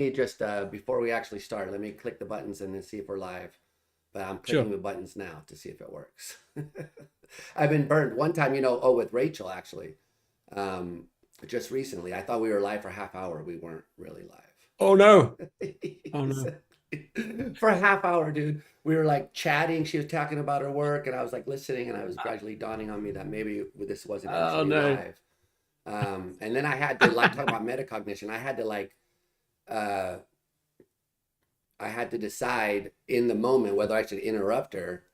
Hey, just before we actually start, let me click the buttons and then see if we're live. But I'm clicking Sure. the buttons now to see if it works. I've been burned one time, with Rachel actually. Um, just recently, I thought we were live for a half hour. We weren't really Oh no. Oh live. no. For a half hour, dude. We were like chatting. She was talking about her work, and I was like listening, and I was gradually dawning on me that maybe this wasn't Oh actually no. live. And then I had to like talk about metacognition. Uh, I had to decide in the moment whether I should interrupt her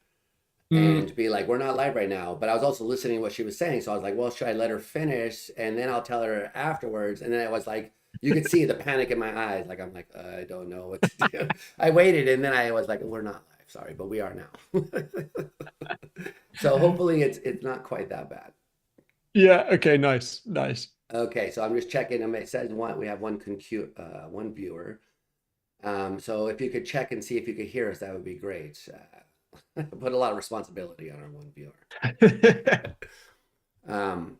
Mm, and be like, we're not live right now. But I was also listening to what she was saying. So I was like, well, should I let her finish? And then I'll tell her afterwards. And then I was like, you could see the panic in my eyes. Like, I'm like, I don't know what to do. I waited. And then I was like, we're not live. Sorry, but we are now. So hopefully it's not quite that bad. yeah. Okay. Nice. Nice. Okay, so I'm just checking. It says we have one viewer. So if you could check and see if you could hear us, that would be great. Put a lot of responsibility on our one viewer. Um,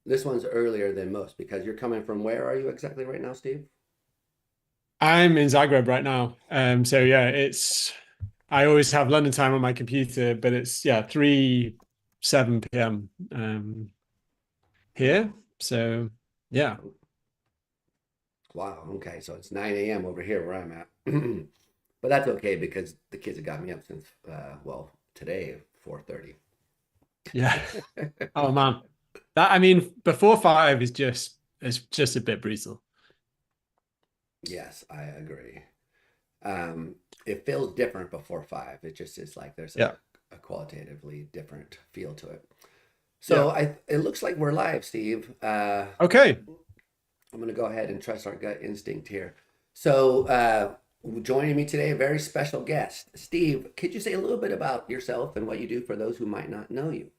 this one's earlier than most because you're coming from where are you exactly right now, Steve? I'm in Zagreb right now. So yeah, it's I always have London time on my computer, but it's yeah, 7 p.m. Here. So yeah. Wow. Okay, so it's 9 a.m. over here where I'm at, but that's okay because the kids have got me up since today 4:30. Yeah. Oh man. That I mean, before five is just a bit brutal. Yes, I agree. Um, it feels different before five. It just is like there's Yeah. a qualitatively different feel to it. Yeah. So it looks like we're live, Steve. Okay. I'm going to go ahead and trust our gut instinct here. So joining me today, a very special guest, Steve. Could you say a little bit about yourself and what you do for those who might not know you?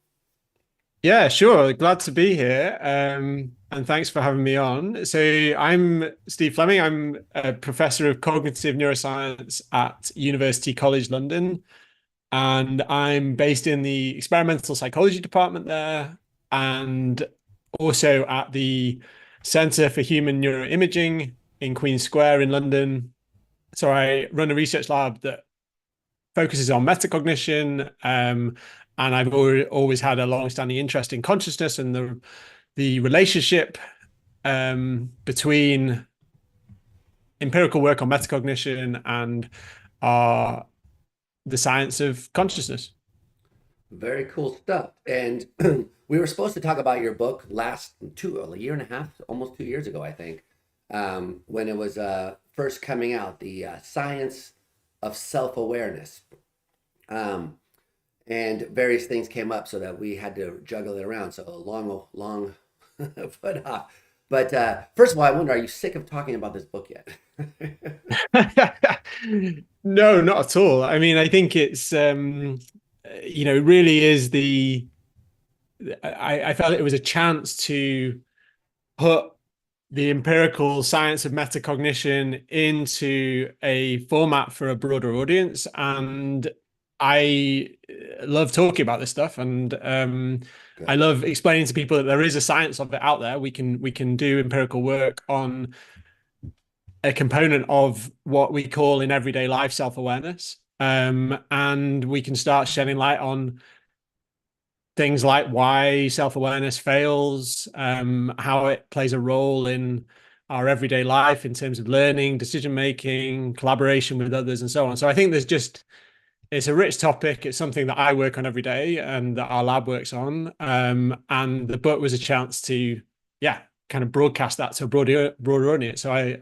Yeah, sure. Glad to be here. And thanks for having me on. So I'm Steve Fleming. I'm a professor of cognitive neuroscience at University College London, and I'm based in the experimental psychology department there, and also at the Centre for Human Neuroimaging in Queen Square in London. So I run a research lab that focuses on metacognition. And I've always had a long-standing interest in consciousness and the relationship between empirical work on metacognition and uh, the science of consciousness. Very cool stuff. And we were supposed to talk about your book a year and a half, almost 2 years ago, I think, when it was first coming out, the science of self-awareness. Um, and various things came up so that we had to juggle it around. So a long put off. But first of all, I wonder, are you sick of talking about this book yet? No, not at all. I mean, I think it's really is I felt it was a chance to put the empirical science of metacognition into a format for a broader audience. And I love talking about this stuff. And I Good. love explaining to people that there is a science of it out there. We can do empirical work on a component of what we call in everyday life self-awareness. And we can start shedding light on things like why self-awareness fails, how it plays a role in our everyday life in terms of learning, decision making, collaboration with others, and so on. So I think it's a rich topic. It's something that I work on every day and that our lab works on. And the book was a chance to, yeah, kind of broadcast that to a broader audience. So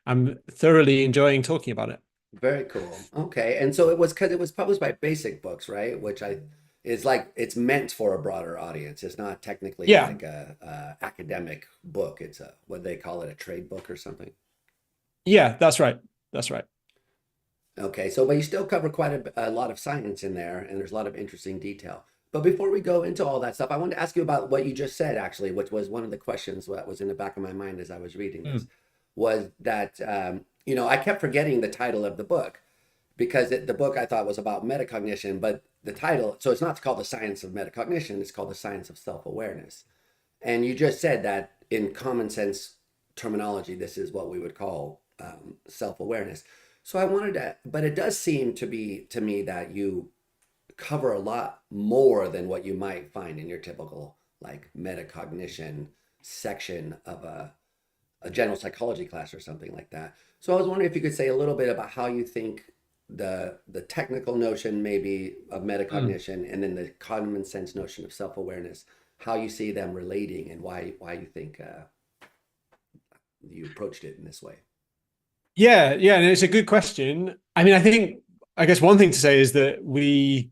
I'm thoroughly enjoying talking about it. Very cool. Okay. And so it was because it was published by Basic Books, right? Which I is like it's meant for a broader audience. It's not technically Yeah, like a academic book. It's a what they call it, a trade book or something. yeah, that's right. That's right. Okay. So but you still cover quite a lot of science in there, and there's a lot of interesting detail. But before we go into all that stuff, I wanted to ask you about what you just said, actually, which was one of the questions that was in the back of my mind as I was reading this, Mm. was that I kept forgetting the title of the book because the book I thought was about metacognition, but the title, so it's not called the science of metacognition, it's called the science of self-awareness. And you just said that in common sense, terminology, this is what we would call self-awareness. So I wanted to, but it does seem to be to me that you cover a lot more than what you might find in your typical like metacognition section of a general psychology class or something like that. So I was wondering if you could say a little bit about how you think the technical notion maybe of Mm. metacognition and then the common sense notion of self-awareness, how you see them relating and why you think you approached it in this way. Yeah, yeah, and it's a good question. I mean, I guess one thing to say is that we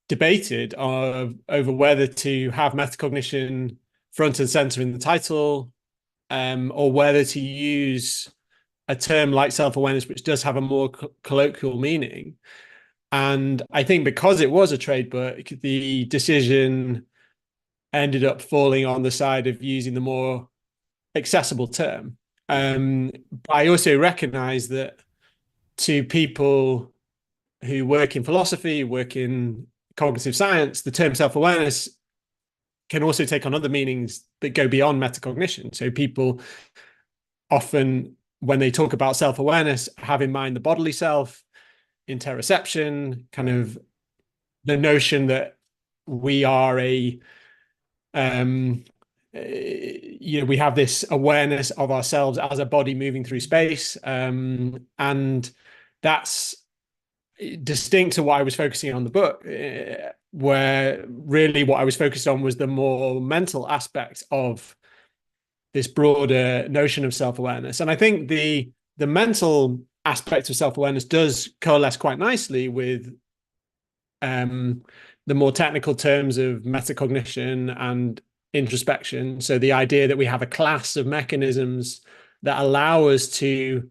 debated over whether to have metacognition front and center in the title, or whether to use a term like self-awareness, which does have a more colloquial meaning. And I think because it was a trade book, the decision ended up falling on the side of using the more accessible term. Mm-hmm. But I also recognize that to people who work in philosophy, work in cognitive science, the term self-awareness can also take on other meanings that go beyond metacognition. So people often, when they talk about self-awareness, have in mind the bodily self, interoception, kind Right. of the notion that we are um, we have this awareness of ourselves as a body moving through space, and that's distinct to what I was focusing on the book, where really what I was focused on was the more mental aspect of this broader notion of self-awareness. And I think the mental aspect of self-awareness does coalesce quite nicely with um, the more technical terms of metacognition and introspection. So the idea that we have a class of mechanisms that allow us to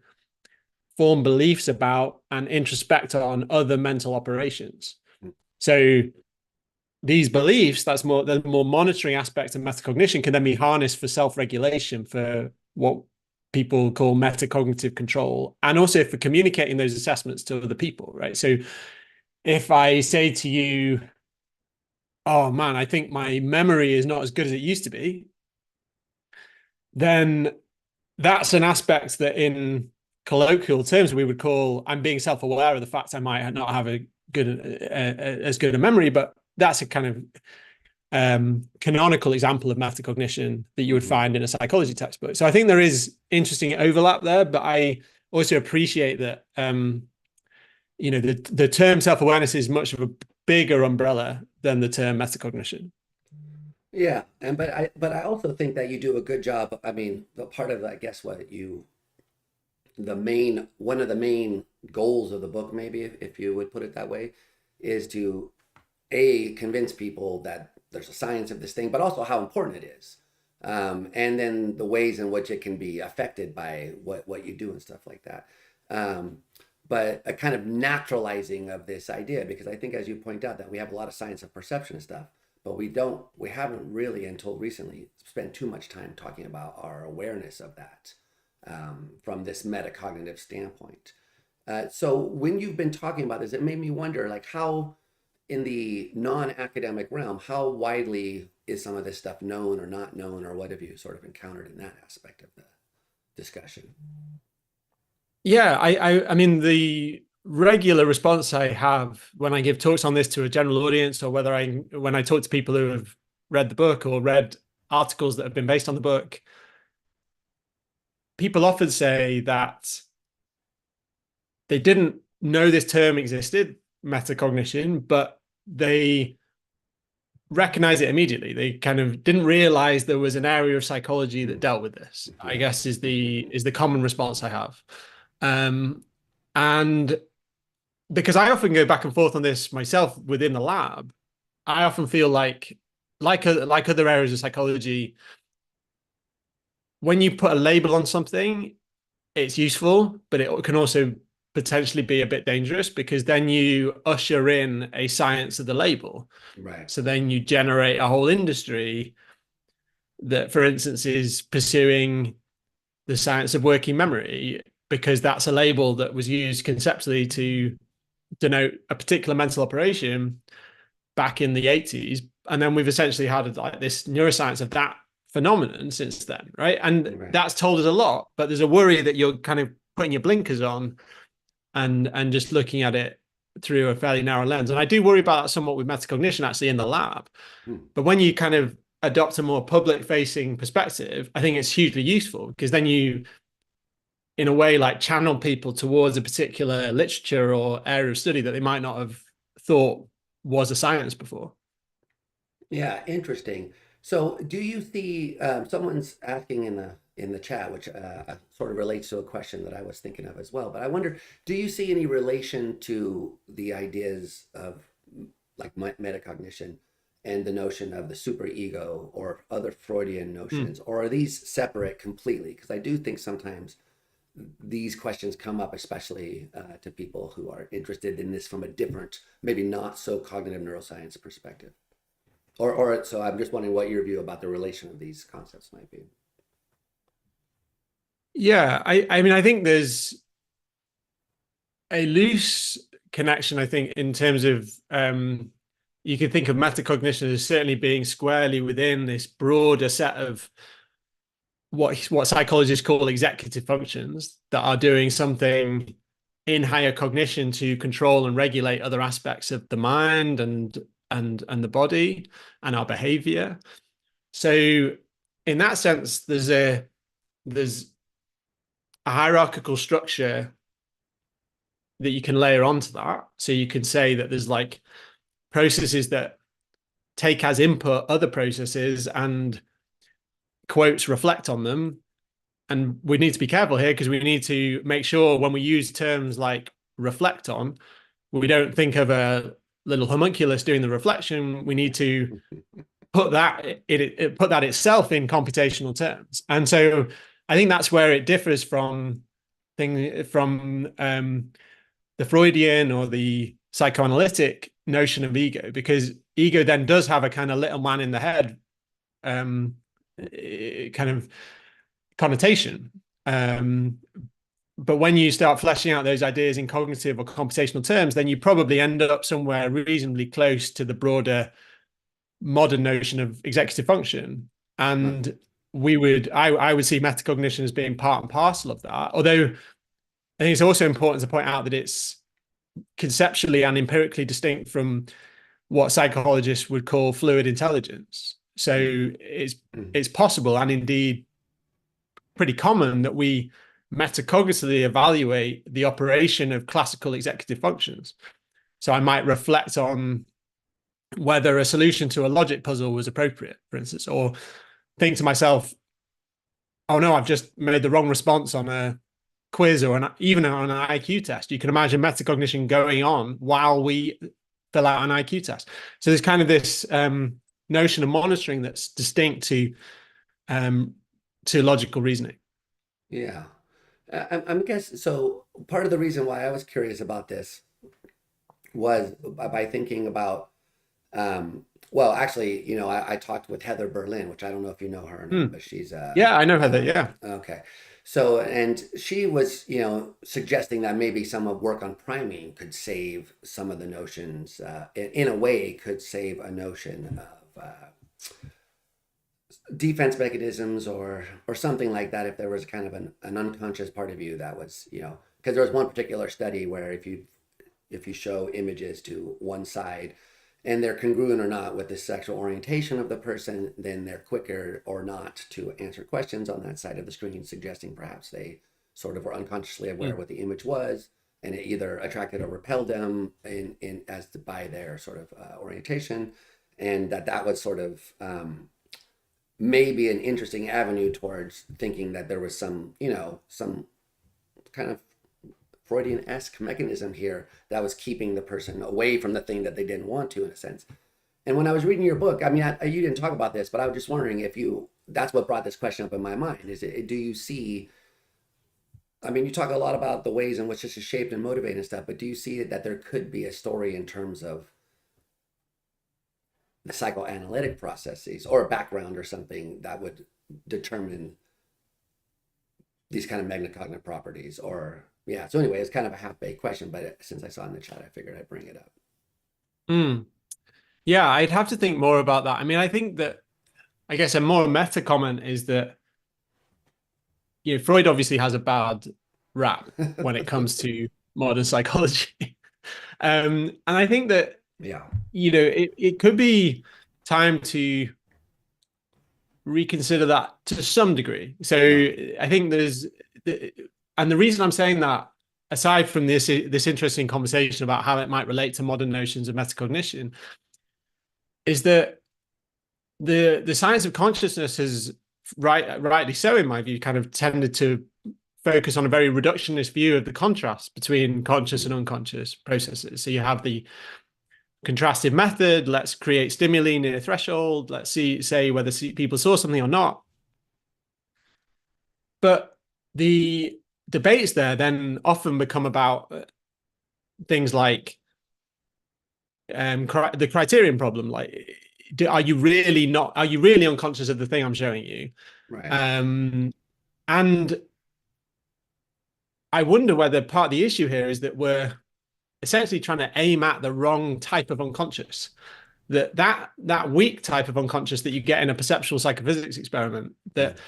form beliefs about and introspect on other mental operations. So these beliefs, that's more the more monitoring aspect of metacognition, can then be harnessed for self-regulation, for what people call metacognitive control, and also for communicating those assessments to other people, right? So if I say to you, oh man, I think my memory is not as good as it used to be, then that's an aspect that in colloquial terms we would call I'm being self-aware of the fact I might not have a good as good a memory, but that's a kind of canonical example of metacognition that you would Mm-hmm. find in a psychology textbook. So I think there is interesting overlap there, but I also appreciate that the term self-awareness is much of a bigger umbrella than the term metacognition. Yeah, and but I also think that you do a good job. I mean, the part of I guess what you the main one of the main goals of the book, maybe if you would put it that way, is to convince people that there's a science of this thing, but also how important it is, and then the ways in which it can be affected by what you do and stuff like that. Um, but a kind of naturalizing of this idea, because I think, as you point out, that we have a lot of science of perception and stuff, but we haven't really until recently spent too much time talking about our awareness of that from this metacognitive standpoint. So when you've been talking about this, it made me wonder, like, how in the non-academic realm, how widely is some of this stuff known or not known, or what have you sort of encountered in that aspect of the discussion? Yeah, I mean, the regular response I have when I give talks on this to a general audience, or when I talk to people who have read the book or read articles that have been based on the book, people often say that they didn't know this term existed, metacognition, but they recognize it immediately. They kind of didn't realize there was an area of psychology that Mm. dealt with this, I Yeah. guess is the common response I have. Um, and because I often go back and forth on this myself within the lab, I often feel like other areas of psychology, when you put a label on something, it's useful, but it can also potentially be a bit dangerous because then you usher in a science of the label. Right. So then you generate a whole industry that, for instance, is pursuing the science of working memory because that's a label that was used conceptually to denote a particular mental operation back in the 80s. And then we've essentially had like this neuroscience of that phenomenon since then, right? And Right. that's told us a lot, but there's a worry that you're kind of putting your blinkers on and just looking at it through a fairly narrow lens. And I do worry about that somewhat with metacognition actually in the lab. Hmm. But when you kind of adopt a more public facing perspective, I think it's hugely useful because then you, in a way, like channel people towards a particular literature or area of study that they might not have thought was a science before. Yeah, interesting. So, do you see someone's asking in the chat, which sort of relates to a question that I was thinking of as well. But I wonder, do you see any relation to the ideas of like metacognition and the notion of the superego or other Freudian Mm. notions, or are these separate completely? Because I do think sometimes these questions come up, especially to people who are interested in this from a different, maybe not so cognitive neuroscience perspective. Or so I'm just wondering what your view about the relation of these concepts might be. Yeah, I mean, I think there's a loose connection, I think, in terms of you could think of metacognition as certainly being squarely within this broader set of what psychologists call executive functions that are doing something in higher cognition to control and regulate other aspects of the mind and the body and our behavior. So in that sense, there's a hierarchical structure that you can layer onto that. So you can say that there's like processes that take as input other processes and quotes reflect on them. And we need to be careful here because we need to make sure when we use terms like reflect on, we don't think of a little homunculus doing the reflection. We need to put that itself in computational terms. And so I think that's where it differs from the Freudian or the psychoanalytic notion of ego, because ego then does have a kind of little man in the head kind of connotation. But when you start fleshing out those ideas in cognitive or computational terms, then you probably end up somewhere reasonably close to the broader modern notion of executive function. Huh. And I would see metacognition as being part and parcel of that. Although I think it's also important to point out that it's conceptually and empirically distinct from what psychologists would call fluid intelligence. So it's possible and indeed pretty common that we metacognitively evaluate the operation of classical executive functions. So I might reflect on whether a solution to a logic puzzle was appropriate, for instance, or think to myself, oh no, I've just made the wrong response on a quiz or even on an IQ test. You can imagine metacognition going on while we fill out an IQ test. So there's kind of this notion of monitoring that's distinct to logical reasoning. Yeah. I'm guessing so. Part of the reason why I was curious about this was by thinking about, well, actually, I talked with Heather Berlin, which I don't know if you know her or not, Hmm. but she's Yeah, I know Heather. Yeah. okay. So, and she was, suggesting that maybe some of work on priming could save some of the notions, in a way, could save a notion of defense mechanisms or something like that if there was kind of an unconscious part of you that was, because there was one particular study where if you show images to one side and they're congruent or not with the sexual orientation of the person, then they're quicker or not to answer questions on that side of the screen, suggesting perhaps they sort of were unconsciously aware Hmm. what the image was, and it either attracted or repelled them in as to, by their sort of orientation, and that was sort of maybe an interesting avenue towards thinking that there was some kind of Freudian-esque mechanism here that was keeping the person away from the thing that they didn't want to, in a sense. And when I was reading your book, I mean, you didn't talk about this, but I was just wondering if that's what brought this question up in my mind. Do you see, I mean, you talk a lot about the ways in which this is shaped and motivated and stuff, but do you see that there could be a story in terms of the psychoanalytic processes or a background or something that would determine these kind of metacognitive properties? Or yeah, so anyway, it's kind of a half-baked question, but since I saw it in the chat, I figured I'd bring it up. Hmm. Yeah, I'd have to think more about that. I mean, I think that I guess a more meta comment is that, Freud obviously has a bad rap when it comes to modern psychology. And I think that, Yeah. it could be time to reconsider that to some degree. So Yeah. I think and the reason I'm saying that, aside from this interesting conversation about how it might relate to modern notions of metacognition, is that the science of consciousness has, rightly so in my view, kind of tended to focus on a very reductionist view of the contrast between conscious and Mm. unconscious processes. So you have the contrastive method. Let's create stimuli near a threshold. Let's say whether people saw something or not. But the debates there then often become about things like the criterion problem. Like, are you really unconscious of the thing I'm showing you? Right. Um, and I wonder whether part of the issue here is that we're essentially trying to aim at the wrong type of unconscious. That weak type of unconscious that you get in a perceptual psychophysics experiment Mm. that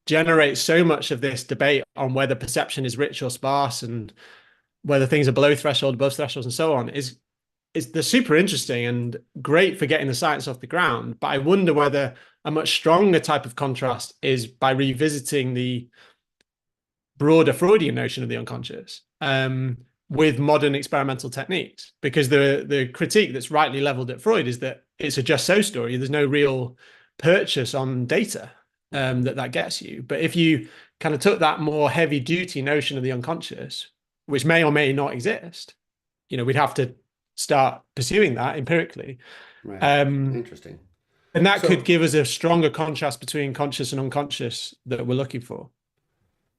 generates so much of this debate on whether perception is rich or sparse and whether things are below threshold, above thresholds, and so on, is they're super interesting and great for getting the science off the ground. But I wonder whether a much stronger type of contrast is by revisiting the broader Freudian notion of the unconscious, with modern experimental techniques. Because the critique that's rightly leveled at Freud is that it's a just so story. There's no real purchase on data that gets you. But if you kind of took that more heavy duty notion of the unconscious, which may or may not exist, we'd have to start pursuing that empirically. Right. Um, Interesting. and that could So, give us a stronger contrast between conscious and unconscious that we're looking for.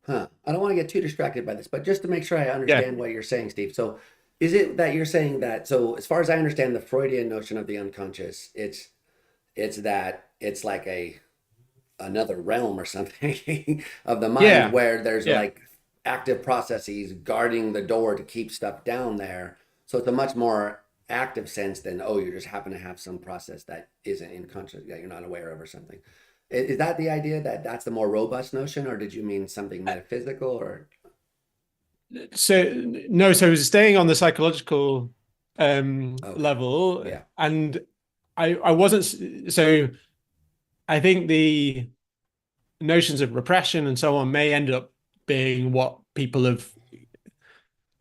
huh. I don't want to get too distracted by this, but just to make sure I Yeah. understand what you're saying, Steve. So, is it that you're saying that, so as far as I understand the Freudian notion of the unconscious, it's that it's like a another realm or something of the mind Yeah. where there's Yeah. like active processes guarding the door to keep stuff down there. So it's a much more active sense than, oh, you just happen to have some process that isn't in conscious that you're not aware of or something. Is that the idea that that's the more robust notion, or did you mean something metaphysical or? So no, so staying on the psychological Okay. level, Yeah. and I wasn't so I think the notions of repression and so on may end up being what people have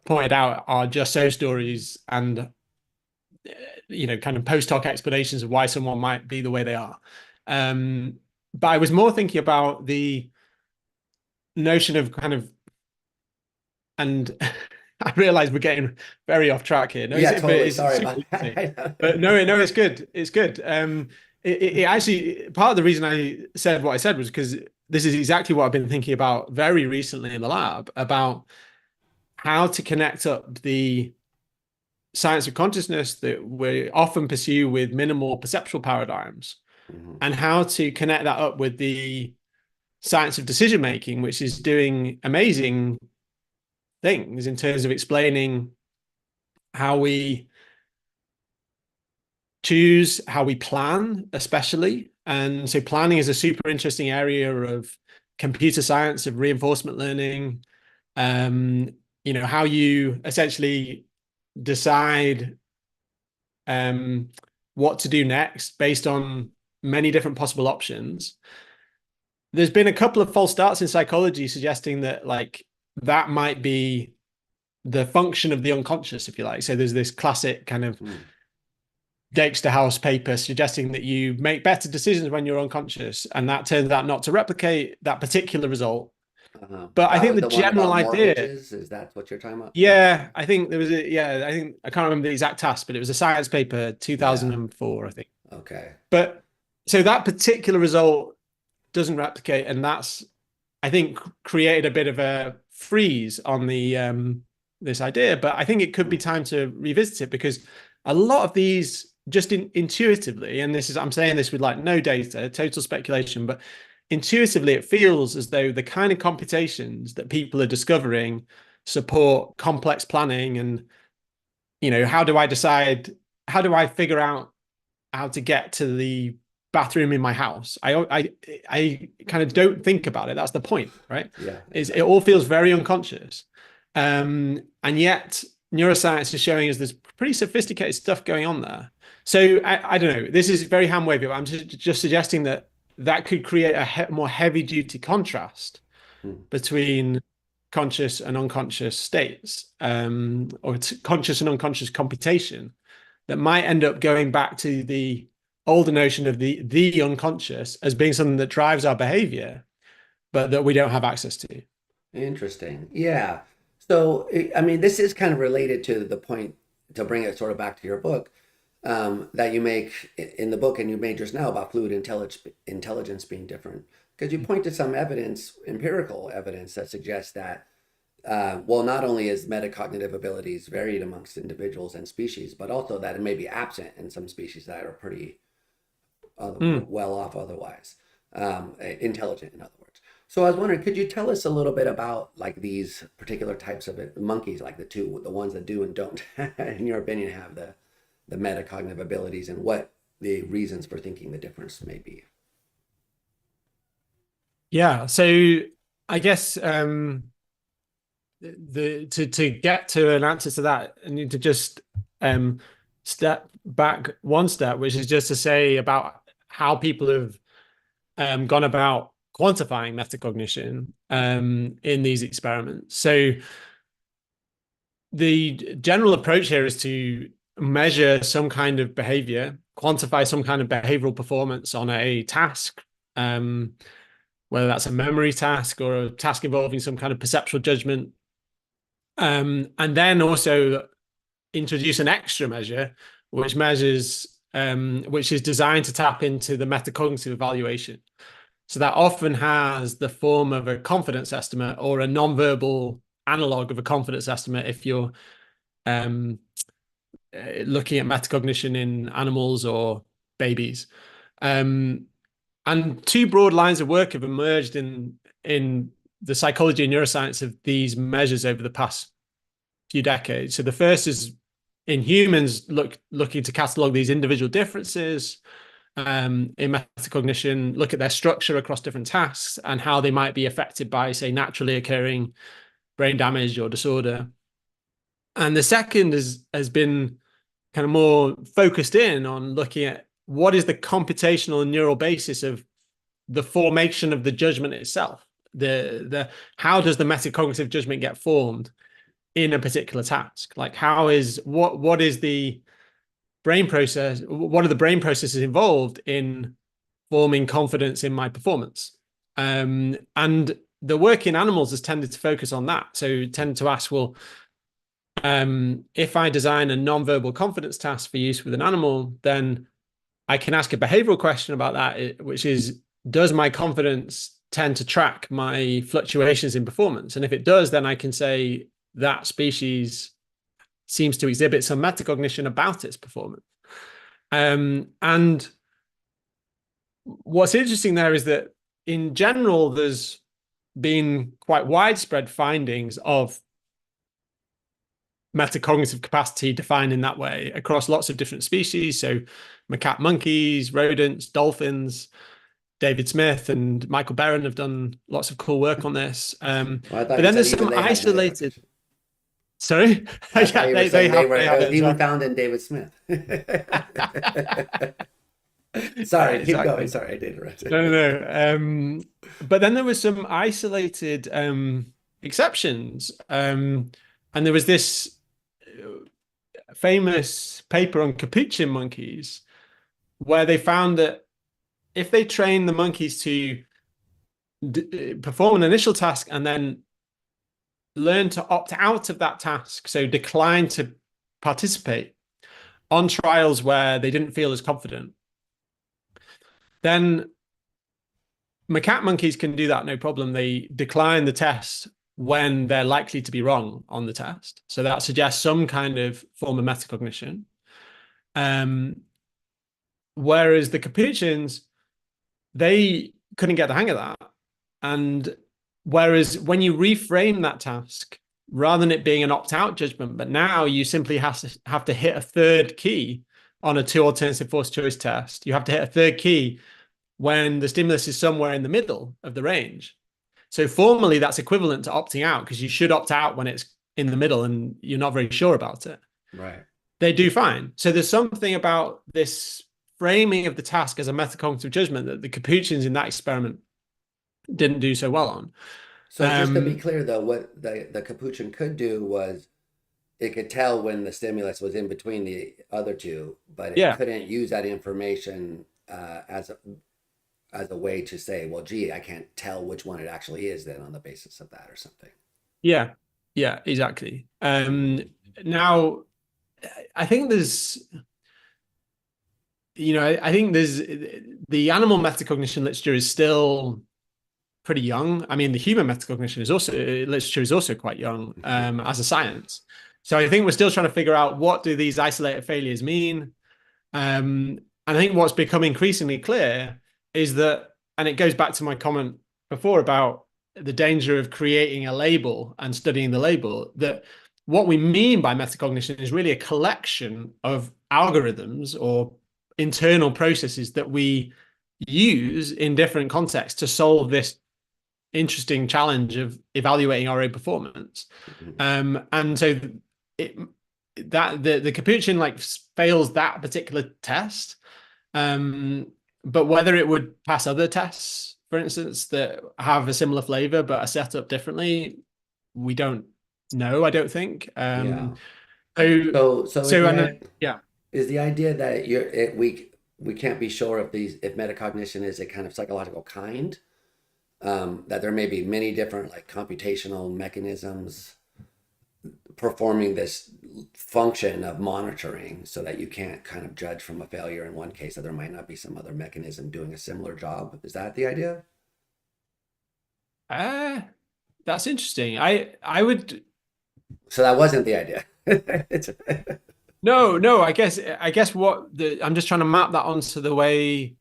pointed out are just so stories and kind of post hoc explanations of why someone might be the way they are. Um, but I was more thinking about the notion of kind of, and I realize we're getting very off track here. No, Yeah, but totally. it's Sorry super about interesting. that. But no, it's good. It's good. It actually, part of the reason I said what I said was because this is exactly what I've been thinking about very recently in the lab about how to connect up the science of consciousness that we often pursue with minimal perceptual paradigms Mhm. and how to connect that up with the science of decision making, which is doing amazing things in terms of explaining how we choose, how we plan, especially. And so planning is a super interesting area of computer science, of reinforcement learning. Um, how you essentially decide what to do next based on many different possible options. There's been a couple of false starts in psychology suggesting that like that might be the function of the unconscious, if you like. So there's this classic kind of Mm. Dexter House paper suggesting that you make better decisions when you're unconscious, and that turns out not to replicate that particular result. Uh-huh. But I That think was the the one general about idea, mortgages. Is that what you're talking about? yeah, I think there was I think I can't remember the exact task, but it was a science paper, Yeah. 2004, I think. Okay. But so that particular result doesn't replicate, and that's I think created a bit of a freeze on the this idea. But I think it could be Hmm. time to revisit it because a lot of these just intuitively, and this is I'm saying this with like no data, total speculation, but intuitively it feels as though the kind of computations that people are discovering support complex planning and how do I decide how do I figure out how to get to the bathroom in my house. I kind of don't think about it. That's the point, right? Yeah, Is it exactly. all feels very unconscious. And yet neuroscience is showing us there's pretty sophisticated stuff going on there. So I don't know. This is very hand wavy, but I'm just suggesting that that could create a more heavy duty contrast Hmm. between conscious and unconscious states, or conscious and unconscious computation that might end up going back to the older notion of the unconscious as being something that drives our behavior, but that we don't have access to. Interesting. Yeah. So, I mean, this is kind of related to the point, to bring it sort of back to your book, that you make in the book, and you made just now, about fluid intelligence being different. Because you point to some evidence, empirical evidence, that suggests that, well, not only is metacognitive abilities varied amongst individuals and species, but also that it may be absent in some species that are pretty Mm. well off otherwise, intelligent, in other words. So I was wondering, could you tell us a little bit about like these particular types of monkeys, like the ones that do and don't, in your opinion, have the metacognitive abilities, and what the reasons for thinking the difference may be? Yeah. So I guess the to get to an answer to that, I need to just um step back one step, which is just to say about how people have gone about quantifying metacognition in these experiments. So the general approach here is to measure some kind of behavior, quantify some kind of behavioral performance on a task, whether that's a memory task or a task involving some kind of perceptual judgment, and then also introduce an extra measure, which measures, which is designed to tap into the metacognitive evaluation. So that often has the form of a confidence estimate or a non-verbal analog of a confidence estimate if you're um, looking at metacognition in animals or babies. Um, and two broad lines of work have emerged in the psychology and neuroscience of these measures over the past few decades. So the first is in humans looking to catalog these individual differences in metacognition, look at their structure across different tasks and how they might be affected by, say, naturally occurring brain damage or disorder. And the second has been kind of more focused in on looking at what is the computational and neural basis of the formation of the judgment itself. The how does the metacognitive judgment get formed in a particular task? Like how is what is the brain process? What are the brain processes involved in forming confidence in my performance? And the work in animals has tended to focus on that. So tend to ask, well, if I design a non-verbal confidence task for use with an animal, then I can ask a behavioral question about that, which is, does my confidence tend to track my fluctuations in performance? And if it does, then I can say that species seems to exhibit some metacognition about its performance. And what's interesting there is that in general, there's been quite widespread findings of metacognitive capacity defined in that way across lots of different species. So macaque monkeys, rodents, dolphins. David Smith and Michael Berron have done lots of cool work on this. Well, I But thought you then said there's even some they had isolated. metacognition. Sorry, I thought yeah, you were they saying have it it was as even well. found in David Smith. Sorry, keep going. Exactly. Sorry, I did interrupt. No, no, no. But then there was some isolated exceptions, and there was this famous paper on capuchin monkeys where they found that if they train the monkeys to perform an initial task and then learn to opt out of that task, so decline to participate on trials where they didn't feel as confident, then macaque monkeys can do that no problem. They decline the test when they're likely to be wrong on the test. So that suggests some kind of form of metacognition. Um, Whereas the capuchins, they couldn't get the hang of that. And whereas when you reframe that task, rather than it being an opt-out judgment, but now you simply have to hit a third key on a two alternative force choice test, you have to hit a third key when the stimulus is somewhere in the middle of the range. So formally, that's equivalent to opting out because you should opt out when it's in the middle and you're not very sure about it. Right. They do fine. So there's something about this framing of the task as a metacognitive judgment that the Capuchins in that experiment didn't do so well on. So just to be clear, though, what the Capuchin could do was it could tell when the stimulus was in between the other two, but it Yeah, couldn't use that information as a way to say, well, gee, I can't tell which one it actually is then on the basis of that or something. yeah, yeah, exactly. Now, I think there's, I think there's the animal metacognition literature is still pretty young. I mean, the human metacognition is also literature is also quite young as a science. So I think we're still trying to figure out what do these isolated failures mean. And I think what's become increasingly clear is that, and it goes back to my comment before about the danger of creating a label and studying the label, that what we mean by metacognition is really a collection of algorithms or internal processes that we use in different contexts to solve this interesting challenge of evaluating our own performance. And so it that the Capuchin like fails that particular test. But whether it would pass other tests, for instance, that have a similar flavor but are set up differently, we don't know, I don't think. Yeah. So So is so the and yeah. is the idea that we can't be sure if metacognition is a kind of psychological kind, that there may be many different like computational mechanisms performing this function of monitoring so that you can't kind of judge from a failure in one case that there might not be some other mechanism doing a similar job. Is that the idea? Uh that's interesting. I would So that wasn't the idea. It's no, I guess what the I'm just trying to map that onto the way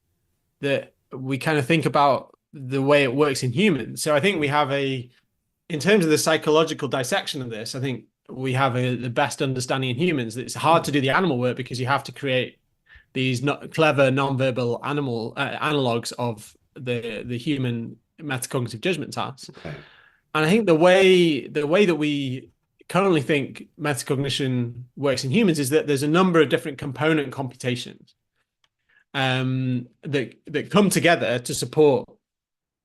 that we kind of think about the way it works in humans. So I think we have in terms of the psychological dissection of this, I think we have the best understanding in humans. It's hard to do the animal work because you have to create these not clever non-verbal animal analogs of the human metacognitive judgment tasks. right. And I think the way that we currently think metacognition works in humans is that there's a number of different component computations that come together to support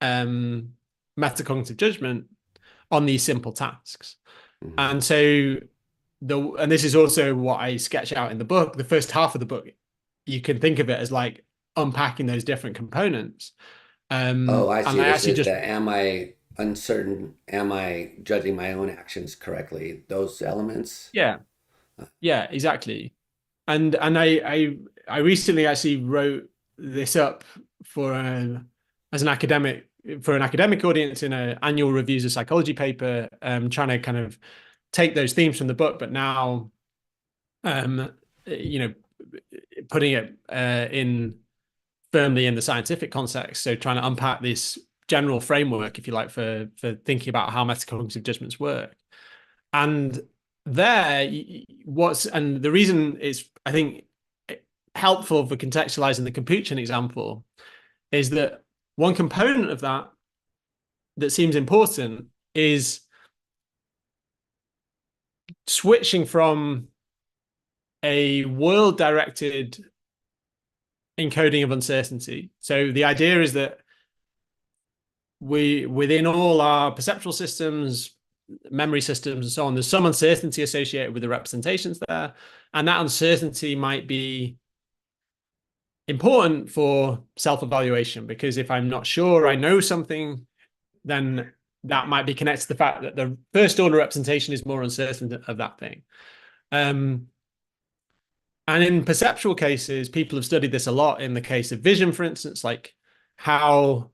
metacognitive judgment on these simple tasks. Mhm. And so and this is also what I sketch out in the book. The first half of the book, you can think of it as like unpacking those different components. Oh, I And see. I This actually is just the am I uncertain? Am I judging my own actions correctly? Those elements. yeah, yeah, exactly. And I recently actually wrote this up for as an academic for an academic audience in an annual reviews of psychology paper, trying to kind of take those themes from the book, but now um, you know, putting it in firmly in the scientific context. So trying to unpack this general framework, if you like, for thinking about how metacognitive judgments work. And there, and the reason it's, I think, helpful for contextualizing the Capuchin example is that one component of that seems important is switching from a world-directed encoding of uncertainty. So the idea is that within all our perceptual systems, memory systems, and so on, there's some uncertainty associated with the representations there. And that uncertainty might be important for self-evaluation, because if I'm not sure I know something, then that might be connected to the fact that the first order representation is more uncertain of that thing. And in perceptual cases, people have studied this a lot in the case of vision, for instance, like how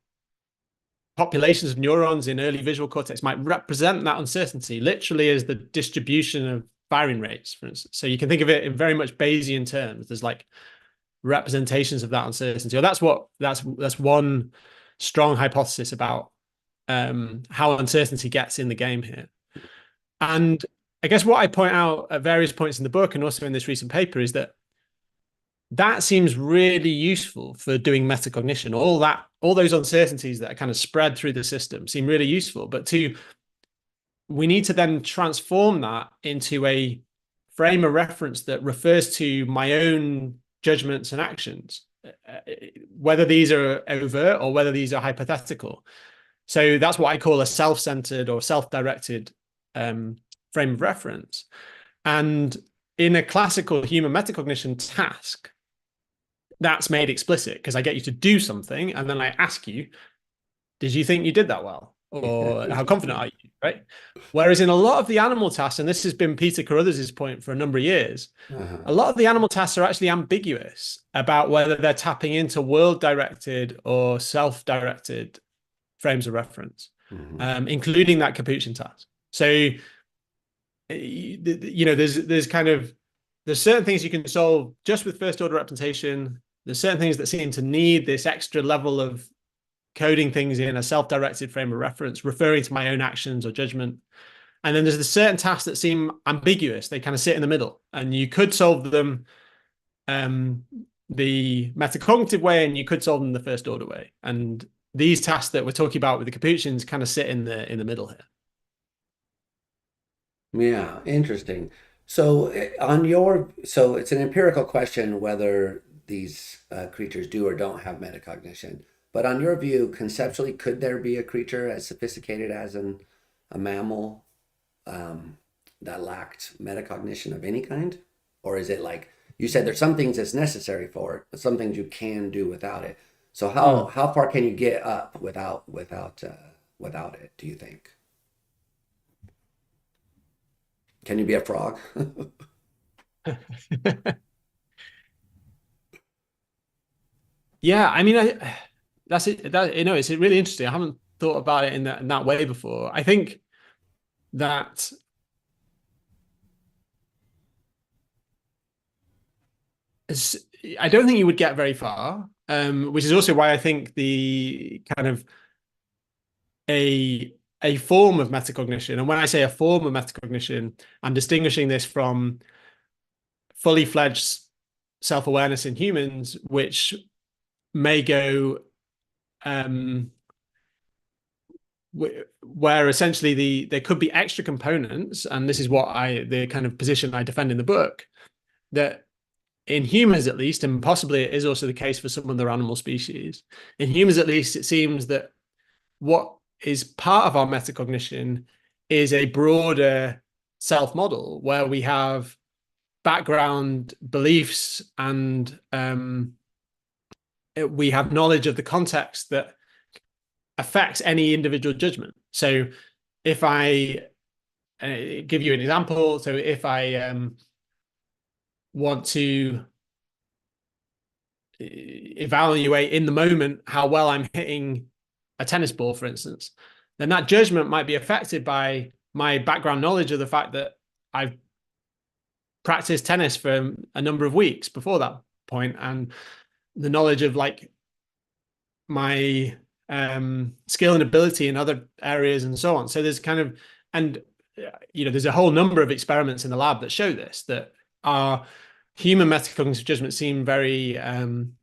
populations of neurons in early visual cortex might represent that uncertainty literally as the distribution of firing rates, for instance. So you can think of it in very much Bayesian terms. There's like representations of that uncertainty. Or that's one strong hypothesis about how uncertainty gets in the game here. And I guess what I point out at various points in the book and also in this recent paper is that that seems really useful for doing metacognition. All those uncertainties that are kind of spread through the system seem really useful. But we need to then transform that into a frame of reference that refers to my own judgments and actions, whether these are overt or whether these are hypothetical. So that's what I call a self-centered or self-directed frame of reference. And in a classical human metacognition task, that's made explicit because I get you to do something and then I ask you, did you think you did that well? Or how confident are you? Right. Whereas in a lot of the animal tasks, and this has been Peter Carruthers' point for a number of years, Uh-huh. a lot of the animal tasks are actually ambiguous about whether they're tapping into world directed or self directed frames of reference, Hmm. including that Capuchin task. So, there's kind of there's certain things you can solve just with first order representation. There's certain things that seem to need this extra level of coding things in a self-directed frame of reference, referring to my own actions or judgment. And then there's the certain tasks that seem ambiguous. They kind of sit in the middle, and you could solve them the metacognitive way, and you could solve them the first order way. And these tasks that we're talking about with the Capuchins kind of sit in the middle here. Yeah, interesting. So so it's an empirical question whether these creatures do or don't have metacognition. But on your view, conceptually, could there be a creature as sophisticated as a mammal um, that lacked metacognition of any kind? Or is it like you said, there's some things that's necessary for it, but some things you can do without it. So Mm. how far can you get up without it, do you think? Can you be a frog? Yeah, I mean, that's it. It's really interesting. I haven't thought about it in that way before. I think that is, I don't think you would get very far, which is also why I think the kind of a a form of metacognition, and when I say a form of metacognition, I'm distinguishing this from fully fledged self-awareness in humans, which may go um, where essentially there could be extra components, and this is the kind of position I defend in the book, that in humans at least, and possibly it is also the case for some other animal species, in humans at least, it seems that what is part of our metacognition is a broader self model where we have background beliefs and we have knowledge of the context that affects any individual judgment. So if I give you an example, so if I want to evaluate in the moment how well I'm hitting a tennis ball, for instance, then that judgment might be affected by my background knowledge of the fact that I've practiced tennis for a number of weeks before that point, and the knowledge of like my skill and ability in other areas and so on. So there's kind of, and there's a whole number of experiments in the lab that show this, that our human metacognitive judgments seem very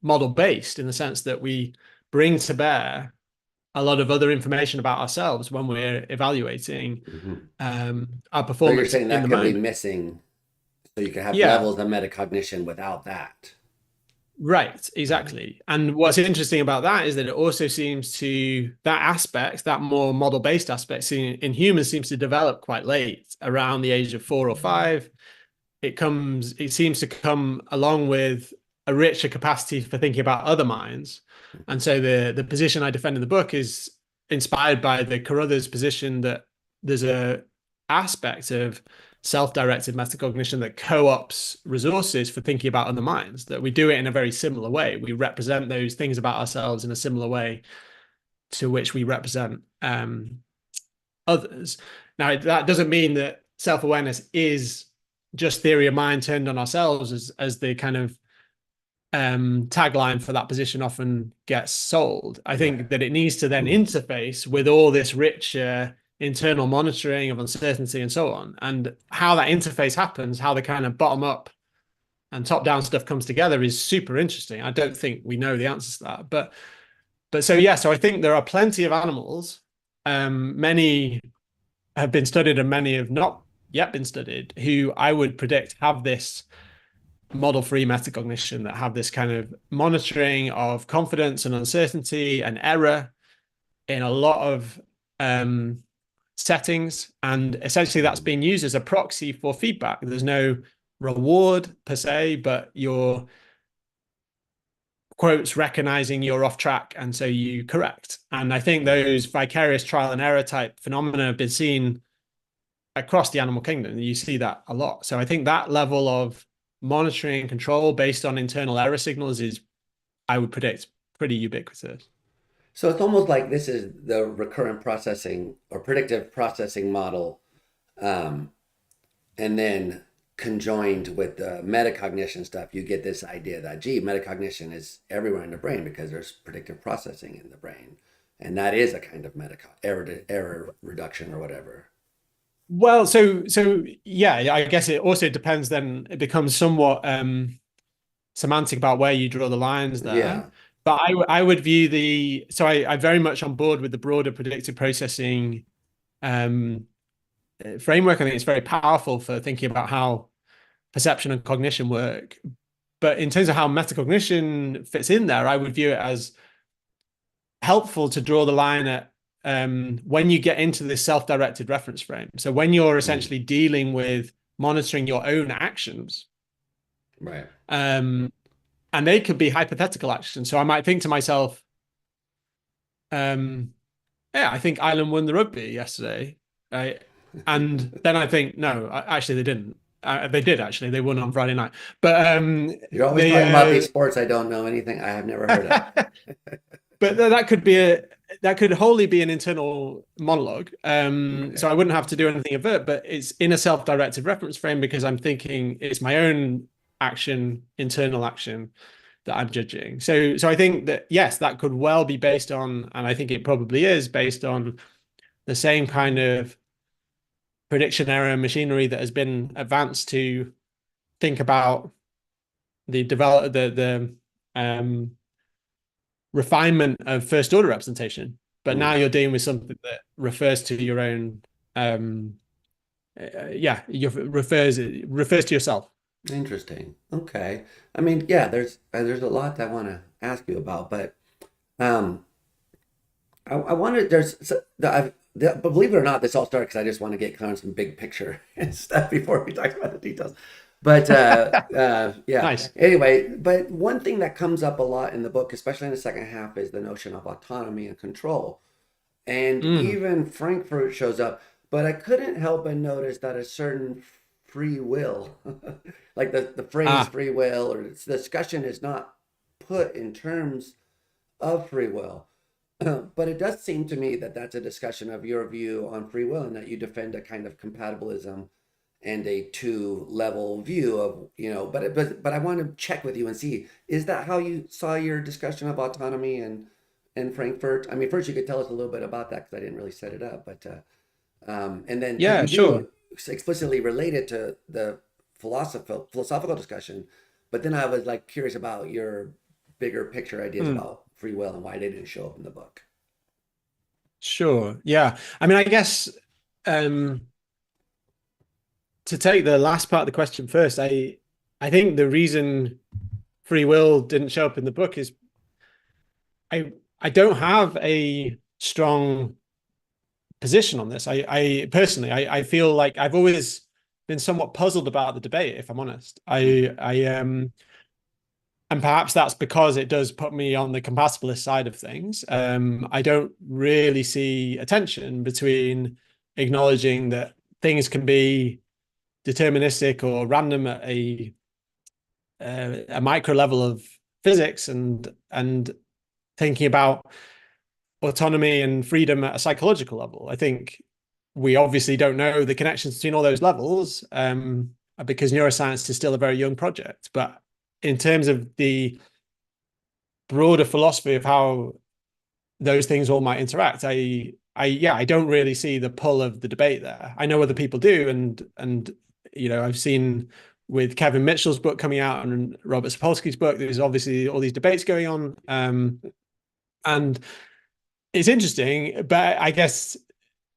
model based in the sense that we bring to bear a lot of other information about ourselves when we're evaluating Mhm. our So you're performance saying in that the could be moment. missing, so you can have Yeah, levels of metacognition without that. right, Uh-huh. exactly. And what's interesting about that is that it also seems to that aspect, that more model-based aspect in humans seems to develop quite late, around the age of 4 or 5. It seems to come along with a richer capacity for thinking about other minds. And so the position I defend in the book is inspired by the Carruthers position that there's a aspect of self-directed metacognition that co-ops resources for thinking about other minds, that we do it in a very similar way. We represent those things about ourselves in a similar way to which we represent others. Now, that doesn't mean that self-awareness is just theory of mind turned on ourselves, as the kind of tagline for that position often gets sold. I think Right. that it needs to then interface with all this rich internal monitoring of uncertainty and so on. And how that interface happens, how the kind of bottom up and top-down stuff comes together is super interesting. I don't think we know the answers to that, but so yeah, so I think there are plenty of animals. Many have been studied and many have not yet been studied, who I would predict have this model-free metacognition, that have this kind of monitoring of confidence and uncertainty and error in a lot of settings. And essentially that's being used as a proxy for feedback. There's no reward per se, but you're quotes recognizing you're off track, and so you correct. And I think those vicarious trial and error type phenomena have been seen across the animal kingdom. You see that a lot. So I think that level of monitoring and control based on internal error signals is, I would predict, pretty ubiquitous. So it's almost like this is the recurrent processing or predictive processing model, um, and then conjoined with the metacognition stuff, you get this idea that, gee, metacognition is everywhere in the brain because there's predictive processing in the brain, and that is a kind of error reduction or whatever. Well, so yeah, I guess it also depends. Then it becomes somewhat semantic about where you draw the lines there. Yeah. But I would view I'm very much on board with the broader predictive processing um, framework. I think it's very powerful for thinking about how perception and cognition work. But in terms of how metacognition fits in there, I would view it as helpful to draw the line at when you get into this self-directed reference frame. So when you're Mm. essentially dealing with monitoring your own actions, Right. and they could be hypothetical actions. So I might think to myself, um, yeah, I think Ireland won the rugby yesterday. And then I think, no, actually they didn't. They did actually. They won on Friday night. But You're always talking about these sports I don't know anything, I have never heard of. but that could be that could wholly be an internal monologue. So Okay. I wouldn't have to do anything overt, but it's in a self-directed reference frame because I'm thinking it's my own action, internal action that I'm judging. So I think that yes, that could well be based on, and I think it probably is based on the same kind of prediction error machinery that has been advanced to think about the refinement of first order representation. But now Mm. you're dealing with something that refers to your own yeah, you refers to yourself. Interesting. Okay. I mean, yeah, there's a lot that I want to ask you about, but um, I wanted but believe it or not, this all started because I just want to get clear on some big picture and stuff before we talk about the details. But yeah. Nice. Anyway, but one thing that comes up a lot in the book, especially in the second half, is the notion of autonomy and control. And Mm. even Frankfurt shows up, but I couldn't help but notice that a certain free will, like the phrase Ah, free will or its discussion is not put in terms of free will. But it does seem to me that that's a discussion of your view on free will and that you defend a kind of compatibilism and a two-level view of, but I want to check with you and see, is that how you saw your discussion of autonomy and Frankfurt? I mean, first you could tell us a little bit about that because I didn't really set it up, but and then because yeah, you sure. do explicitly relate it to the philosophical discussion, but then I was like curious about your bigger picture ideas Mm. about free will and why they didn't show up in the book. Sure. Yeah. I mean, I guess um, to take the last part of the question first, I think the reason free will didn't show up in the book is I I don't have a strong position on this. I personally, I feel like I've always been somewhat puzzled about the debate, if I'm honest. Mm. And perhaps that's because it does put me on the compatibilist side of things. I don't really see a tension between acknowledging that things can be deterministic or random at a micro level of physics, and thinking about autonomy and freedom at a psychological level. I think we obviously don't know the connections between all those levels, because neuroscience is still a very young project. But in terms of the broader philosophy of how those things all might interact, I don't really see the pull of the debate there. I know other people do, and I've seen with Kevin Mitchell's book coming out and Robert Sapolsky's book, there's obviously all these debates going on. And it's interesting, but I guess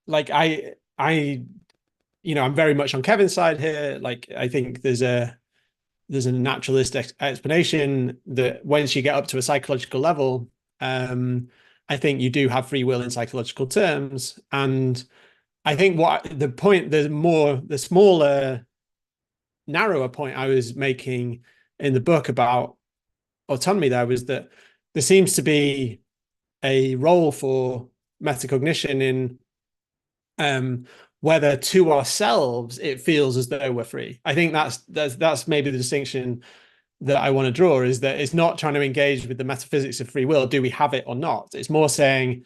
like I'm very much on Kevin's side here. Like I think there's a naturalist explanation that once you get up to a psychological level, I think you do have free will in psychological terms. And I think what the smaller, narrower point I was making in the book about autonomy there was that there seems to be a role for metacognition in whether to ourselves it feels as though we're free. I think that's maybe the distinction that I want to draw, is that it's not trying to engage with the metaphysics of free will. Do we have it or not? It's more saying,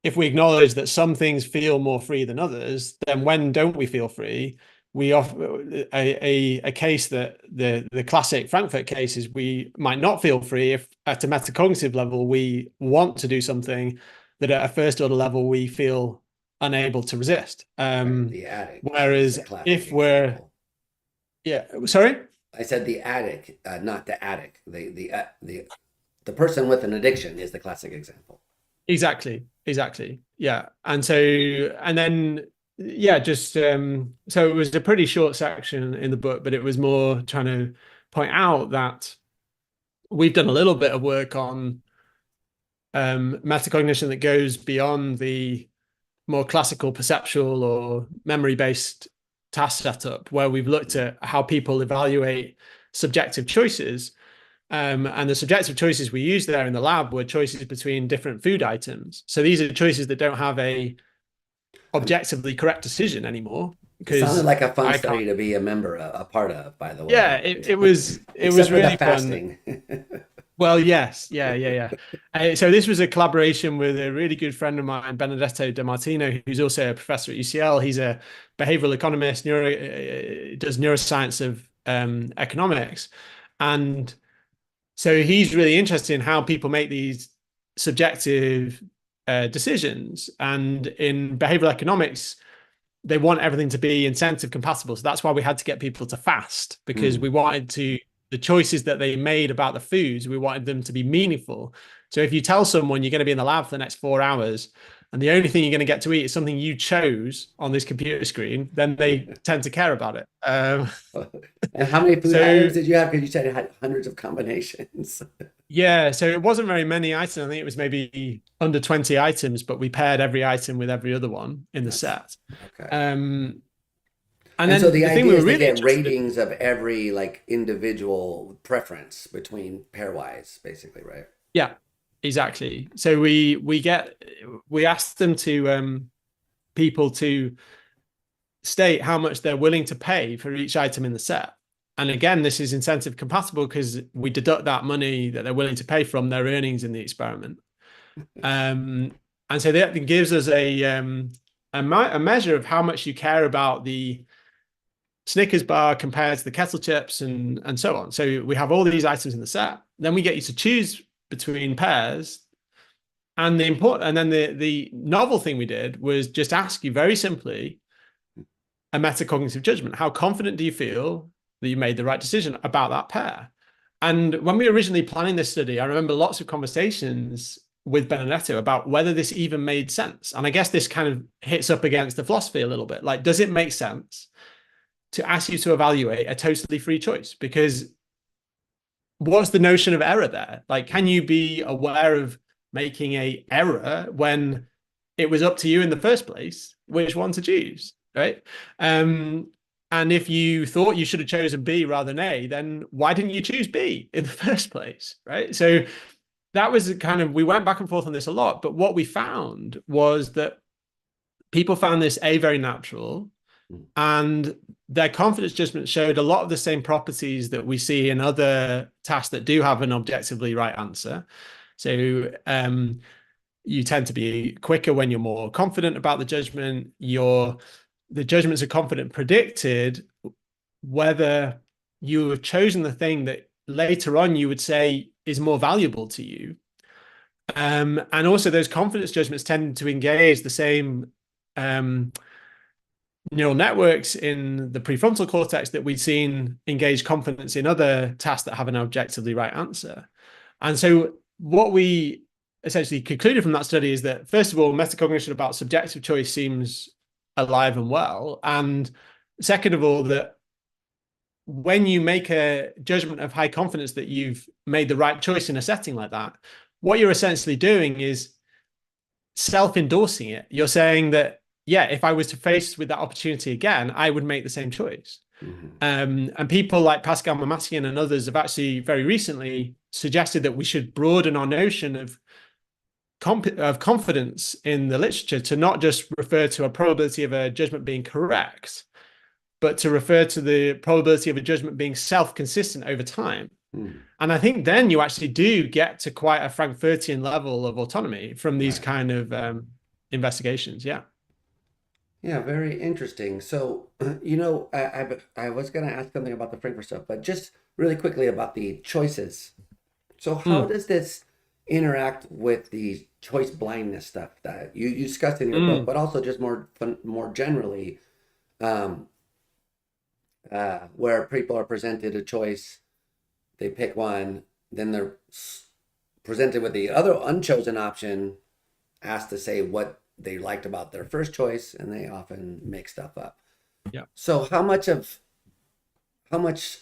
if we acknowledge that some things feel more free than others, then when don't we feel free? We offer a case that the classic Frankfurt case is we might not feel free if at a metacognitive level we want to do something that at a first order level we feel unable to resist. The attic is Whereas a classic if we're example. yeah, sorry. I said the addict, not the addict. The person with an addiction is the classic example. Exactly. Yeah. And then yeah, just so it was a pretty short section in the book, but it was more trying to point out that we've done a little bit of work on metacognition that goes beyond the more classical perceptual or memory-based task setup, where we've looked at how people evaluate subjective choices. And the subjective choices we used there in the lab were choices between different food items. So these are choices that don't have a objectively correct decision anymore. It sounded like a fun I study can't. to be a part of, by the Yeah, way. it was Except for the really fun. fasting. Well, yes, yeah. So this was a collaboration with a really good friend of mine, Benedetto De Martino, who's also a professor at UCL. He's a behavioral economist, does neuroscience of economics, and so he's really interested in how people make these subjective decisions. And in behavioral economics, they want everything to be incentive compatible. So that's why we had to get people to fast, because we wanted the choices that they made about the foods, we wanted them to be meaningful. So if you tell someone you're going to be in the lab for the next 4 hours and the only thing you're going to get to eat is something you chose on this computer screen, then they tend to care about it. And how many food So items did you have? Because you said it had hundreds of combinations. yeah, so it wasn't very many items. I think it was maybe under 20 items, but we paired every item with every other one in the That's set. okay. And And so then the the thing idea we were is to really get interested in, ratings of every like individual preference between pairwise, basically, right? yeah, exactly. So we asked them to people to state how much they're willing to pay for each item in the set. And again, this is incentive compatible because we deduct that money that they're willing to pay from their earnings in the experiment. And so that gives us a measure of how much you care about the Snickers bar compared to the kettle chips and so on. So we have all these items in the set. Then we get you to choose between pairs. And the novel thing we did was just ask you very simply a metacognitive judgment. How confident do you feel that you made the right decision about that pair? And when we were originally planning this study, I remember lots of conversations with Benedetto about whether this even made sense. And I guess this kind of hits up against the philosophy a little bit. Like, does it make sense to ask you to evaluate a totally free choice? Because what's the notion of error there? Like, can you be aware of making a error when it was up to you in the first place which one to choose, right? And if you thought you should have chosen B rather than A, then why didn't you choose B in the first place, right? So that was kind of, we went back and forth on this a lot, but what we found was that people found this very natural, and their confidence judgment showed a lot of the same properties that we see in other tasks that do have an objectively right answer. So you tend to be quicker when you're more confident about the judgment. The judgments are confident predicted whether you have chosen the thing that later on you would say is more valuable to you. And also those confidence judgments tend to engage the same neural networks in the prefrontal cortex that we'd seen engage confidence in other tasks that have an objectively right answer. And so what we essentially concluded from that study is that, first of all, metacognition about subjective choice seems alive and well. And second of all, that when you make a judgment of high confidence that you've made the right choice in a setting like that, what you're essentially doing is self-endorsing it. You're saying that, yeah, if I was to face with that opportunity again, I would make the same choice. Mm-hmm. And people like Pascal Mamassian and others have actually very recently suggested that we should broaden our notion of confidence in the literature to not just refer to a probability of a judgment being correct, but to refer to the probability of a judgment being self-consistent over time. Mm. And I think then you actually do get to quite a Frankfurtian level of autonomy from these Right. kind of investigations. Yeah. Yeah, very interesting. So, I was going to ask something about the Frankfurt stuff, but just really quickly about the choices. So, how Mm, does this interact with the choice blindness stuff that you discussed in your book, mm, but also just more generally, um, where people are presented a choice, they pick one, then they're presented with the other unchosen option, asked to say what they liked about their first choice, and they often make stuff up. yeah. So, how much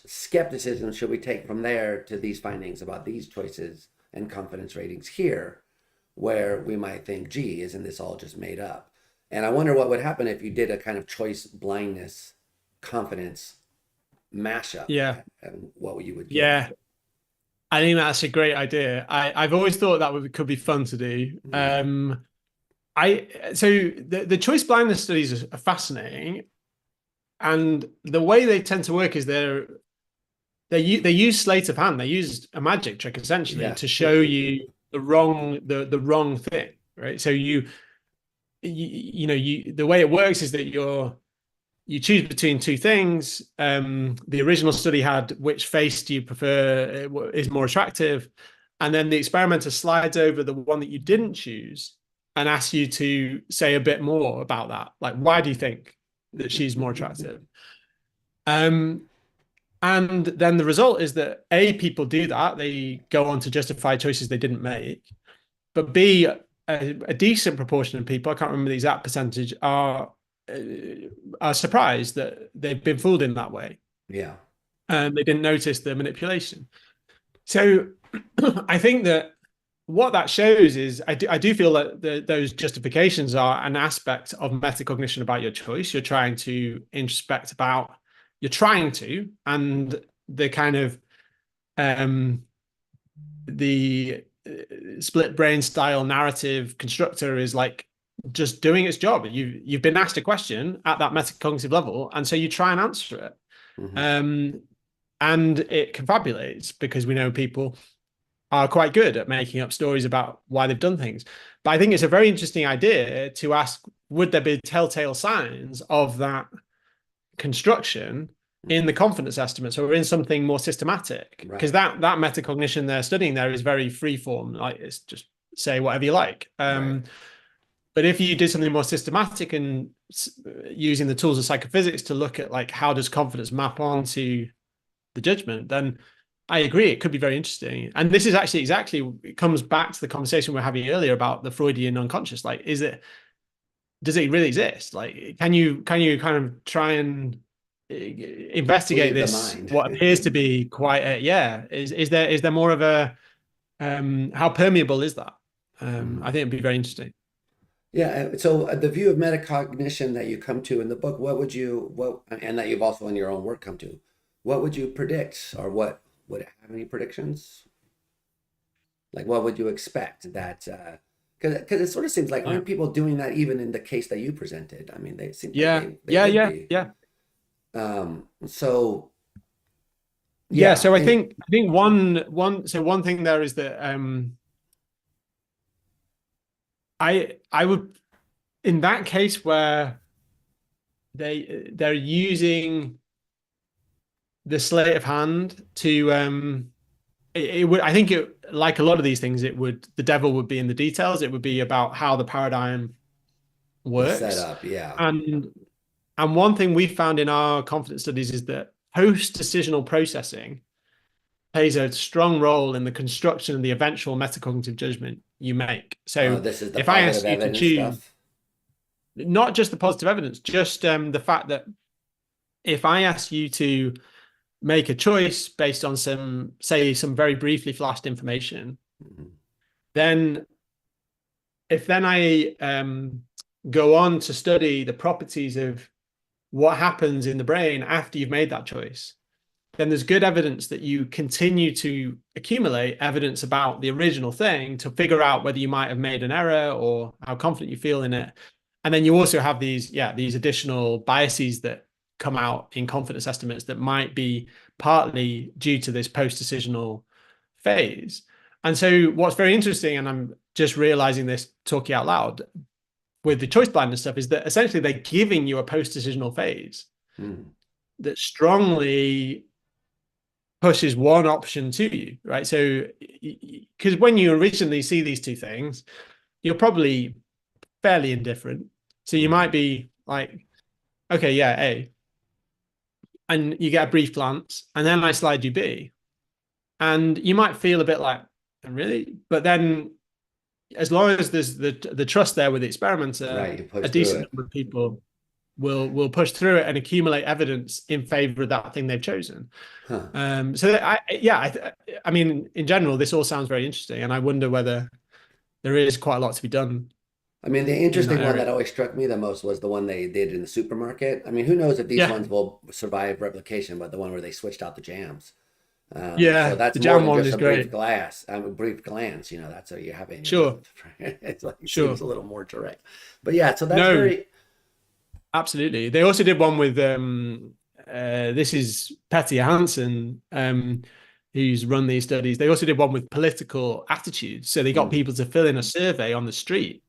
skepticism should we take from there to these findings about these choices and confidence ratings here, where we might think, gee, isn't this all just made up? And I wonder what would happen if you did a kind of choice blindness confidence mashup, Yeah. and what you would get. Yeah. I think that's a great idea. I've always thought that could be fun to do. Mm. So the choice blindness studies are fascinating, and the way they tend to work is they use sleight of hand. They use a magic trick essentially Yeah. to show you the wrong thing, right? So the way it works is that you choose between two things. The original study had which face do you prefer is more attractive, and then the experimenter slides over the one that you didn't choose and asks you to say a bit more about that. Like, why do you think that she's more attractive? Um, and then the result is that A, people do that. They go on to justify choices they didn't make. But B, a decent proportion of people, I can't remember the exact percentage, are surprised that they've been fooled in that way. Yeah. And they didn't notice the manipulation. So I think that what that shows is I do feel that those justifications are an aspect of metacognition about your choice. You're trying to introspect about, you're trying to, and the kind of the split brain style narrative constructor is like just doing its job. You've been asked a question at that metacognitive level, and so you try and answer it. Mm-hmm. Um, and it confabulates because we know people are quite good at making up stories about why they've done things. But I think it's a very interesting idea to ask, would there be telltale signs of that construction in the confidence estimates or in something more systematic? Because Right. that metacognition they're studying there is very free form, like it's just say whatever you like. Right. But if you did something more systematic and using the tools of psychophysics to look at like how does confidence map onto the judgment, then I agree it could be very interesting. And this is actually exactly, it comes back to the conversation we are having earlier about the Freudian unconscious. Like, does it really exist? Like, can you kind of try and investigate Read the this mind. what appears to be quite a, yeah, is there more of a how permeable is that? I Mhm. think it'd be very interesting. Yeah. So the view of metacognition that you come to in the book, and that you've also in your own work come to, what would you predict, or what would it have any predictions? Like, what would you expect that? Because it sort of seems like Yeah. aren't people doing that even in the case that you presented? I mean, they seem like Yeah. they Yeah. would Yeah. be. Yeah. So Yeah. yeah, So I and think one thing there is that I would, in that case where they're using the sleight of hand to it would, I think it, like a lot of these things, the devil would be in the details. It would be about how the paradigm it's set works. up. Yeah. And And one thing we found in our confidence studies is that post-decisional processing plays a strong role in the construction of the eventual metacognitive judgment you make. So This is the if I positive ask you to evidence choose stuff. not just the positive evidence, just the fact that if I ask you to make a choice based on some, say, some very briefly flashed information, Mhm. then if then I go on to study the properties of what happens in the brain after you've made that choice, then there's good evidence that you continue to accumulate evidence about the original thing to figure out whether you might have made an error or how confident you feel in it. And then you also have these, these additional biases that come out in confidence estimates that might be partly due to this post-decisional phase. And so what's very interesting, and I'm just realizing this talking out loud with the choice blindness stuff, is that essentially they're giving you a post-decisional phase Mm. that strongly pushes one option to you, right? So, because when you originally see these two things, you're probably fairly indifferent. So you might Mm. be like, okay, yeah, A. And you get a brief glance, and then I slide you B. And you might feel a bit like, really? But then as long as there's the trust there with the experimenter, Right, you a push through decent it. number of people will push through it and accumulate evidence in favor of that thing they've chosen. Huh. So I mean, in general, this all sounds very interesting, and I wonder whether there is quite a lot to be done I mean, the in that interesting one that area. always struck me the most was the one they did in the supermarket. I mean, who knows if these Yeah, ones will survive replication, but the one where they switched out the jams. So yeah, that's the more jam than one just is a brief great. glass, a brief glance. That's what you have in your Sure, mouth. It's like it seems sure. a little more direct. But yeah, so that's No, very. absolutely. They also did one with this is Petty Hansen, who's run these studies. They also did one with political attitudes. So they got Mm. people to fill in a survey on the street.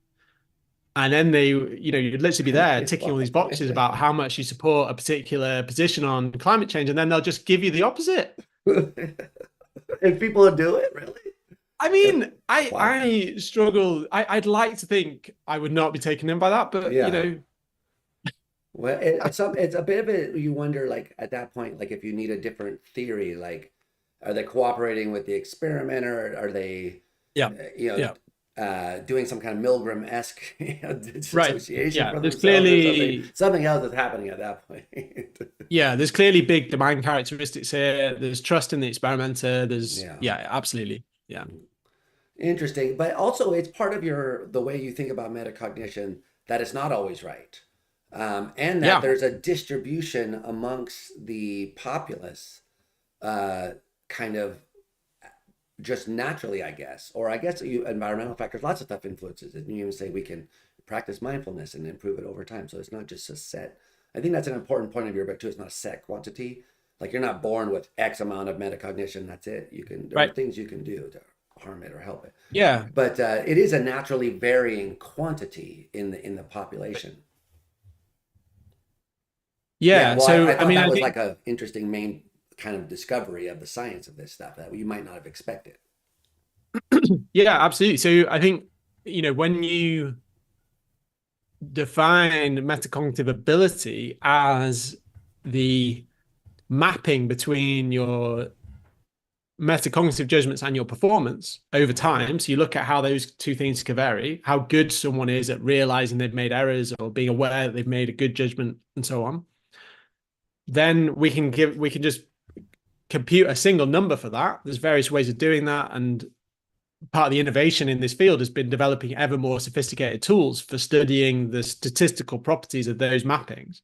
And then you'd literally be there ticking all these boxes about how much you support a particular position on climate change, and then they'll just give you the opposite. And people do it really. I mean, I Wow. I struggle. I'd like to think I would not be taken in by that, but Yeah. Well, it's a bit of it. You wonder, like at that point, like if you need a different theory, like are they cooperating with the experimenter? Are they, yeah, uh, you know, yeah, doing some kind of Milgram-esque right. disassociation Yeah, for there's themselves or something? clearly Something else is happening at that point. there's clearly big domain characteristics here. There's trust in the experimenter. There's Yeah. absolutely, yeah, Interesting, but also it's part of the way you think about metacognition that it's not always right, and that yeah, there's a distribution amongst the populace, uh, kind of just naturally, I guess, or I guess environmental factors, lots of stuff influences it. And you even say we can practice mindfulness and improve it over time. So it's not just a set. I think that's an important point of your book too. It's not a set quantity. Like you're not born with X amount of metacognition. That's it. There are right, things you can do to harm it or help it, yeah, but it is a naturally varying quantity in the population. Yeah, yeah. well, So I I thought mean, that I was think like a interesting main kind of discovery of the science of this stuff that you might not have expected. yeah, absolutely. So I think when you define metacognitive ability as the mapping between your metacognitive judgments and your performance over time. So you look at how those two things can vary, how good someone is at realizing they've made errors or being aware that they've made a good judgment and so on. Then we can just compute a single number for that. There's various ways of doing that. And part of the innovation in this field has been developing ever more sophisticated tools for studying the statistical properties of those mappings.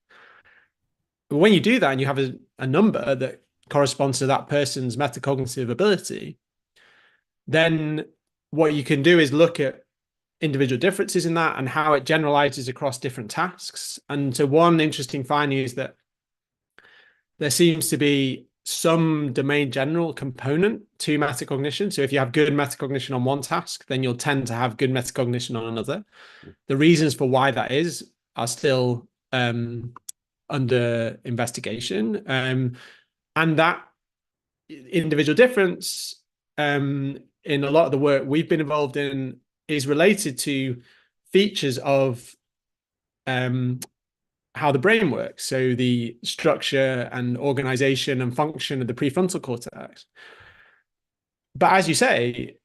But when you do that and you have a number that corresponds to that person's metacognitive ability, then what you can do is look at individual differences in that and how it generalizes across different tasks. And so one interesting finding is that there seems to be some domain general component to metacognition. So if you have good metacognition on one task, then you'll tend to have good metacognition on another. The reasons for why that is are still under investigation. And that individual difference in a lot of the work we've been involved in is related to features of how the brain works, so the structure and organization and function of the prefrontal cortex. But as you say,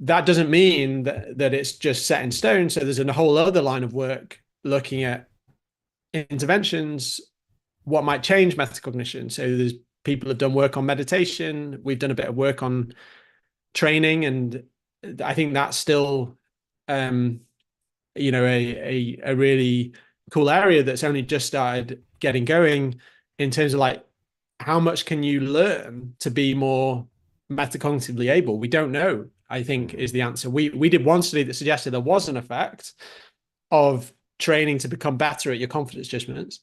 that doesn't mean that it's just set in stone. So there's a whole other line of work looking at interventions, what might change metacognition. So there's people have done work on meditation. We've done a bit of work on training, and I think that's still a really cool area that's only just started getting going, in terms of like, how much can you learn to be more metacognitively able? We don't know, I think, is the answer. We did one study that suggested there was an effect of training to become better at your confidence judgments,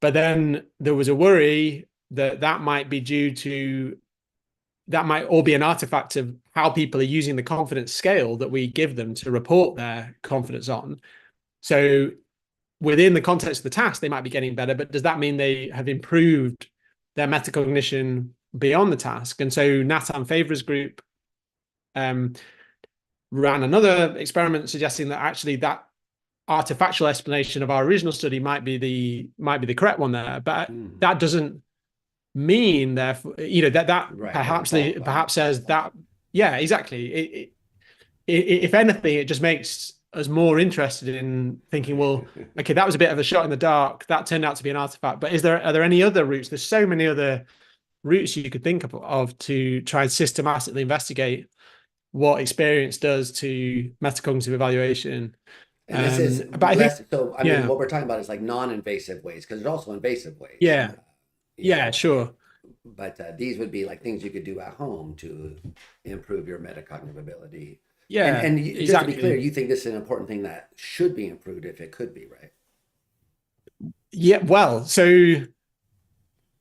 but then there was a worry that that might be due to, that might all be an artifact of how people are using the confidence scale that we give them to report their confidence on. So within the context of the task, they might be getting better, but does that mean they have improved their metacognition beyond the task? And so Nathan Favre's group ran another experiment suggesting that actually that artifactual explanation of our original study might be the correct one there, but that doesn't mean, therefore, that Right. perhaps says that, yeah, exactly. If anything, it just makes us more interested in thinking, well, okay, that was a bit of a shot in the dark. That turned out to be an artifact. But are there any other routes? There's so many other routes you could think of to try and systematically investigate what experience does to metacognitive evaluation. And this is But I think, less so. I mean, what we're talking about is like non-invasive ways, because there's also invasive ways. Yeah, sure. But these would be like things you could do at home to improve your metacognitive ability. Yeah, and exactly. Just to be clear, you think this is an important thing that should be improved if it could be, right? Yeah, well, so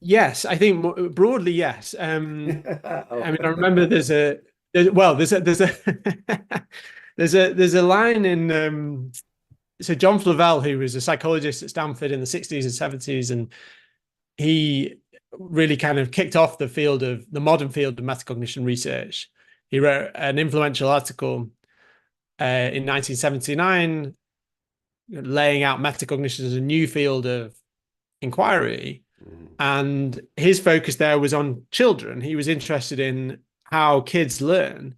yes, I think broadly, yes. Oh. I mean, I remember there's a there's a line in so John Flavel, who was a psychologist at Stanford in the 60s and 70s, and he really kind of kicked off the modern field of metacognition research. He wrote an influential article in 1979 laying out metacognition as a new field of inquiry. And his focus there was on children. He was interested in how kids learn.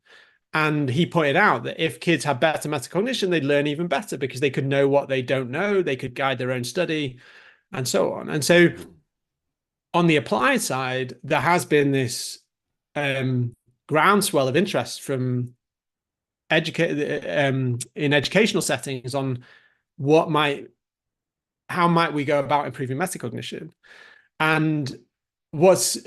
And he pointed out that if kids had better metacognition, they'd learn even better because they could know what they don't know, they could guide their own study, and so on. And so on the applied side, there has been this groundswell of interest from in educational settings on how might we go about improving metacognition. And what's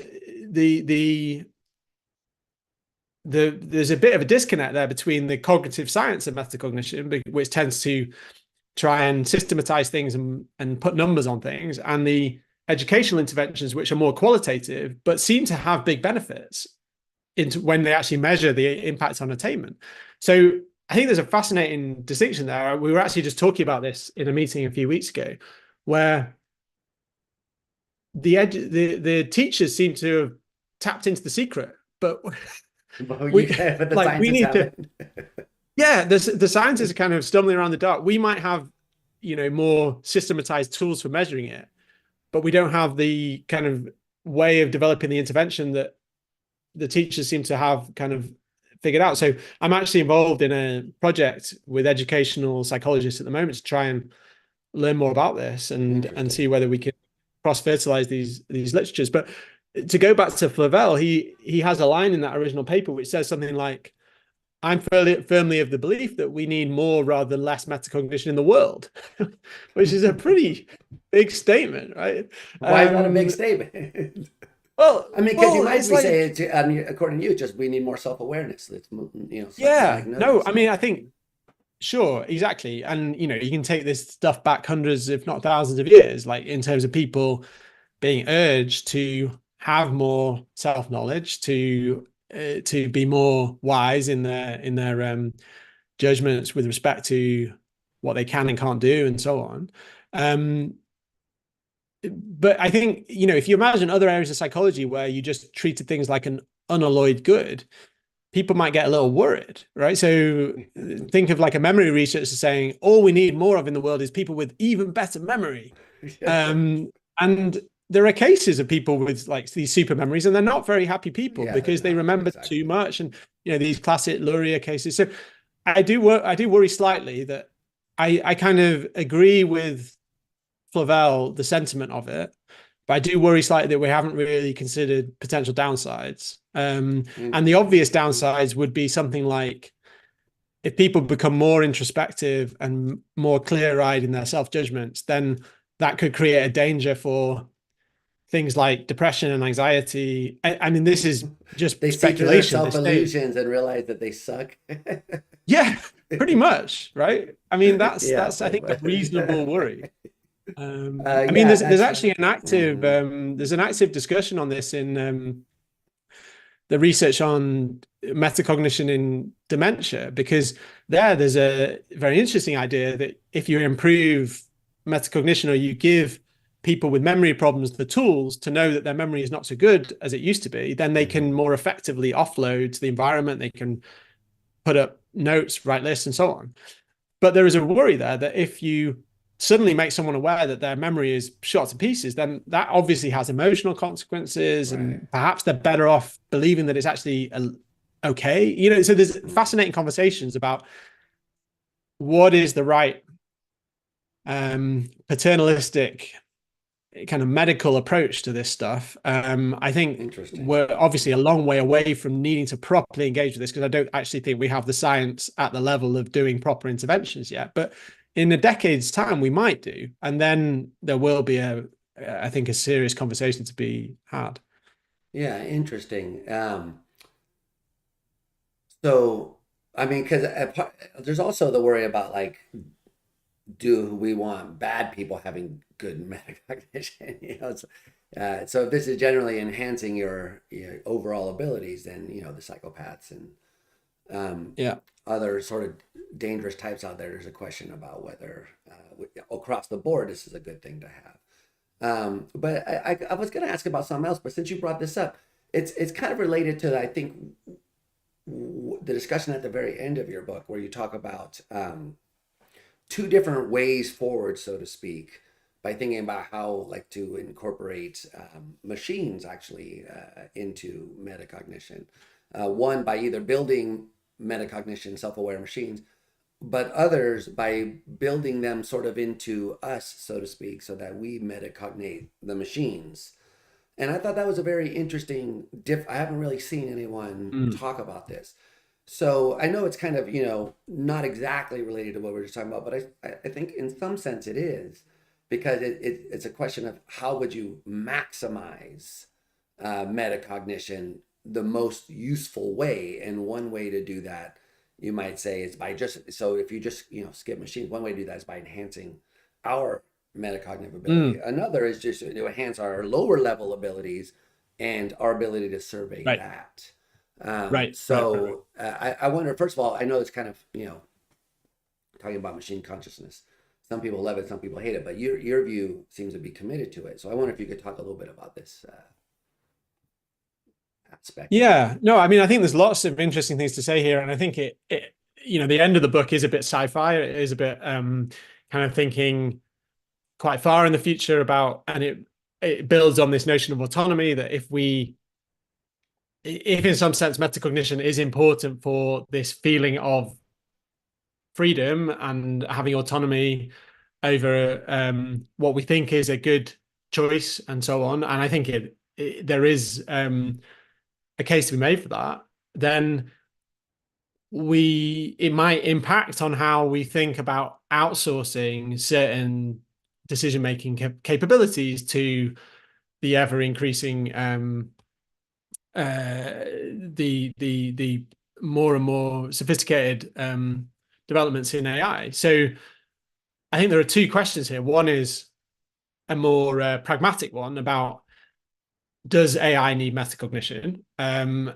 there's a bit of a disconnect there between the cognitive science of metacognition, which tends to try and systematize things and put numbers on things, and the educational interventions, which are more qualitative, but seem to have big benefits when they actually measure the impact on attainment. So I think there's a fascinating distinction there. We were actually just talking about this in a meeting a few weeks ago, where the teachers seem to have tapped into the secret, but we need to. Yeah, the scientists are kind of stumbling around the dark. We might have, more systematized tools for measuring it, but we don't have the kind of way of developing the intervention that the teachers seem to have kind of figured out. So I'm actually involved in a project with educational psychologists at the moment to try and learn more about this and see whether we can cross-fertilize these literatures. But to go back to Flavel, he has a line in that original paper which says something like, I'm firmly of the belief that we need more rather than less metacognition in the world, which is a pretty big statement, right? Why is that a big statement? Well, I mean, because you might say, according to you, just we need more self-awareness. Yeah, no, I mean, I think, sure, exactly. And, you can take this stuff back hundreds, if not thousands of years, like in terms of people being urged to have more self-knowledge, to be more wise in their judgments with respect to what they can and can't do and so on. But I think, if you imagine other areas of psychology where you just treated things like an unalloyed good, people might get a little worried, right? So think of like a memory researcher saying, all we need more of in the world is people with even better memory. Um, and there are cases of people with like these super memories, and they're not very happy people Yeah, they're because they not remember too exactly. much. And these classic Luria cases. So I do worry slightly that I kind of agree with Flavel, the sentiment of it, but I do worry slightly that we haven't really considered potential downsides. And the Interesting. obvious downsides would be something like if people become more introspective and more clear-eyed in their self-judgments, then that could create a danger for things like depression and anxiety. I mean, this is just They see through their speculation at this self stage. illusions and realize that they suck. Yeah, pretty much, right? I mean, Yeah, that's I think a reasonable worry. I mean, yeah, there's that's. actually an active Mhm. there's an active discussion on this in the research on metacognition in dementia, because there's a very interesting idea that if you improve metacognition, or you give people with memory problems the tools to know that their memory is not so good as it used to be, then they can Mhm. more effectively offload to the environment. They can put up notes, write lists, and so on. But there is a worry there that if you suddenly make someone aware that their memory is shot to pieces, then that obviously has emotional consequences, Right. and perhaps they're better off believing that it's actually okay. So there's Mhm. fascinating conversations about what is the right paternalistic kind of medical approach to this stuff. I think Interesting. we're obviously a long way away from needing to properly engage with this, because I don't actually think we have the science at the level of doing proper interventions yet. But in a decade's time, we might do, and then there will be I think, a serious conversation to be had. Yeah, interesting. So, I mean, because there's also the worry about like, do we want bad people having good metacognition? So if this is generally enhancing your overall abilities, then the psychopaths and um, Yeah. other sort of dangerous types out there. There's a question about whether across the board this is a good thing to have. But I was going to ask about something else, but since you brought this up, it's kind of related to I think the discussion at the very end of your book where you talk about two different ways forward, so to speak, by thinking about how like to incorporate machines actually into metacognition. One by either building metacognition, self-aware machines, but others by building them sort of into us, so to speak, so that we metacognate the machines. And I thought that was a very interesting I haven't really seen anyone Mm. talk about this. So I know it's kind of, not exactly related to what we are just talking about, but I think in some sense it is, because it's a question of how would you maximize metacognition the most useful way. And one way to do that, you might say, is by just, so if you just, skip machines, one way to do that is by enhancing our metacognitive ability. Mm. Another is just to enhance our lower level abilities and our ability to survey Right. that. Right. So I wonder, first of all, I know it's kind of, talking about machine consciousness. Some people love it, some people hate it, but your view seems to be committed to it. So I wonder if you could talk a little bit about this aspect of it. Yeah, no, I mean, I think there's lots of interesting things to say here, and I think the end of the book is a bit sci-fi. It is a bit kind of thinking quite far in the future about, and it builds on this notion of autonomy, that if in some sense metacognition is important for this feeling of freedom and having autonomy over what we think is a good choice and so on, and I think there is a case to be made for that, then it might impact on how we think about outsourcing certain decision making capabilities to the ever increasing the more and more sophisticated developments in AI. So I think there are two questions here. One is a more pragmatic one about, does AI need metacognition? And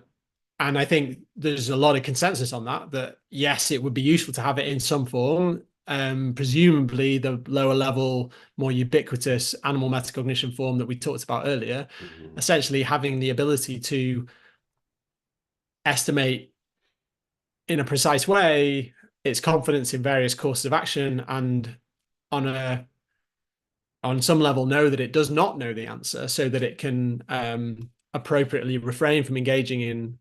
I think there's a lot of consensus on that yes, it would be useful to have it in some form. Presumably the lower level, more ubiquitous animal metacognition form that we talked about earlier, Mm-hmm. essentially having the ability to estimate in a precise way its confidence in various courses of action, and on on some level know that it does not know the answer, so that it can appropriately refrain from engaging in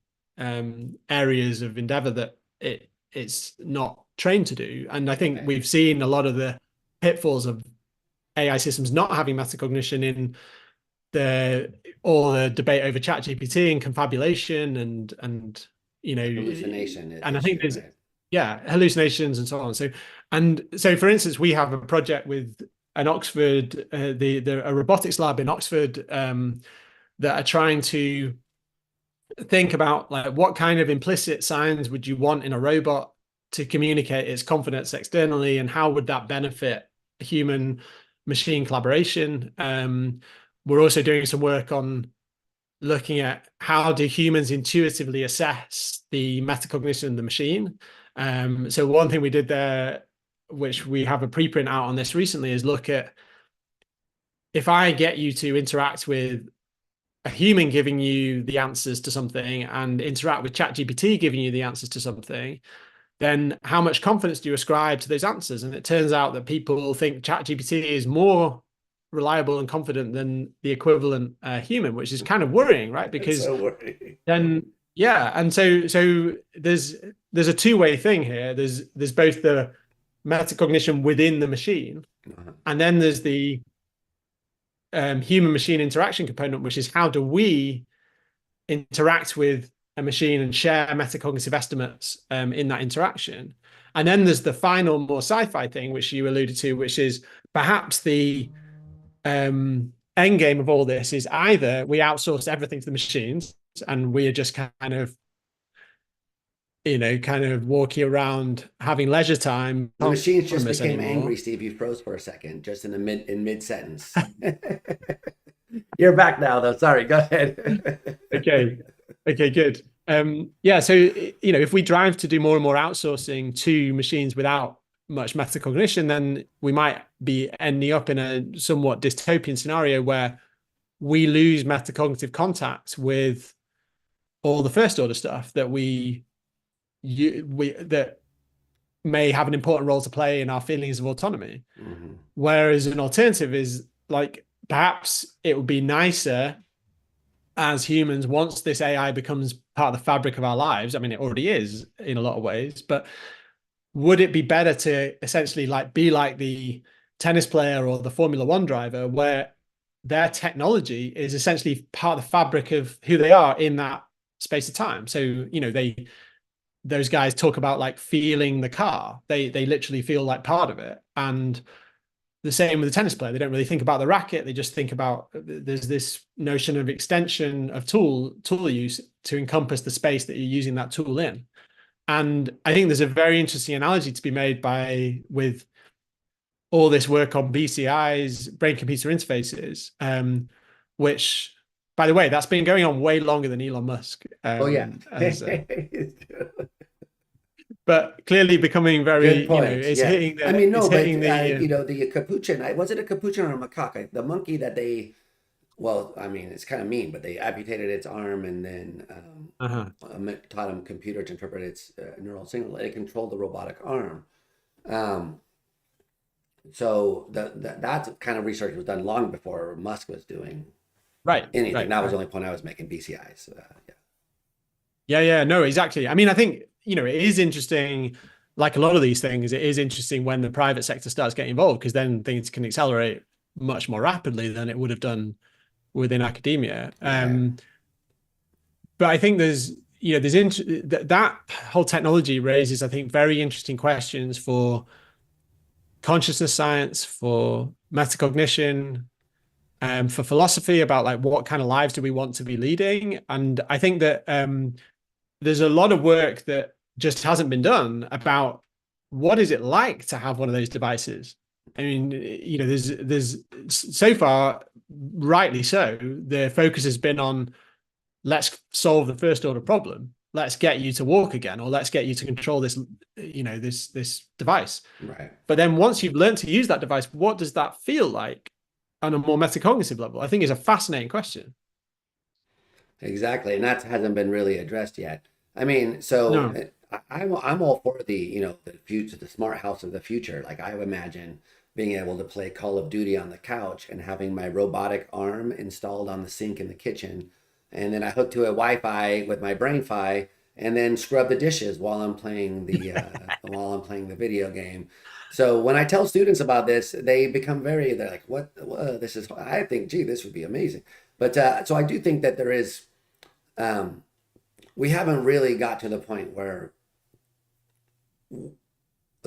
areas of endeavor that it's not trained to do. And I think Right. we've seen a lot of the pitfalls of AI systems not having metacognition in the all the debate over ChatGPT and confabulation and Hallucination and I think issue, there's right? yeah, hallucinations and so on. So for instance, we have a project with an Oxford a robotics lab in Oxford that are trying to think about like what kind of implicit signs would you want in a robot to communicate its confidence externally, and how would that benefit human machine collaboration. We're also doing some work on looking at how do humans intuitively assess the metacognition of the machine. So one thing we did there, which we have a preprint out on this recently, is look at if I get you to interact with a human giving you the answers to something and interact with ChatGPT giving you the answers to something, then how much confidence do you ascribe to those answers? And it turns out that people think ChatGPT is more reliable and confident than the equivalent human, which is kind of worrying, right? That's Because so worrying. then, yeah, and so there's a two-way thing here. There's both the metacognition within the machine, Uh-huh. and then there's the human machine interaction component, which is how do we interact with a machine and share metacognitive estimates in that interaction. And then there's the final, more sci-fi thing, which you alluded to, which is perhaps the end game of all this is either we outsource everything to the machines and we are just kind of, kind of walking around having leisure time, The machines just autonomous became anymore. angry, Steve. You froze for a second, just in mid sentence. You're back now, though. Sorry, go ahead. Okay. Okay, good. Yeah, so if we drive to do more and more outsourcing to machines without much metacognition, then we might be ending up in a somewhat dystopian scenario where we lose metacognitive contact with all the first order stuff that we that may have an important role to play in our feelings of autonomy. Mhm. Whereas an alternative is like perhaps it would be nicer as humans, once this AI becomes part of the fabric of our lives. I mean, it already is in a lot of ways, but would it be better to essentially like be like the tennis player or the Formula One driver, where their technology is essentially part of the fabric of who they are in that space of time? So, those guys talk about like feeling the car. They literally feel like part of it. And the same with the tennis player. They don't really think about the racket. They just think about there's this notion of extension of tool use to encompass the space that you're using that tool in. And I think there's a very interesting analogy to be made with all this work on BCIs, brain computer interfaces, which, by the way, that's been going on way longer than Elon Musk Oh yeah. as but clearly becoming very, Good point. it's Yes. hitting I mean, it's no, but hitting the the capuchin. Was it a capuchin or a macaque? The monkey that they, well, I mean, it's kind of mean, but they amputated its arm and then uh-huh. taught him computer to interpret its neural signal. It controlled the robotic arm. Um, so that kind of research was done long before Musk was doing Right, anything. right, That was the right. only point I was making. BCIs. Yeah. Yeah, no, exactly. I mean, I think, it is interesting, like a lot of these things, it is interesting when the private sector starts getting involved, because then things can accelerate much more rapidly than it would have done within academia. Right. But I think that whole technology raises, I think, very interesting questions for consciousness science, for metacognition, for philosophy about like what kind of lives do we want to be leading. And I think that there's a lot of work that just hasn't been done about what is it like to have one of those devices. I mean, there's so far, rightly so, the focus has been on let's solve the first order problem. Let's get you to walk again, or let's get you to control this, this device. Right. But then once you've learned to use that device, what does that feel like on a more metacognitive level? I think is a fascinating question. Exactly, and that hasn't been really addressed yet. I mean, so No. I'm all for the the future, the smart house of the future. Like I imagine being able to play Call of Duty on the couch and having my robotic arm installed on the sink in the kitchen. And then I hook to a Wi-Fi with my BrainFi and then scrub the dishes while I'm playing the video game. So when I tell students about this, they're like, what this is, I think, gee, this would be amazing. But so I do think that um, we haven't really got to the point where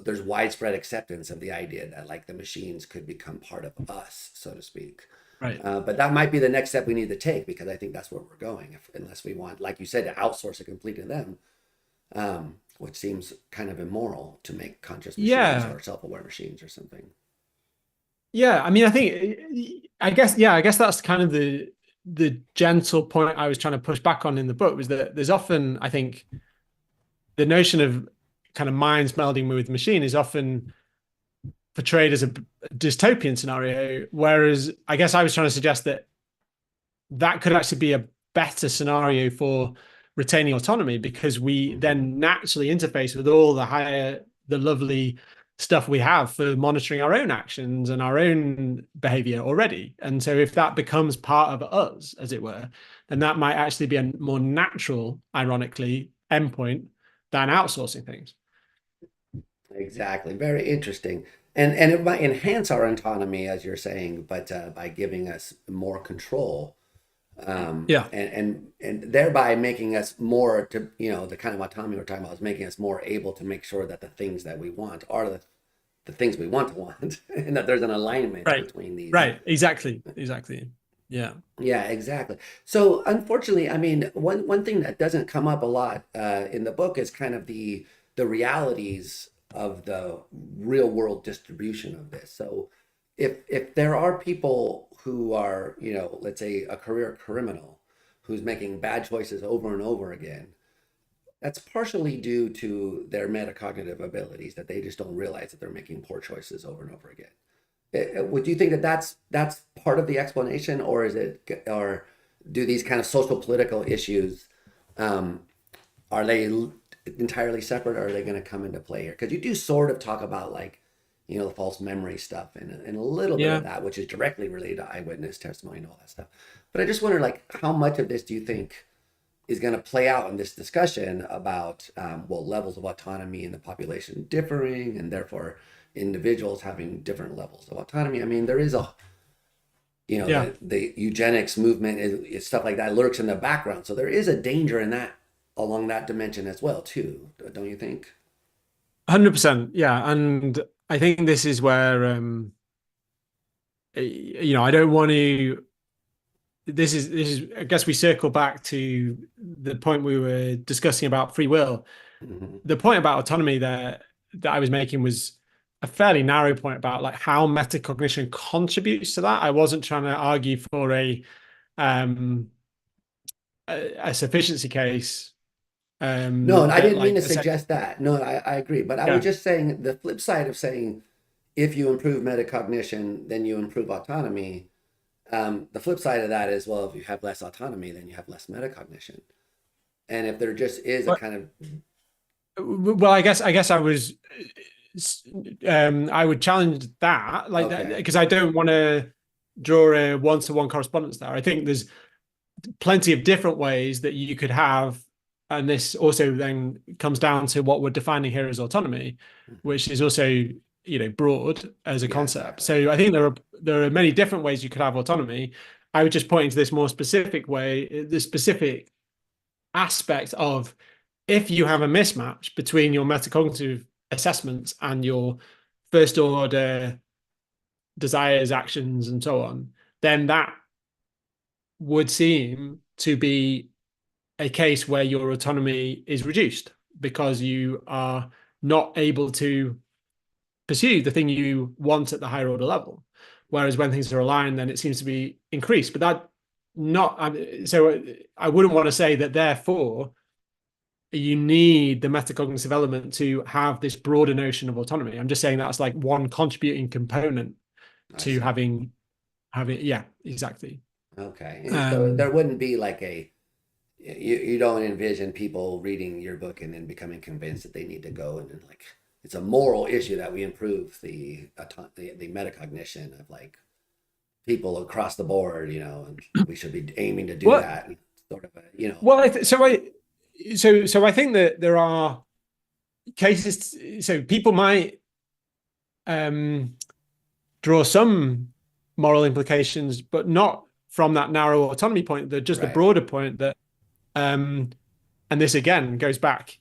there's widespread acceptance of the idea that like the machines could become part of us, so to speak. Right. But that might be the next step we need to take because I think that's where we're going. Unless we want, like you said, to outsource it completely to them, which seems kind of immoral to make conscious machines Yeah. or self-aware machines or something. Yeah. I mean, I guess that's kind of the gentle point I was trying to push back on in the book was that there's often, I think, the notion of kind of minds melding with machine is often portrayed as a dystopian scenario, whereas I guess I was trying to suggest that that could actually be a better scenario for retaining autonomy because we then naturally interface with all the lovely stuff we have for monitoring our own actions and our own behavior already. And so if that becomes part of us, as it were, then that might actually be a more natural, ironically, endpoint than outsourcing things. Exactly. Very interesting. And it might enhance our autonomy, as you're saying, but by giving us more control, Yeah. and thereby making us more to, the kind of autonomy we're talking about is making us more able to make sure that the things that we want are the things we want to want, and that there's an alignment Right. between these. Right. Exactly. Exactly. Yeah. Yeah, exactly. So unfortunately, I mean, one thing that doesn't come up a lot in the book is kind of the realities of the real world distribution of this. So if there are people who are, let's say a career criminal who's making bad choices over and over again, that's partially due to their metacognitive abilities that they just don't realize that they're making poor choices over and over again. Would you think that that's part of the explanation, or or do these kind of social political issues, um, are they entirely separate, or are they going to come into play here? Because you do sort of talk about like, the false memory stuff and a little bit of Yeah. that, which is directly related to eyewitness testimony and all that stuff. But I just wonder, like, how much of this do you think is going to play out in this discussion about levels of autonomy in the population differing, and therefore individuals having different levels of autonomy. I mean, there is Yeah. the eugenics movement is stuff like that lurks in the background. So there is a danger in that along that dimension as well, too. Don't you think? 100%. Yeah. And I think this is where, I don't want to, I guess we circle back to the point we were discussing about free will. Hmm. The point about autonomy there that I was making was a fairly narrow point about like how metacognition contributes to that. I wasn't trying to argue for um a sufficiency case No, I that didn't mean like to suggest that. No, I agree. But I was yeah. just saying the flip side of saying if you improve metacognition, then you improve autonomy. The flip side of that is, well, if you have less autonomy, then you have less metacognition. And if there just is a But kind of, well, I guess I would challenge that like that okay, because I don't want to draw a one-to-one correspondence there. I think there's plenty of different ways that you could have, and this also then comes down to what we're defining here as autonomy, which is also broad as a yeah, concept. exactly. So I think there are many different ways you could have autonomy. I would just point to this more specific way, the specific aspect of if you have a mismatch between your metacognitive assessments and your first order desires, actions, and so on, then that would seem to be a case where your autonomy is reduced because you are not able to pursue the thing you want at the higher order level. Whereas when things are aligned, then it seems to be increased. But that not so I wouldn't want to say that therefore you need the metacognitive element to have this broader notion of autonomy. I'm just saying that's like one contributing component I to see. having yeah, exactly. Okay. And so Um there wouldn't be like you don't envision people reading your book and then becoming convinced that they need to go and then like it's a moral issue that we improve the metacognition of like people across the board, and we should be aiming to do Well, that. Sort of, well, so I think that there are cases. So people might um, draw some moral implications, but not from that narrow autonomy point. Just the right, broader point that, and this again goes back,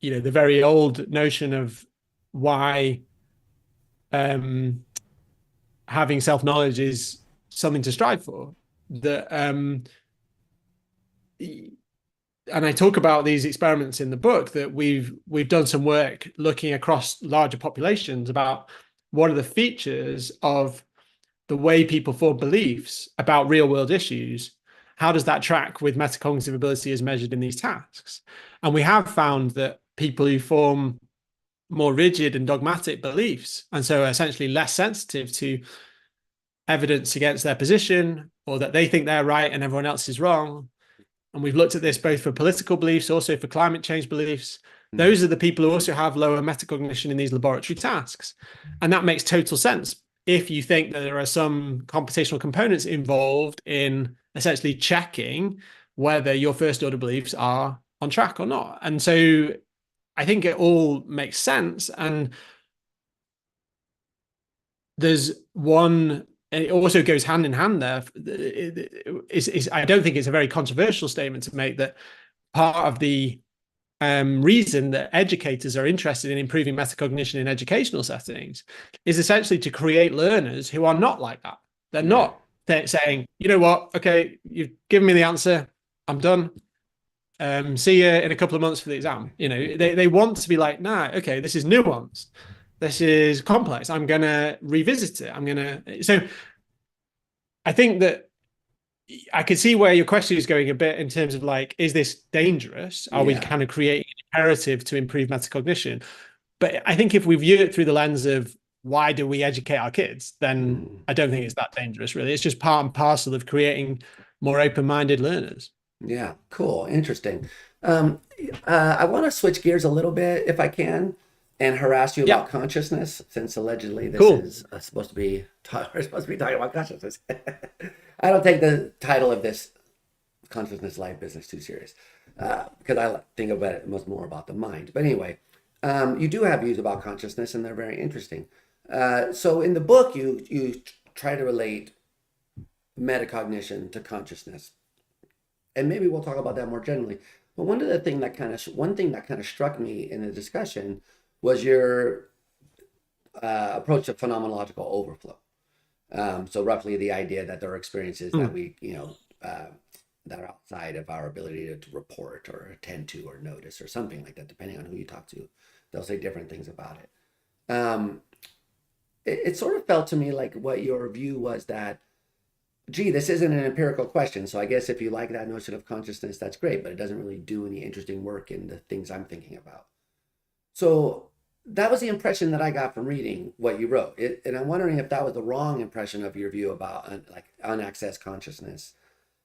the very old notion of why um, having self-knowledge is something to strive for. That and I talk about these experiments in the book that we've done some work looking across larger populations about what are the features of the way people form beliefs about real world issues. How does that track with metacognitive ability as measured in these tasks? And we have found that people who form more rigid and dogmatic beliefs, and so essentially less sensitive to evidence against their position, or that they think they're right and everyone else is wrong. And we've looked at this both for political beliefs, also for climate change beliefs. mm, Those are the people who also have lower metacognition in these laboratory tasks. And that makes total sense if you think that there are some computational components involved in essentially checking whether your first order beliefs are on track or not. And so I think it all makes sense. And there's one, and it also goes hand in hand there. I don't think it's a very controversial statement to make that part of the reason that educators are interested in improving metacognition in educational settings is essentially to create learners who are not like that. They're right, not saying, you know what, okay, you've given me the answer, I'm done. See you in a couple of months for the exam. They want to be like, nah, okay, this is nuanced. This is complex. I'm going to revisit it. So I think that I could see where your question is going a bit in terms of like, is this dangerous? Are we yeah, kind of creating an imperative to improve metacognition? But I think if we view it through the lens of why do we educate our kids, then mm, I don't think it's that dangerous, really. It's just part and parcel of creating more open-minded learners. yeah, cool, interesting. Um, I want to switch gears a little bit if I can, and harass you about Yeah, consciousness, since allegedly this cool. is supposed to be we're supposed to be talking about consciousness. I don't take the title of this consciousness life business too serious because I think about it much more about the mind. But anyway, you do have views about consciousness, and they're very interesting. So in the book, you try to relate metacognition to consciousness, and maybe we'll talk about that more generally. But one thing that kind of struck me in the discussion was your approach to phenomenological overflow. So roughly the idea that there are experiences that Mm. that are outside of our ability to report or attend to or notice or something like that, depending on who you talk to. They'll say different things about it. It sort of felt to me like what your view was that, gee, this isn't an empirical question. So I guess if you like that notion of consciousness, that's great, but it doesn't really do any interesting work in the things I'm thinking about. So that was the impression that I got from reading what you wrote. And I'm wondering if that was the wrong impression of your view about like unaccessed consciousness.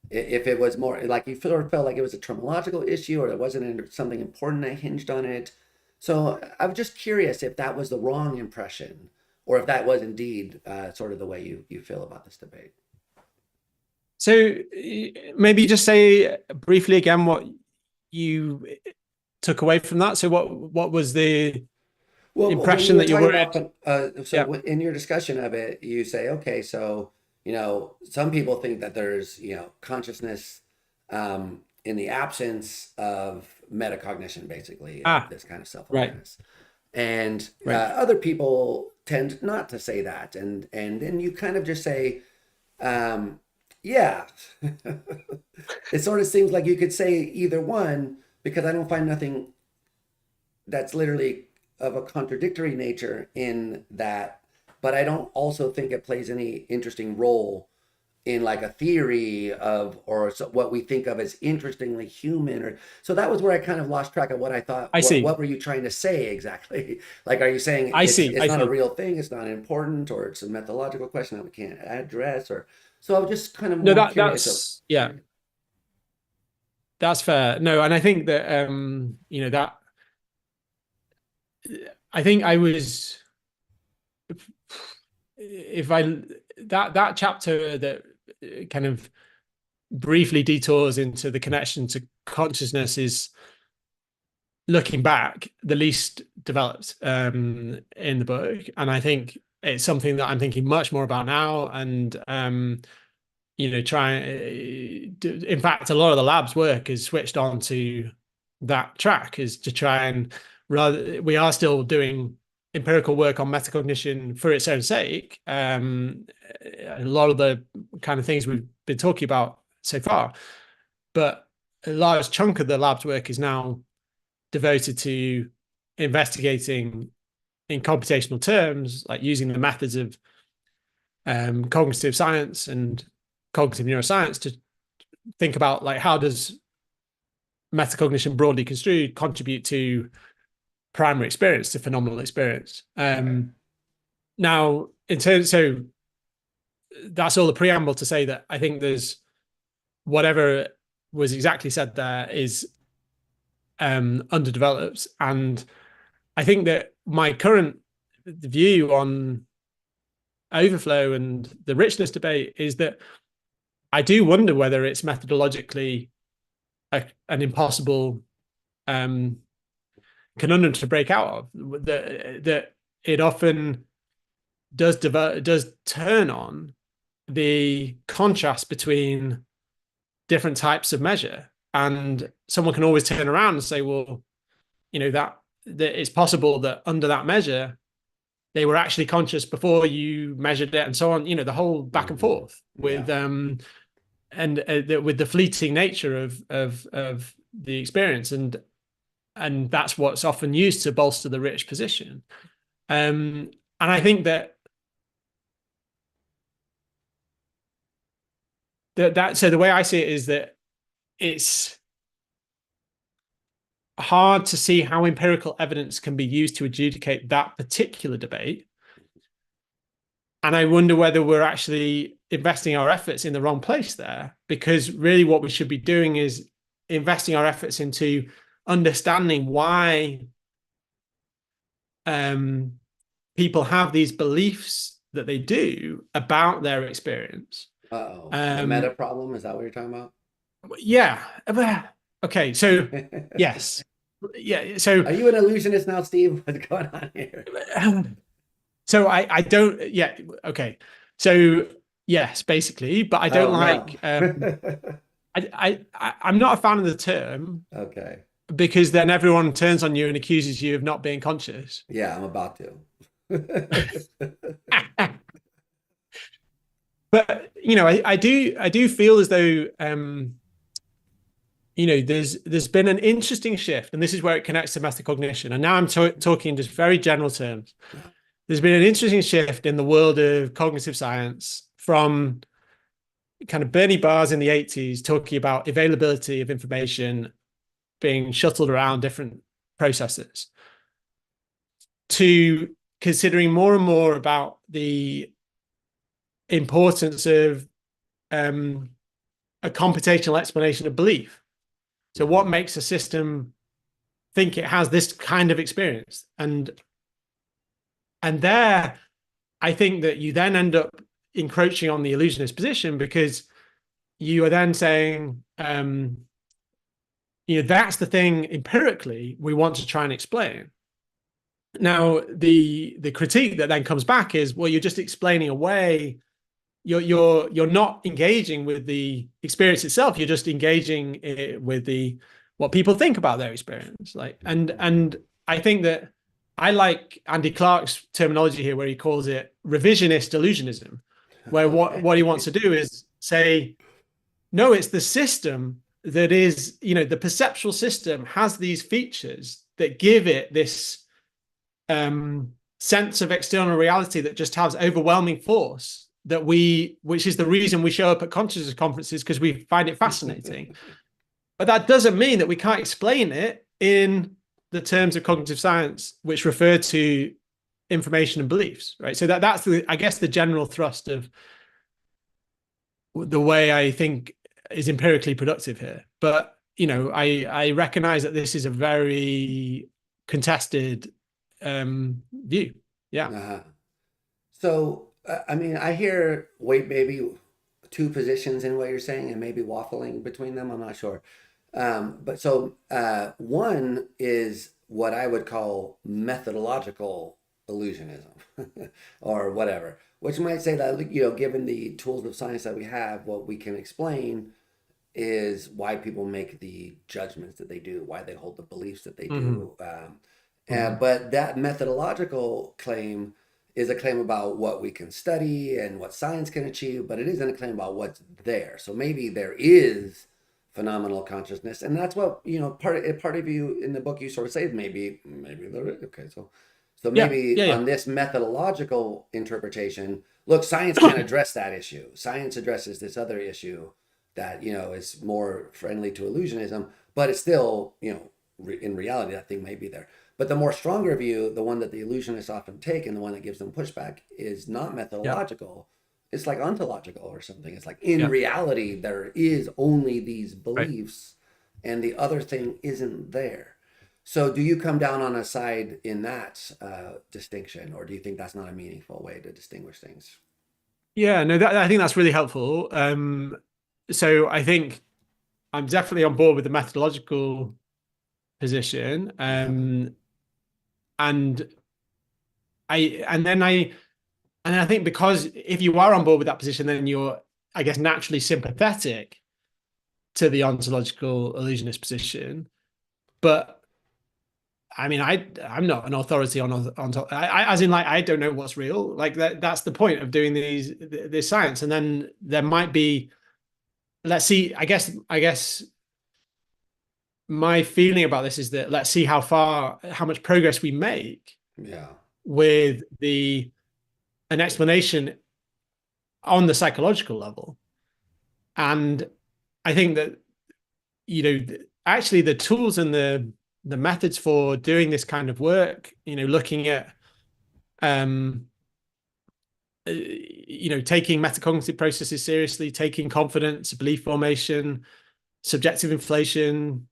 If it was more like you sort of felt like it was a terminological issue or it wasn't something important that hinged on it. So I was just curious if that was the wrong impression or if that was indeed sort of the way you feel about this debate. So maybe just say briefly again what you took away from that. So what was the Well, when you impression were that you talking were? about, Yeah. in your discussion of it, you say, okay, so, some people think that there's, consciousness in the absence of metacognition, basically, Ah, this kind of right, self-awareness. And right. other people tend not to say that. And then you kind of just say, um, yeah, it sort of seems like you could say either one because I don't find nothing that's literally of a contradictory nature in that, but I don't also think it plays any interesting role in like a theory of or so what we think of as interestingly human or so that was where I kind of lost track of what I thought I see. what were you trying to say exactly? Like are you saying I see. it's I not a see. real thing, it's not important, or it's a methodological question that we can't address, or so I was just kind of No, more curious of that's yeah, that's fair. No, and I think that that I think I was, if I that chapter that kind of briefly detours into the connection to consciousness is, looking back, the least developed in the book, and I think it's something that I'm thinking much more about now. And try. In fact, a lot of the lab's work is switched on to that track, is to try and, rather, we are still doing empirical work on metacognition for its own sake. A lot of the kind of things we've been talking about so far, but a large chunk of the lab's work is now devoted to investigating in computational terms, like using the methods of cognitive science and cognitive neuroscience to think about, like, how does metacognition broadly construed contribute to primary experience, to phenomenal experience. Now, in terms, so that's all the preamble to say that I think there's, whatever was exactly said there is underdeveloped. And I think that my current view on overflow and the richness debate is that I do wonder whether it's methodologically an impossible conundrum to break out of. That it often does turn on the contrast between different types of measure, and someone can always turn around and say, well, that it's possible that under that measure they were actually conscious before you measured it, and so on. The whole back and forth with and with the fleeting nature of the experience, and that's what's often used to bolster the rich position. And I think that so the way I see it is that it's hard to see how empirical evidence can be used to adjudicate that particular debate. And I wonder whether we're actually investing our efforts in the wrong place there, because really what we should be doing is investing our efforts into understanding why people have these beliefs that they do about their experience. Uh-oh. The meta problem, is that what you're talking about? Yeah. Okay. So yes. Yeah. So are you an illusionist now, Steve? What's going on here? So I don't. Yeah. Okay. So yes, basically, but I don't like. No. I'm not a fan of the term. Okay. Because then everyone turns on you and accuses you of not being conscious. Yeah, I'm about to. But I do feel as though there's been an interesting shift, and this is where it connects to metacognition. And now I'm talking in just very general terms. There's been an interesting shift in the world of cognitive science from kind of Bernie Bars in the 80s talking about availability of information being shuttled around different processes, to considering more and more about the importance of a computational explanation of belief. So what makes a system think it has this kind of experience? And there, I think that you then end up encroaching on the illusionist position, because you are then saying, that's the thing empirically we want to try and explain. Now, the critique that then comes back is, well, you're just explaining away. You're not engaging with the experience itself. You're just engaging with what people think about their experience. And I think that I like Andy Clark's terminology here, where he calls it revisionist illusionism, where what he wants to do is say, no, it's the system that is, the perceptual system has these features that give it this sense of external reality that just has overwhelming force, which is the reason we show up at consciousness conferences, because we find it fascinating. But that doesn't mean that we can't explain it in the terms of cognitive science, which refer to information and beliefs, right? So that's I guess the general thrust of the way I think is empirically productive here. But I recognize that this is a very contested view. Yeah. Uh-huh. So, I mean, I hear wait, maybe two positions in what you're saying, and maybe waffling between them. I'm not sure. But so one is what I would call methodological illusionism, or whatever, which might say that, given the tools of science that we have, what we can explain is why people make the judgments that they do, why they hold the beliefs that they Hmm. do. Hmm. But that methodological claim is a claim about what we can study and what science can achieve, but it isn't a claim about what's there. So maybe there is phenomenal consciousness, and that's what part of you in the book you sort of say maybe there is. Okay, so Yeah. maybe Yeah. Yeah. on this methodological interpretation, look, science can't address that issue. Science addresses this other issue that is more friendly to illusionism, but it's still in reality that thing may be there. But the more stronger view, the one that the illusionists often take, and the one that gives them pushback, is not Yeah. methodological. It's like ontological or something. It's like in Yeah. reality there is only these Right. beliefs, and the other thing isn't there. So do you come down on a side in that distinction, or do you think that's not a meaningful way to distinguish things? Yeah. No, I think that's really helpful. So I think I'm definitely on board with the methodological position. And and then I think, because if you are on board with that position, then you're, I guess, naturally sympathetic to the ontological illusionist position. But I mean, I'm not an authority on as in, like, I don't know what's real. Like, that's the point of doing this science. And then there might be, let's see, I guess my feeling about this is that let's see how much progress we make Yeah. with an explanation on the psychological level. And I think that, actually the tools and the methods for doing this kind of work, looking at um taking metacognitive processes seriously, taking confidence, belief formation, subjective inflation,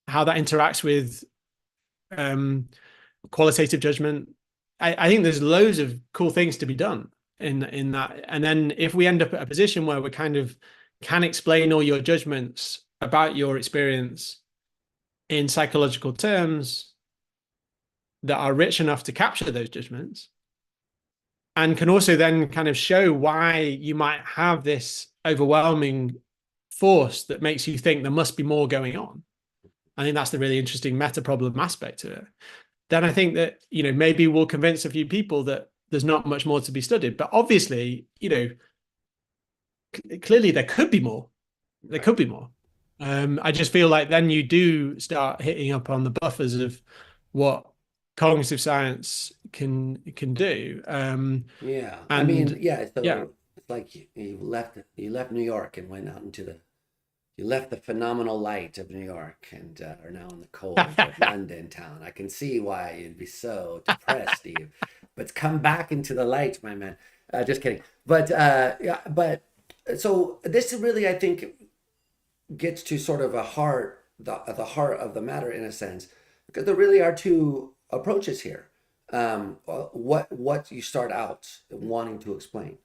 how that interacts with um qualitative judgment. I think there's loads of cool things to be done in that. And then if we end up at a position where we kind of can explain all your judgments about your experience in psychological terms that are rich enough to capture those judgments, and can also then kind of show why you might have this overwhelming force that makes you think there must be more going on. I think that's the really interesting meta problem aspect to it. Then I think that, maybe we'll convince a few people that there's not much more to be studied. But obviously, clearly there could be more. There Right. could be more. I just feel like then you do start hitting up on the buffers of what cognitive science can do. Yeah. I mean, And yeah. yeah. So it's like you left New York and went out into the you left the phenomenal light of New York and are now in the cold of London town. I can see why you'd be so depressed, Steve. But come back into the light, my man. Just kidding. But yeah, but so this really, I think, gets to sort of the heart of the matter in a sense, because there really are two approaches here. What you start out wanting to explain.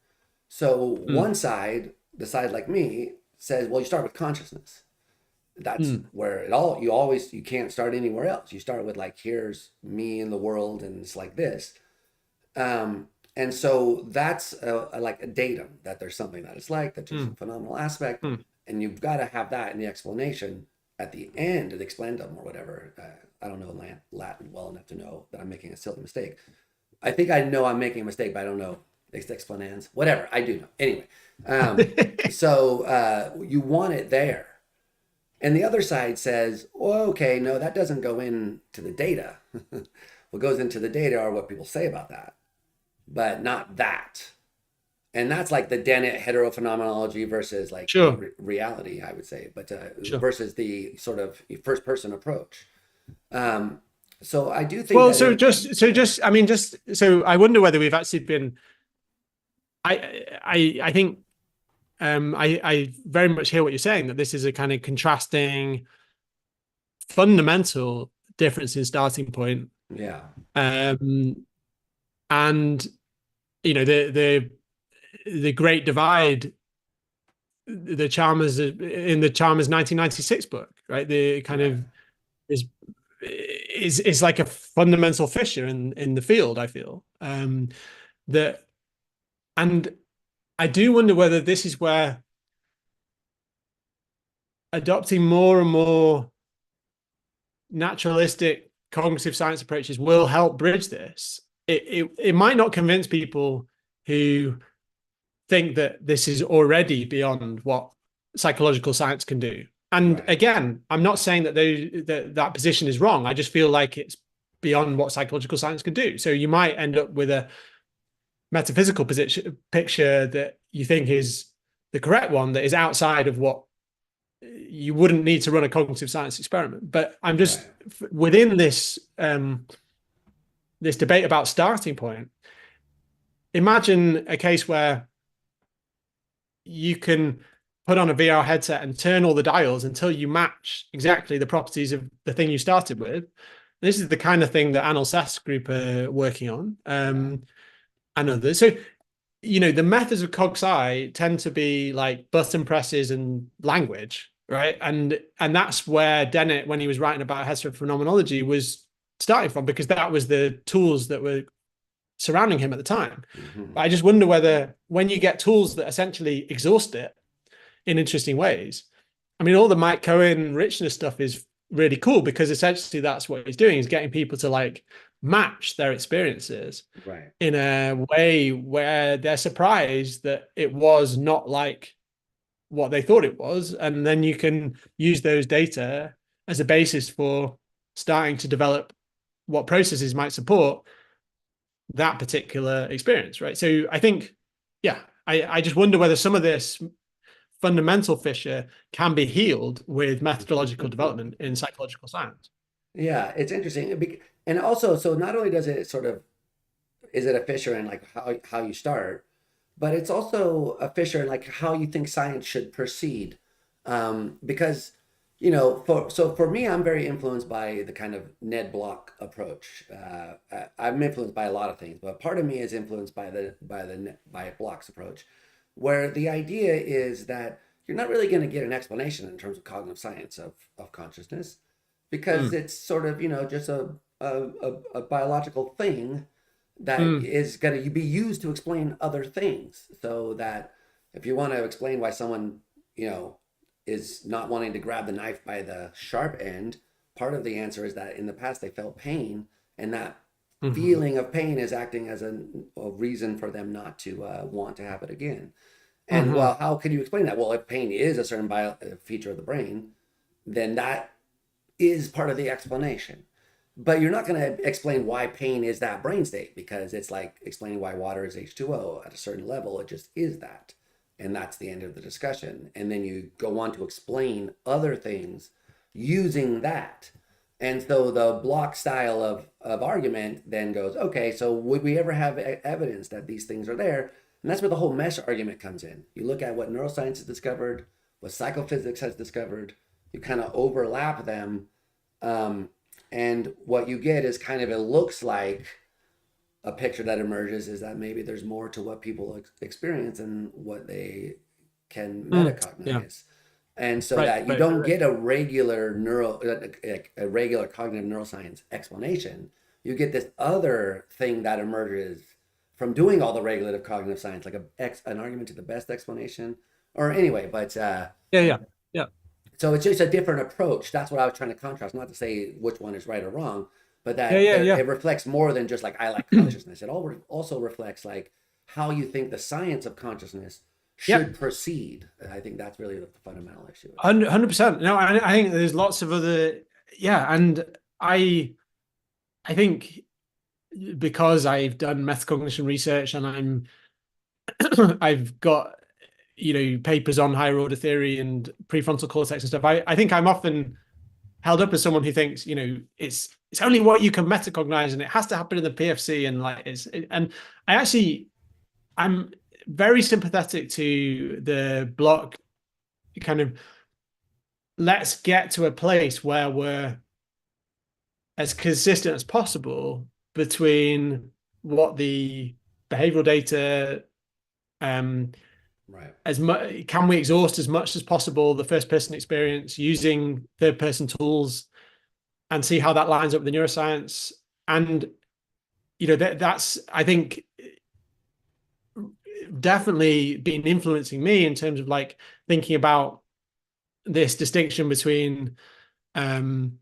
So Mm, one side, the side like me, says, well, you start with consciousness. That's mm, where it all you can't start anywhere else. You start with, like, here's me in the world and it's like this. And so that's like a datum that there's something that it's like, that there's a mm, phenomenal aspect, mm. and you've got to have that in the explanation at the end of the explendum or whatever. I don't know Latin well enough to know that I'm making a silly mistake. I think I know I'm making a mistake, but I don't know explanans. Whatever, I do know. Anyway, so you want it there. And the other side says, well, okay, no, that doesn't go into the data. What goes into the data are what people say about that, but not that. And that's like the Dennett heterophenomenology versus, like, Sure, reality, I would say, but sure. versus the sort of first person approach. Um, so I do think Well, that so it, I mean, just so I wonder whether we've actually been. I think I very much hear what you're saying, that this is a kind of contrasting, fundamental difference in starting point. Yeah. Um, and the Great Divide, the Chalmers in the Chalmers 1996 book, right? The kind Right. of is is like a fundamental fissure in the field, I feel. That and I do wonder whether this is where adopting more and more naturalistic cognitive science approaches will help bridge this. It might not convince people who think that this is already beyond what psychological science can do. And Right. again, I'm not saying that that position is wrong. I just feel like it's beyond what psychological science can do. So you might end up with a metaphysical picture that you think is the correct one that is outside of what you wouldn't need to run a cognitive science experiment. But I'm Right. just within this debate about starting point. Imagine a case where you can put on a VR headset and turn all the dials until you match exactly the properties of the thing you started with. This is the kind of thing that Anil Seth's group are working on, Yeah. and others. So, the methods of CogSci tend to be like button presses and language, right? And that's where Dennett, when he was writing about heterophenomenology, was starting from, because that was the tools that were surrounding him at the time. Hmm. But I just wonder whether when you get tools that essentially exhaust it in interesting ways, I mean, all the Mike Cohen richness stuff is really cool, because essentially that's what he's doing, is getting people to like match their experiences Right. in a way where they're surprised that it was not like what they thought it was. And then you can use those data as a basis for starting to develop what processes might support that particular experience, right? So I think, yeah, I just wonder whether some of this fundamental fissure can be healed with methodological development in psychological science. Yeah, it's interesting. And also, so not only does it sort of, is it a fissure in like how you start, but it's also a fissure in like how you think science should proceed. Because, for me, I'm very influenced by the kind of Ned Block approach. I'm influenced by a lot of things, but part of me is influenced by Block's approach, where the idea is that you're not really going to get an explanation in terms of cognitive science of consciousness, because Mm, it's sort of just a biological thing that mm, is going to be used to explain other things. So that if you want to explain why someone, you know, is not wanting to grab the knife by the sharp end, part of the answer is that in the past they felt pain, and that mhm, feeling of pain is acting as a reason for them not to want to have it again. And well, mhm, how can you explain that? Well, if pain is a certain feature of the brain, then that is part of the explanation. But you're not going to explain why pain is that brain state, because it's like explaining why water is H2O at a certain level. It just is that. And that's the end of the discussion. And then you go on to explain other things using that. And so the block style of argument then goes, okay, so would we ever have evidence that these things are there? And that's where the whole mesh argument comes in. You look at what neuroscience has discovered, what psychophysics has discovered, you kind of overlap them, um, and what you get is kind of, it looks like a picture that emerges is that maybe there's more to what people experience and what they can mm. Yeah, metacognize. And so right, that you right, don't right. get a regular a regular cognitive neuroscience explanation. You get this other thing that emerges from doing all the regulative cognitive science, like an argument to the best explanation, or anyway. But Yeah, yeah, yeah, so it's just a different approach. That's what I was trying to contrast. Not to say which one is right or wrong, but yeah, that yeah, there, yeah. it reflects more than just like I like consciousness. It also reflects like how you think the science of consciousness should Yep, proceed. I think that's really the fundamental issue with it. 100%. No, I think there's lots of other, yeah, and I I think because I've done metacognition research and I've got papers on higher order theory and prefrontal cortex and stuff. I think I'm often held up as someone who thinks it's only what you can metacognize and it has to happen in the PFC, and like and I actually I'm very sympathetic to the block kind of, let's get to a place where we're as consistent as possible between what the behavioral data, um, Right. as much can we exhaust as much as possible the first person experience using third person tools and see how that lines up with the neuroscience. And that's, I think, definitely been influencing me in terms of like thinking about this distinction between um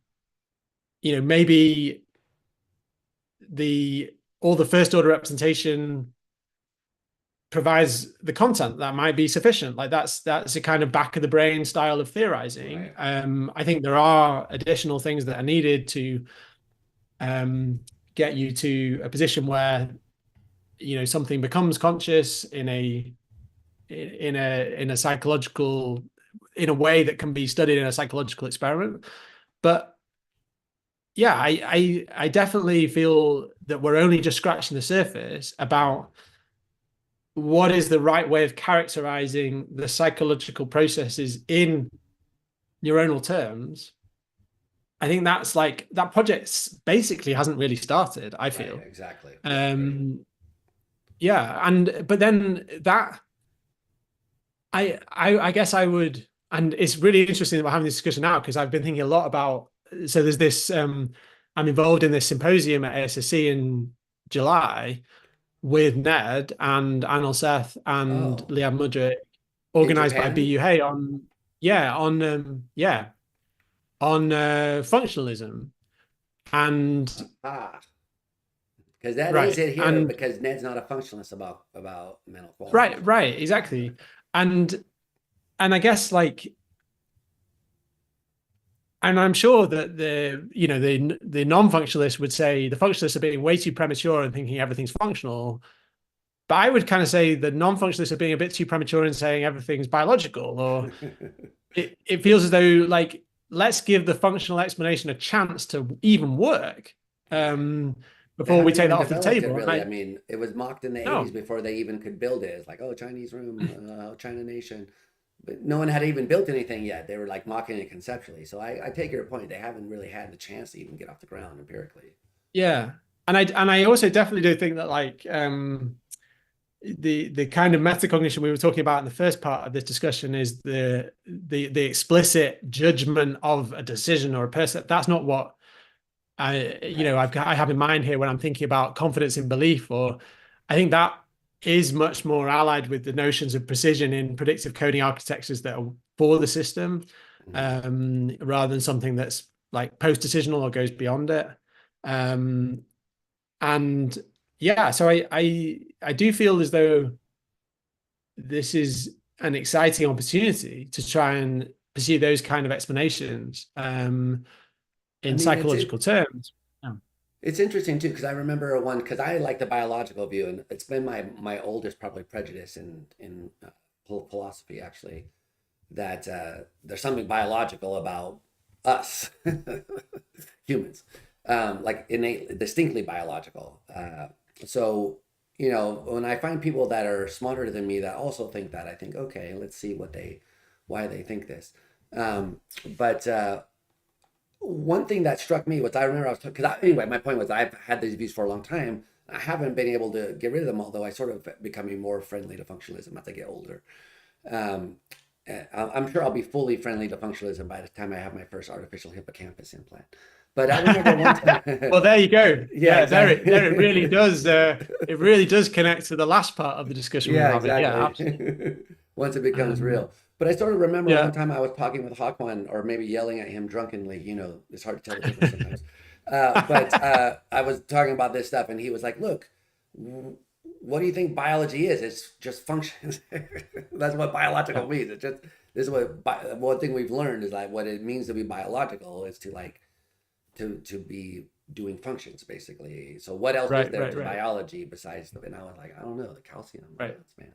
maybe the all the first order representation provides the content that might be sufficient. Like that's a kind of back of the brain style of theorizing. Right. I think there are additional things that are needed to um get you to a position where something becomes conscious in a psychological, in a way that can be studied in a psychological experiment. But yeah, I definitely feel that we're only just scratching the surface about what is the right way of characterizing the psychological processes in neuronal terms. I think that's like that project basically hasn't really started, I Right. feel. Exactly. Yeah. I agree. Um, yeah, and but then that I guess I would, and it's really interesting that we're having this discussion now because I've been thinking a lot about. So there's this. I'm involved in this symposium at ASSC in July with Ned and Anil Seth and Oh, Liam Mudrick, in organized by Japan. BU Hay on functionalism. And Ah, because that is right it here. and Because Ned's not a functionalist about mental quality. right exactly. and and I guess like, and I'm sure that the non-functionalists would say the functionalists are being way too premature and thinking everything's functional. But I would kind of say the non-functionalists are being a bit too premature in saying everything's biological, or it feels as though like let's give the functional explanation a chance to even work Yeah. um, They before we haven't take even that off the developed it table. And really. I I mean, it was mocked in the 80s no, before they even could build it. It's like, oh, Chinese room, China nation. But no one had even built anything yet. They were like mocking it conceptually. So I take your point. They haven't really had the chance to even get off the ground empirically. yeah, and I also definitely do think that like the kind of metacognition we were talking about in the first part of this discussion is the explicit judgment of a decision or a person. That's not what Right. I have in mind here when I'm thinking about confidence in belief, or I think that is much more allied with the notions of precision in predictive coding architectures that are for the system, Mhm. rather than something that's like post-decisional or goes beyond it. Um, and yeah, so I do feel as though this is an exciting opportunity to try and pursue those kind of explanations I in mean, psychological terms. Yeah. it's interesting too because I remember one because I like the biological view, and it's been my oldest probably prejudice in philosophy actually that there's something biological about us humans, like innately, distinctly biological. So when I find people that are smarter than me that also think that, I think, okay, let's see why they think this. But one thing that struck me was I remember I was because anyway, my point was I've had these views for a long time. I haven't been able to get rid of them, although I sort of becoming more friendly to functionalism as I get older. Um, I'm sure I'll be fully friendly to functionalism by the time I have my first artificial hippocampus implant. But I remember one time, Well, there you go. yeah, Yeah, there it exactly. really does. It really does connect to the last part of the discussion we were Yeah, having. Yeah, exactly. absolutely. Once it becomes Um, real. But I sort of remember one yeah. time I was talking with Hawkman, or maybe yelling at him drunkenly. It's hard to tell the difference sometimes. But I was talking about this stuff, and he was like, "Look, what do you think biology is? It's just functions. That's what Yeah. biological means. It's just this is one thing we've learned is like what it means to be biological is to like to be doing functions basically. So what else is Right, there right, to right, biology besides the? And I was like, I don't know, the calcium right. ions, man.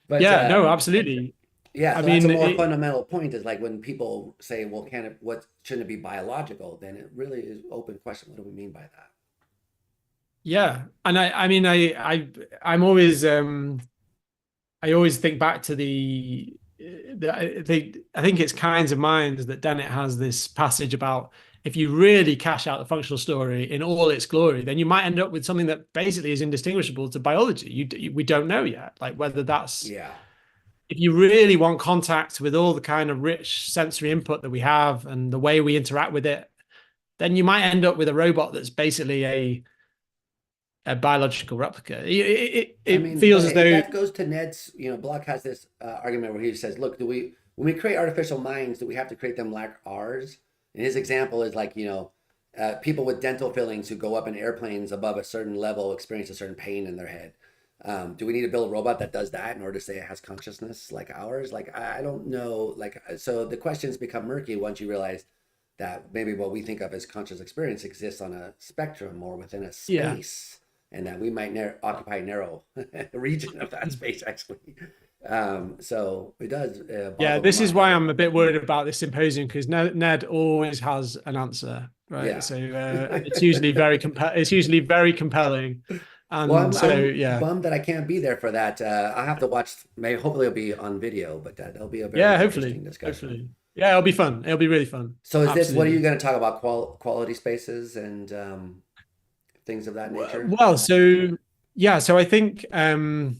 But Yeah, no, absolutely. yeah, I so that's a mean, more fundamental point. Is like when people say, "Well, can it? What shouldn't it be biological?" Then it really is open question. What do we mean by that? yeah, and I mean, I'm always I always think back to I think it's Kinds of Minds that Dennett has this passage about if you really cash out the functional story in all its glory, then you might end up with something that basically is indistinguishable to biology. We don't know yet, like whether that's, Yeah. if you really want contact with all the kind of rich sensory input that we have and the way we interact with it, then you might end up with a robot that's basically a biological replica. I It mean, but feels as though, that goes to Ned's, Block has this argument where he says, look, when we create artificial minds, do we have to create them like ours? And his example is like, people with dental fillings who go up in airplanes above a certain level experience a certain pain in their head. Do we need to build a robot that does that in order to say it has consciousness like ours? Like, I don't know. Like, so the questions become murky once you realize that maybe what we think of as conscious experience exists on a spectrum or within a yeah. space, and that we might occupy a narrow region of that space actually. So it does Yeah, boggle the this is why mind. I'm a bit worried about this symposium, because Ned always has an answer, right? Yeah. So it's usually it's usually very compelling, Well, and I'm so I'm yeah, bummed that I can't be there for that. I'll have to watch. Maybe hopefully it'll be on video, but that'll be a very yeah, interesting hopefully, discussion. hopefully, yeah, it'll be fun. It'll be really fun. So is this what are you Absolutely. going to talk about? Quality spaces and things of that nature? Well, so yeah, so I think I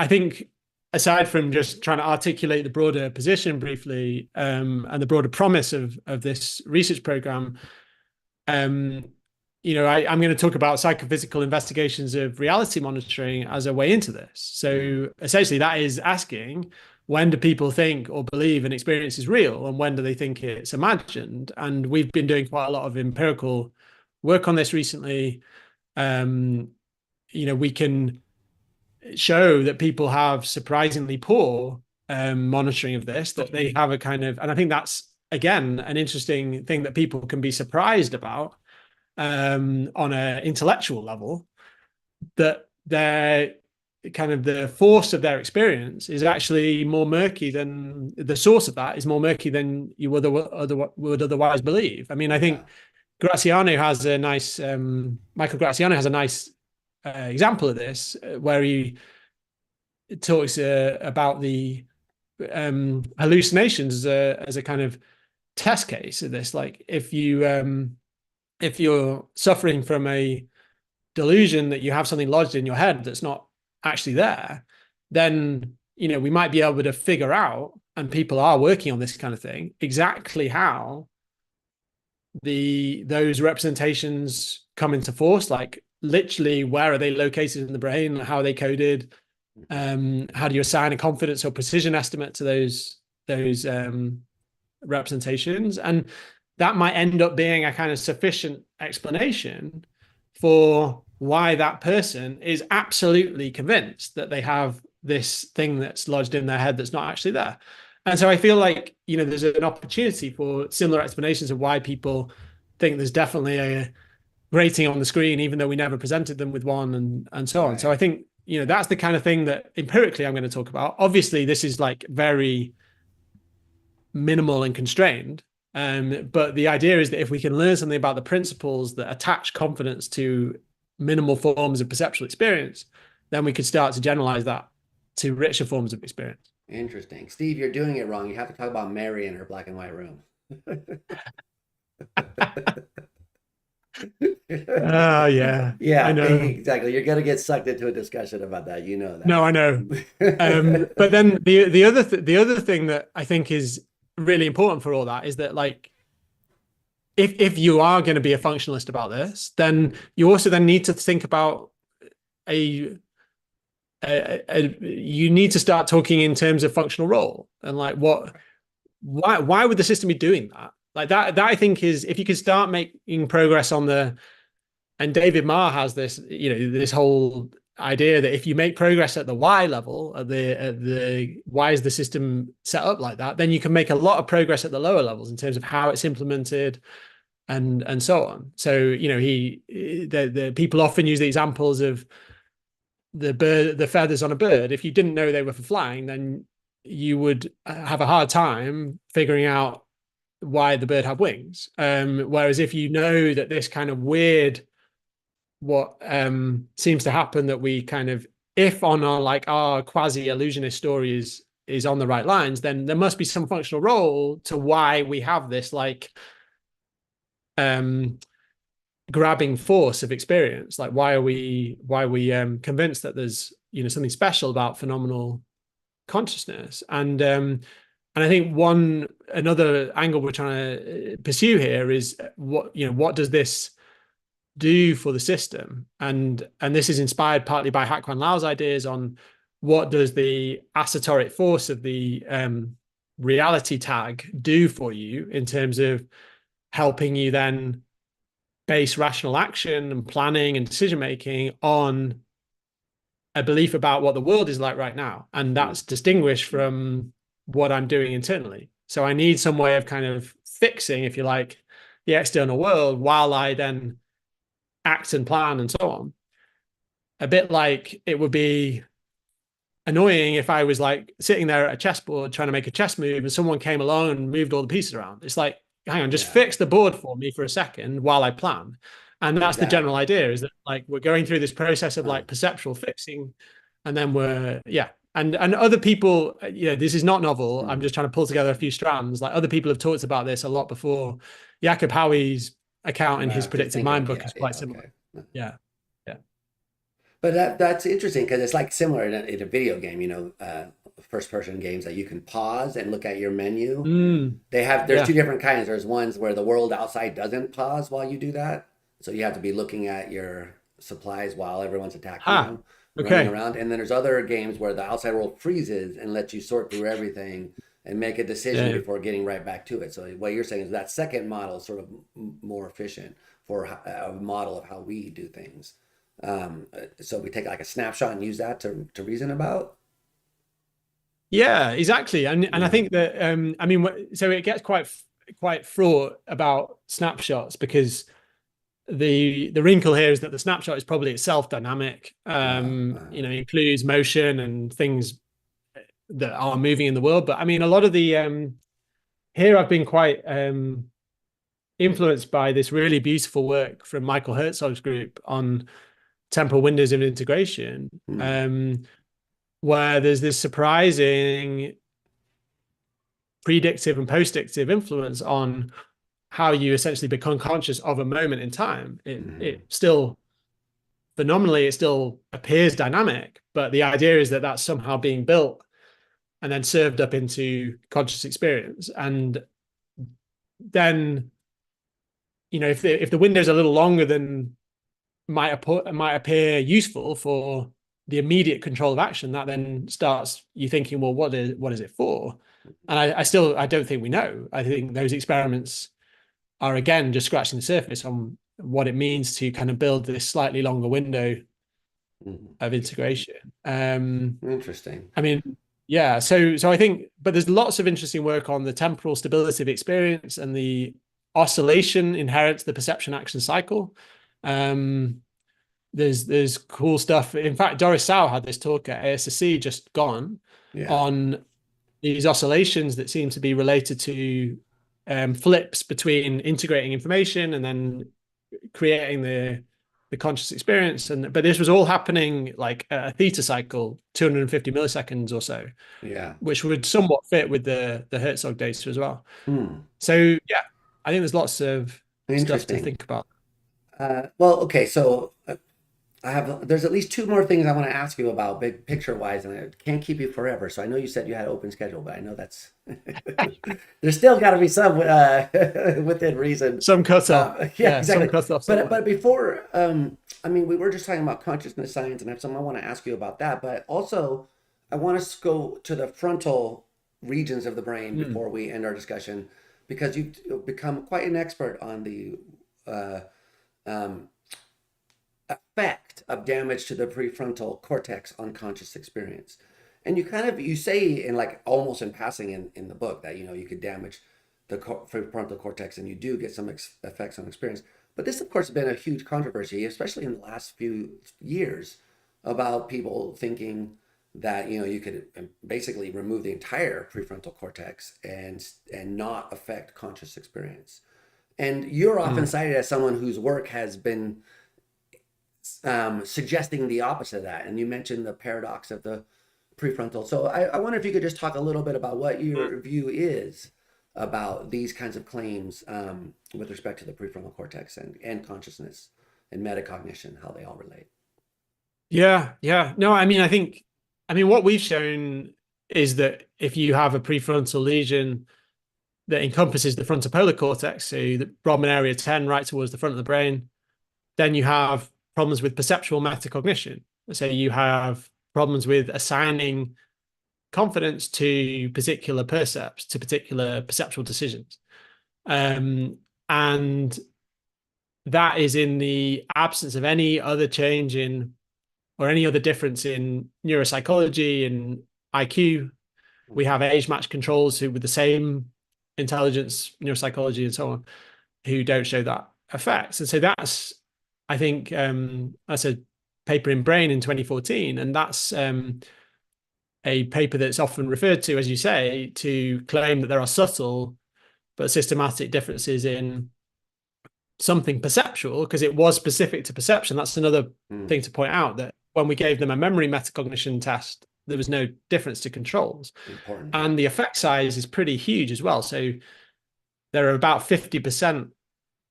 think aside from just trying to articulate the broader position briefly, and the broader promise of this research program, um, I'm going to talk about psychophysical investigations of reality monitoring as a way into this. Mm, So essentially, that is asking, when do people think or believe an experience is real, and when do they think it's imagined? And we've been doing quite a lot of empirical work on this recently. Um, we can show that people have surprisingly poor monitoring of this, that they have a kind of, and I think that's again an interesting thing that people can be surprised about on an intellectual level, that their kind of the force of their experience is actually more murky than the source of that is more murky than you would otherwise believe. I mean, I yeah. think Graziano has a nice Michael Graziano has a nice example of this, where he talks about the hallucinations as a kind of test case of this. Like if you're suffering from a delusion that you have something lodged in your head that's not actually there, then we might be able to figure out, and people are working on this kind of thing, exactly how those representations come into force, like literally where are they located in the brain, how are they coded, how do you assign a confidence or precision estimate to those representations, and that might end up being a kind of sufficient explanation for why that person is absolutely convinced that they have this thing that's lodged in their head that's not actually there. And so I feel like there's an opportunity for similar explanations of why people think there's definitely a rating on the screen, even though we never presented them with one, and so on. So Right. I think that's the kind of thing that empirically I'm going to talk about. Obviously, this is like very minimal and constrained. But the idea is that if we can learn something about the principles that attach confidence to minimal forms of perceptual experience, then we could start to generalize that to richer forms of experience. Interesting. Steve, you're doing it wrong. You have to talk about Mary in her black and white room. Yeah, I Yeah, know. exactly. You're gonna get sucked into a discussion about that. You know No, I know. that. But then the other thing that I think is really important for all that is that, like, if you are going to be a functionalist about this, then you also then need to think about a, you need to start talking in terms of functional role, and like why would the system be doing that? Like that I think is, if you can start making progress on the, and David Marr has this, this whole idea that if you make progress at the why level, at the why is the system set up like that, then you can make a lot of progress at the lower levels in terms of how it's implemented and so on. So the people often use the examples of the feathers on a bird. If you didn't know they were for flying, then you would have a hard time figuring out why the bird had wings. Whereas if you know that this kind of weird, what seems to happen, that we kind of, if on our, like, our quasi illusionist story is is on the right lines, then there must be some functional role to why we have this like grabbing force of experience. Like why are we convinced that there's something special about phenomenal consciousness? And I think another angle we're trying to pursue here is what does this do for the system? And this is inspired partly by Hakuan Lao's ideas on what does the assoteric force of the reality tag do for you in terms of helping you then base rational action and planning and decision making on a belief about what the world is like right now. And that's distinguished from what I'm doing internally. So I need some way of kind of fixing, if you like, the external world while I then act and plan and so on. A bit like it would be annoying if I was like sitting there at a chessboard trying to make a chess move and someone came along and moved all the pieces around. It's like, hang on, just fix the board for me for a second while I plan. And that's the general idea, is that like we're going through this process of like perceptual fixing, and then and other people, this is not novel. I'm just trying to pull together a few strands. Like other people have talked about this a lot before. Jakob Howie's account in his Predictive Mind book is quite similar. Okay. Yeah. But that's interesting because it's like similar in a video game, first person games that you can pause and look at your menu. There's two different kinds. There's ones where the world outside doesn't pause while you do that. So you have to be looking at your supplies while everyone's attacking you, running around. And then there's other games where the outside world freezes and lets you sort through everything and make a decision before getting right back to it. So what you're saying is that second model is sort of more efficient for a model of how we do things. So we take like a snapshot and use that to reason about. Yeah, exactly. And I think that so it gets quite fraught about snapshots because the wrinkle here is that the snapshot is probably itself dynamic. Includes motion and things that are moving in the world. But I mean, a lot of the here I've been quite influenced by this really beautiful work from Michael Herzog's group on temporal windows of integration, where there's this surprising predictive and post-dictive influence on how you essentially become conscious of a moment in time. It still phenomenally, it still appears dynamic, but the idea is that that's somehow being built and then served up into conscious experience. And then, if the window's a little longer than might appear useful for the immediate control of action, that then starts you thinking, well, what is it for? And I don't think we know. I think those experiments are again just scratching the surface on what it means to kind of build this slightly longer window of integration. Interesting. I mean, yeah. So I think, but there's lots of interesting work on the temporal stability of experience and the oscillation inherent to the perception action cycle. There's cool stuff. In fact, Doris Sau had this talk at ASSC just gone on these oscillations that seem to be related to flips between integrating information and then creating the conscious experience. But this was all happening like a theta cycle, 250 milliseconds or so, which would somewhat fit with the Herzog data as well. So yeah, I think there's lots of stuff to think about. Okay, so there's at least two more things I want to ask you about big picture wise, and I can't keep you forever. So I know you said you had an open schedule, but I know that's there's still got to be some within reason. Some cutoff. Exactly. Some cutoff. But before, we were just talking about consciousness science, and I have something I want to ask you about that. But also, I want us to go to the frontal regions of the brain before we end our discussion, because you've become quite an expert on the effect of damage to the prefrontal cortex on conscious experience. And you say in like almost in passing in the book that you could damage the prefrontal cortex and you do get some effects on experience. But this of course has been a huge controversy, especially in the last few years, about people thinking that you could basically remove the entire prefrontal cortex and not affect conscious experience. And you're often cited as someone whose work has been suggesting the opposite of that. And you mentioned the paradox of the prefrontal. So I wonder if you could just talk a little bit about what your view is about these kinds of claims with respect to the prefrontal cortex and consciousness and metacognition, how they all relate. Yeah, yeah. No, I mean, what we've shown is that if you have a prefrontal lesion that encompasses the frontopolar cortex, so the Brodmann area 10 right towards the front of the brain, then you have problems with perceptual metacognition. So you have problems with assigning confidence to particular percepts, to particular perceptual decisions. And that is in the absence of any other change in or any other difference in neuropsychology and IQ. We have age matched controls who with the same intelligence, neuropsychology, and so on, who don't show that effects. And so that's, I think, that's a paper in Brain in 2014, and that's a paper that's often referred to, as you say, to claim that there are subtle but systematic differences in something perceptual, because it was specific to perception. That's another thing to point out, that when we gave them a memory metacognition test, there was no difference to controls. Important. And the effect size is pretty huge as well. So there are about 50%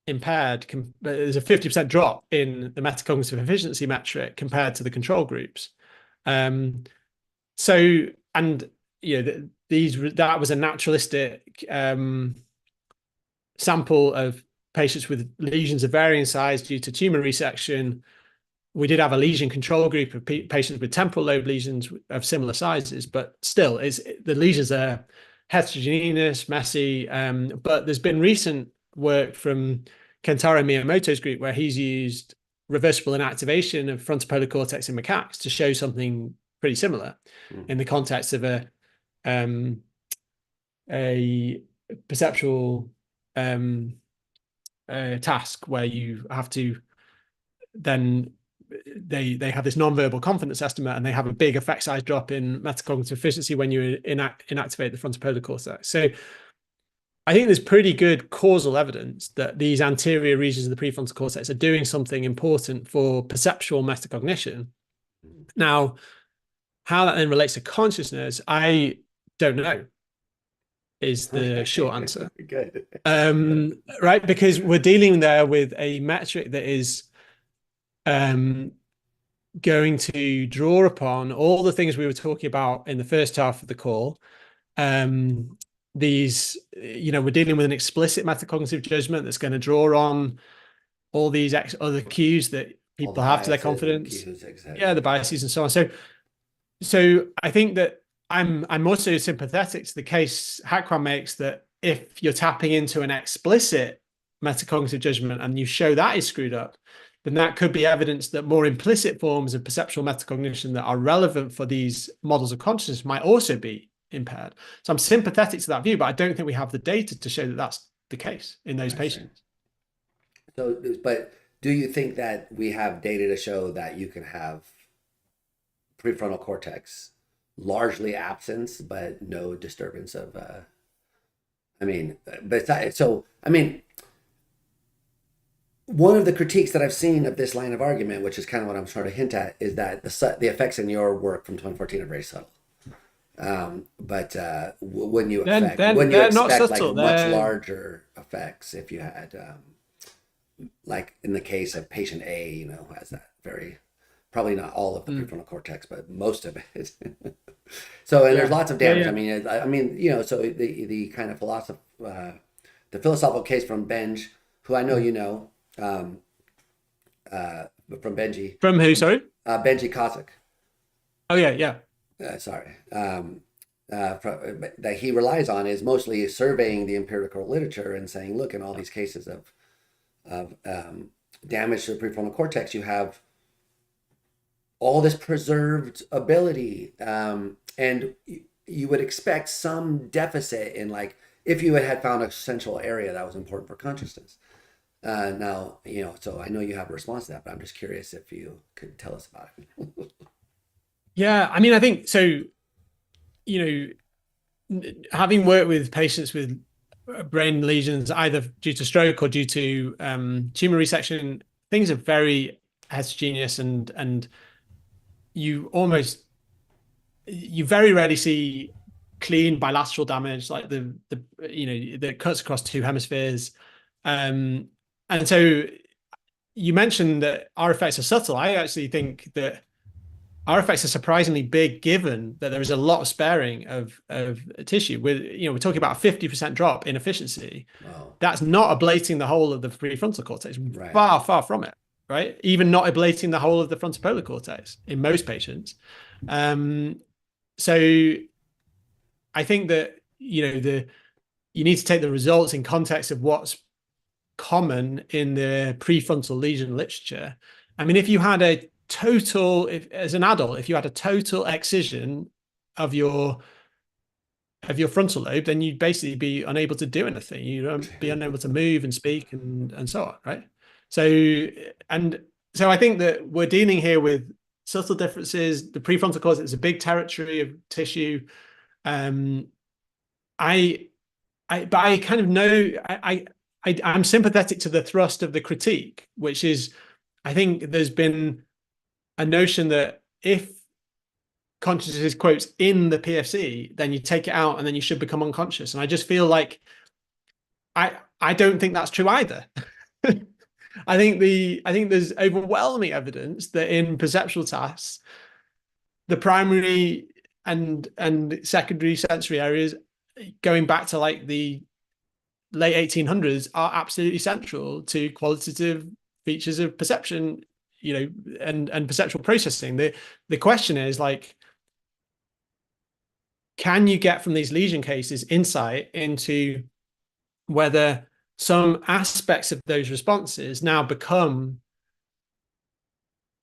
impaired. There's a 50% drop in the metacognitive efficiency metric compared to the control groups. So, and that was a naturalistic sample of patients with lesions of varying size due to tumor resection. We did have a lesion control group of patients with temporal lobe lesions of similar sizes, but still, the lesions are heterogeneous, messy. But there's been recent work from Kentaro Miyamoto's group where he's used reversible inactivation of frontopolar cortex in macaques to show something pretty similar in the context of a perceptual task where you have to then they have this non-verbal confidence estimate, and they have a big effect size drop in metacognitive efficiency when you inactivate the frontopolar cortex. So I think there's pretty good causal evidence that these anterior regions of the prefrontal cortex are doing something important for perceptual metacognition. Now, how that then relates to consciousness, I don't know, is the short answer. Good. Right? Because we're dealing there with a metric that is going to draw upon all the things we were talking about in the first half of the call. These, we're dealing with an explicit metacognitive judgment that's going to draw on all these other cues that people have to their confidence. Exactly. Yeah, the biases and so on. So I think that I'm also sympathetic to the case Hakwan makes, that if you're tapping into an explicit metacognitive judgment and you show that is screwed up, then that could be evidence that more implicit forms of perceptual metacognition that are relevant for these models of consciousness might also be impaired. So I'm sympathetic to that view, but I don't think we have the data to show that that's the case in those patients. So, but do you think that we have data to show that you can have prefrontal cortex largely absence, but no disturbance of, one of the critiques that I've seen of this line of argument, which is kind of what I'm trying to hint at, is that the effects in your work from 2014 are very subtle. But when you expect like much larger effects, if you had, like in the case of patient A, has that probably not all of the prefrontal cortex, but most of it. So, and there's lots of damage. Yeah. So the kind of the philosophical case from Benj, who I know from Benji. From who, sorry? Benji Kosik. Oh, yeah. That he relies on is mostly surveying the empirical literature and saying, look, in all these cases of damage to the prefrontal cortex, you have all this preserved ability, and you would expect some deficit in, like, if you had found a central area that was important for consciousness. Now, so I know you have a response to that, but I'm just curious if you could tell us about it. Yeah, I think so. Having worked with patients with brain lesions, either due to stroke or due to tumor resection, things are very heterogeneous, and you almost you very rarely see clean bilateral damage like the that cuts across two hemispheres. Um, and so you mentioned that our effects are subtle. I actually think that our effects are surprisingly big, given that there is a lot of sparing of tissue. We're talking about a 50% drop in efficiency. Wow. That's not ablating the whole of the prefrontal cortex. Right. Far, far from it. Right. Even not ablating the whole of the frontopolar cortex in most patients. Um, so I think that you need to take the results in context of what's common in the prefrontal lesion literature. I mean, if you had a total, as an adult, if you had a total excision of your frontal lobe, then you'd basically be unable to do anything. You'd be unable to move and speak and so on, right? So and so I think that we're dealing here with subtle differences. The prefrontal cortex is a big territory of tissue. Um, I but I kind of know I'm sympathetic to the thrust of the critique, which is I think there's been a notion that if consciousness is quotes in the PFC, then you take it out and then you should become unconscious. And I just feel like I don't think that's true either. I think there's overwhelming evidence that in perceptual tasks, the primary and secondary sensory areas going back to like the late 1800s are absolutely central to qualitative features of perception, and perceptual processing. The question is like, can you get from these lesion cases insight into whether some aspects of those responses now become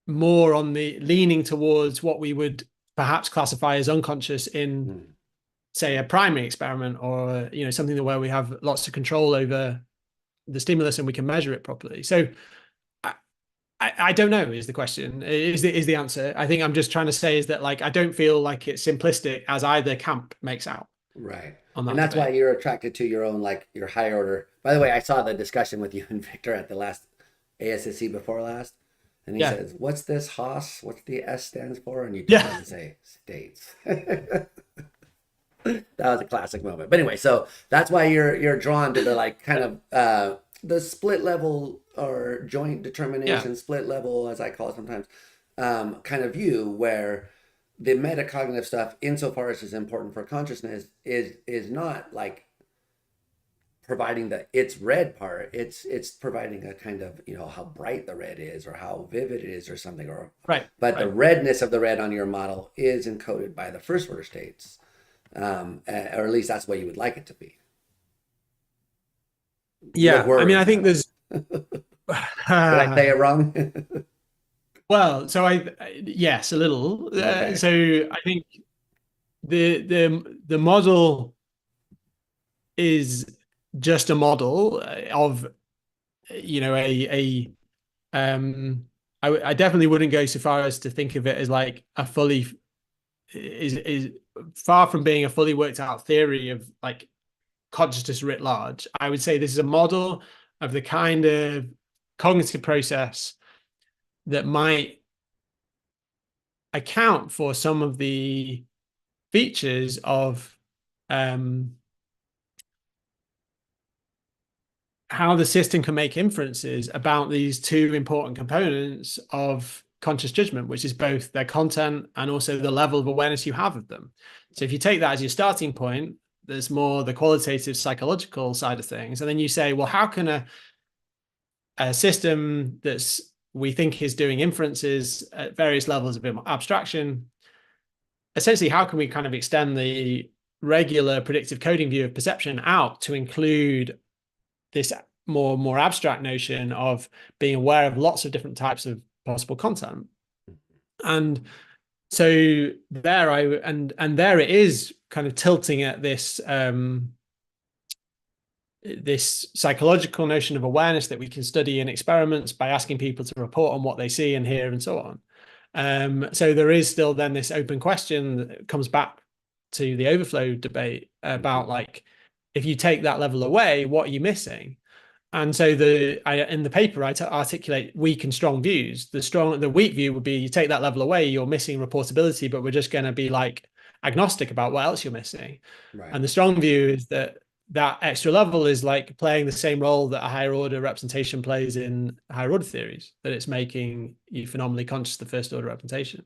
more on the leaning towards what we would perhaps classify as unconscious in, say, a primary experiment, or something where we have lots of control over the stimulus and we can measure it properly. So I don't know is the question, is the answer. I think I'm just trying to say is that like I don't feel like it's simplistic as either camp makes out Right. on And that that's why debate. you're attracted to your own, like your higher order. By the way, I saw the discussion with you and Victor at the last ASSC before last. And he Yeah. says, "What's this Haas? What's the S stands for?" And you told Yeah. him to say states. That was a classic moment. But anyway, so that's why you're drawn to the like kind of the split level or joint Yeah. determination, split level as I call it sometimes, kind of view where the metacognitive stuff, insofar as is important for consciousness, is not like providing the it's red part. It's providing a kind of how bright the red is or how vivid it is or something, or Right. but the Right. redness of the red on your model is encoded by the first order states, or at least that's the way you would like it to be. Your Yeah. I mean, I words think now. there's Did I say it wrong? well, so yes, a little. Okay. So I think the model is just a model of a I definitely wouldn't go so far as to think of it as like a fully is far from being a fully worked out theory of like consciousness writ large. I would say this is a model of the kind of cognitive process that might account for some of the features of um, how the system can make inferences about these two important components of conscious judgment, which is both their content and also the level of awareness you have of them. So if you take that as your starting point, there's more the qualitative psychological side of things. And then you say, well, how can a system that's we think is doing inferences at various levels of abstraction, essentially, how can we kind of extend the regular predictive coding view of perception out to include this more abstract notion of being aware of lots of different types of possible content? And so there and there it is kind of tilting at this psychological notion of awareness that we can study in experiments by asking people to report on what they see and hear and so on. So there is still then this open question that comes back to the overflow debate about like, if you take that level away, what are you missing? And so in the paper, I articulate weak and strong views. The weak view would be you take that level away, you're missing reportability, but we're just going to be like agnostic about what else you're missing. Right. And the strong view is that that extra level is like playing the same role that a higher order representation plays in higher order theories, that it's making you phenomenally conscious of the first order representation.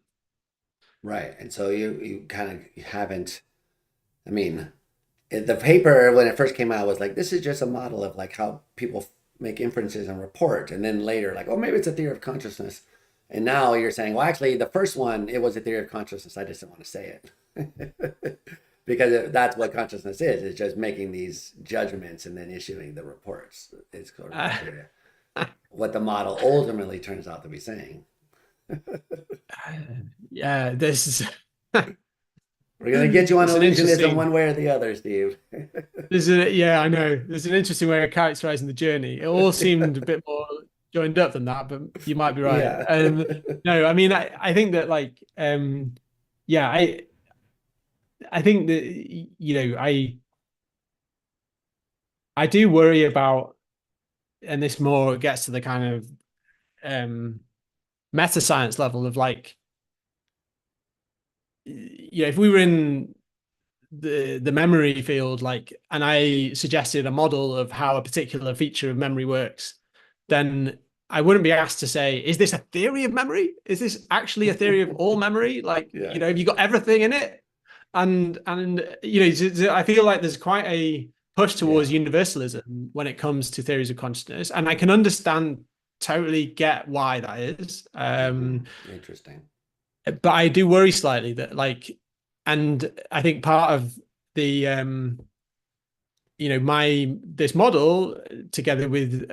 Right. And so you kind of haven't, I mean, the paper when it first came out was like, this is just a model of like how people make inferences and report. And then later, like, oh, maybe it's a theory of consciousness. And now you're saying, well, actually, the first one, it was a theory of consciousness. I just didn't want to say it. Because that's what consciousness is. It's just making these judgments and then issuing the reports. It's sort of what the model ultimately turns out to be saying. Yeah, this is We're going to get you on it's an illusionism one interesting. way or the other, Steve. Yeah, I know. There's an interesting way of characterizing the journey. It all seemed a bit more joined up than that, but you might be right. Yeah. No, I mean, I think that like, yeah, I think that I do worry about, and this more gets to the kind of meta science level of like, if we were in the memory field, like, and I suggested a model of how a particular feature of memory works, then I wouldn't be asked to say, is this a theory of memory? Is this actually a theory of all memory? Like, Yeah. have you got everything in it? And I feel like there's quite a push towards Yeah. universalism when it comes to theories of consciousness, and I can understand, totally get why that is. Interesting. But I do worry slightly that like, and I think part of the my this model together with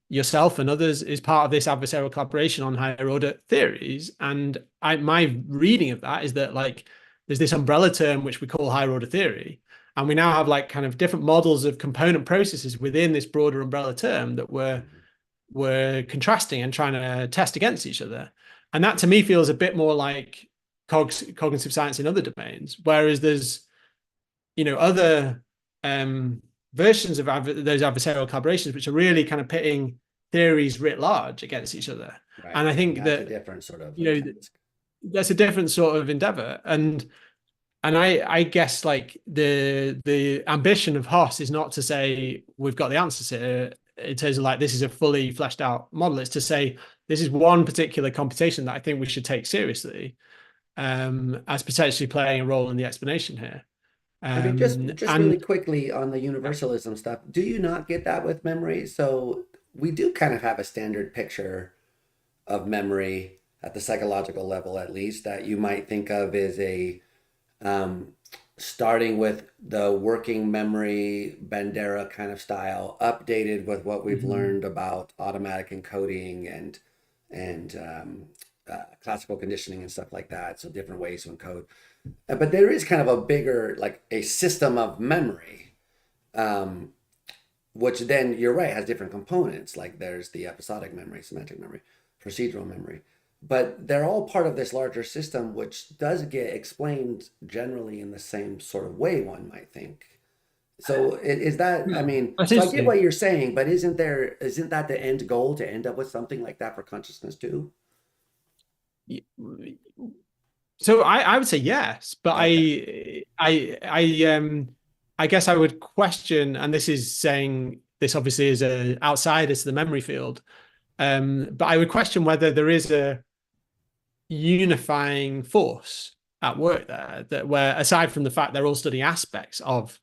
yourself and others is part of this adversarial collaboration on higher order theories. And my reading of that is that like there's this umbrella term which we call higher order theory, and we now have like kind of different models of component processes within this broader umbrella term that Mhm. we're contrasting and trying to test against each other. And that to me feels a bit more like cognitive science in other domains, whereas there's other versions of those adversarial collaborations which are really kind of pitting theories writ large against each other. And Right. I And think that's a that different sort of you know task. that's a different sort of endeavor. And I guess like the ambition of Hoss is not to say we've got the answers here in terms of like this is a fully fleshed out model. It's to say this is one particular computation that I think we should take seriously as potentially playing a role in the explanation here. I mean, just really And quickly on the yeah. universalism stuff, do you not get that with memory? So we do kind of have a standard picture of memory at the psychological level, at least, that you might think of as a um, starting with the working memory Bandera kind of style, updated with what we've Mhm. learned about automatic encoding and classical conditioning and stuff like that. So different ways to encode. But there is kind of a bigger, like a system of memory, um, which then you're right has different components. Like there's the episodic memory, semantic memory, procedural memory, but they're all part of this larger system, which does get explained generally in the same sort of way. One might think. So is that? I Yeah, mean, that's so I get interesting. what you're saying, but isn't that the end goal to end up with something like that for consciousness too? So I would say yes, but Okay. I guess I would question, and this is saying this obviously is a outsider to the memory field, but I would question whether there is a unifying force at work there that where aside from the fact they're all studying aspects of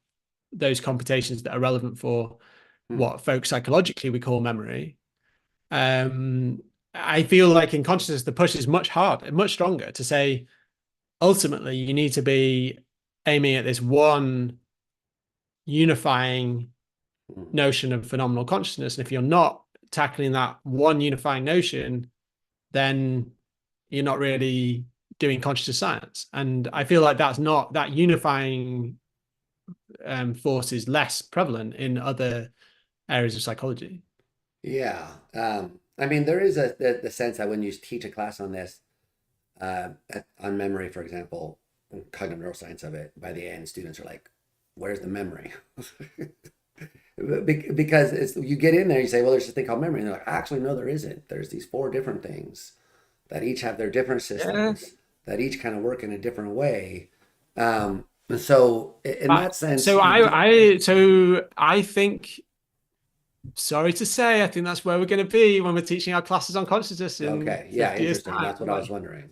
those computations that are relevant for Hmm. what folks psychologically we call memory. Um, I feel like in consciousness the push is much harder, much stronger to say ultimately you need to be aiming at this one unifying Hmm. notion of phenomenal consciousness. And if you're not tackling that one unifying notion, then you're not really doing conscious science. And I feel like that's not that unifying force is less prevalent in other areas of psychology. Yeah. I mean, there is the sense that when you teach a class on this, on memory, for example, cognitive neuroscience of it, by the end, students are like, "Where's the memory?" Because you get in there, you say, "Well, there's this thing called memory," and they're like, "Actually, no, there isn't. There's these four different things that each have their different Yeah. systems that each kind of work in a different way." And so in Uh, that sense, so you do, I think, sorry to say, I think that's where we're going to be when we're teaching our classes on consciousness in okay, yeah, 50 years' interesting. time. That's what I was wondering.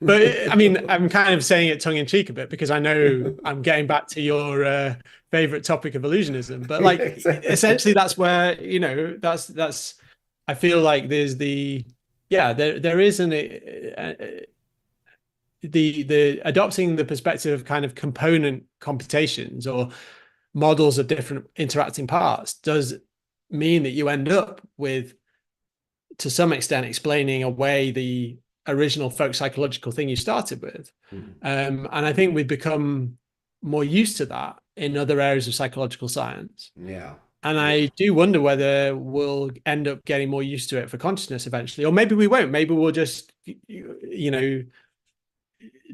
But I mean, I'm kind of saying it tongue in cheek a bit because I know I'm getting back to your favorite topic of illusionism. But like, essentially, that's where, that's. I feel like there's there is the adopting the perspective of kind of component computations or models of different interacting parts does mean that you end up with, to some extent, explaining away the original folk psychological thing you started with. Mhm. And I think we've become more used to that in other areas of psychological science. Yeah. And Yeah. I do wonder whether we'll end up getting more used to it for consciousness eventually, or maybe we won't. Maybe we'll just,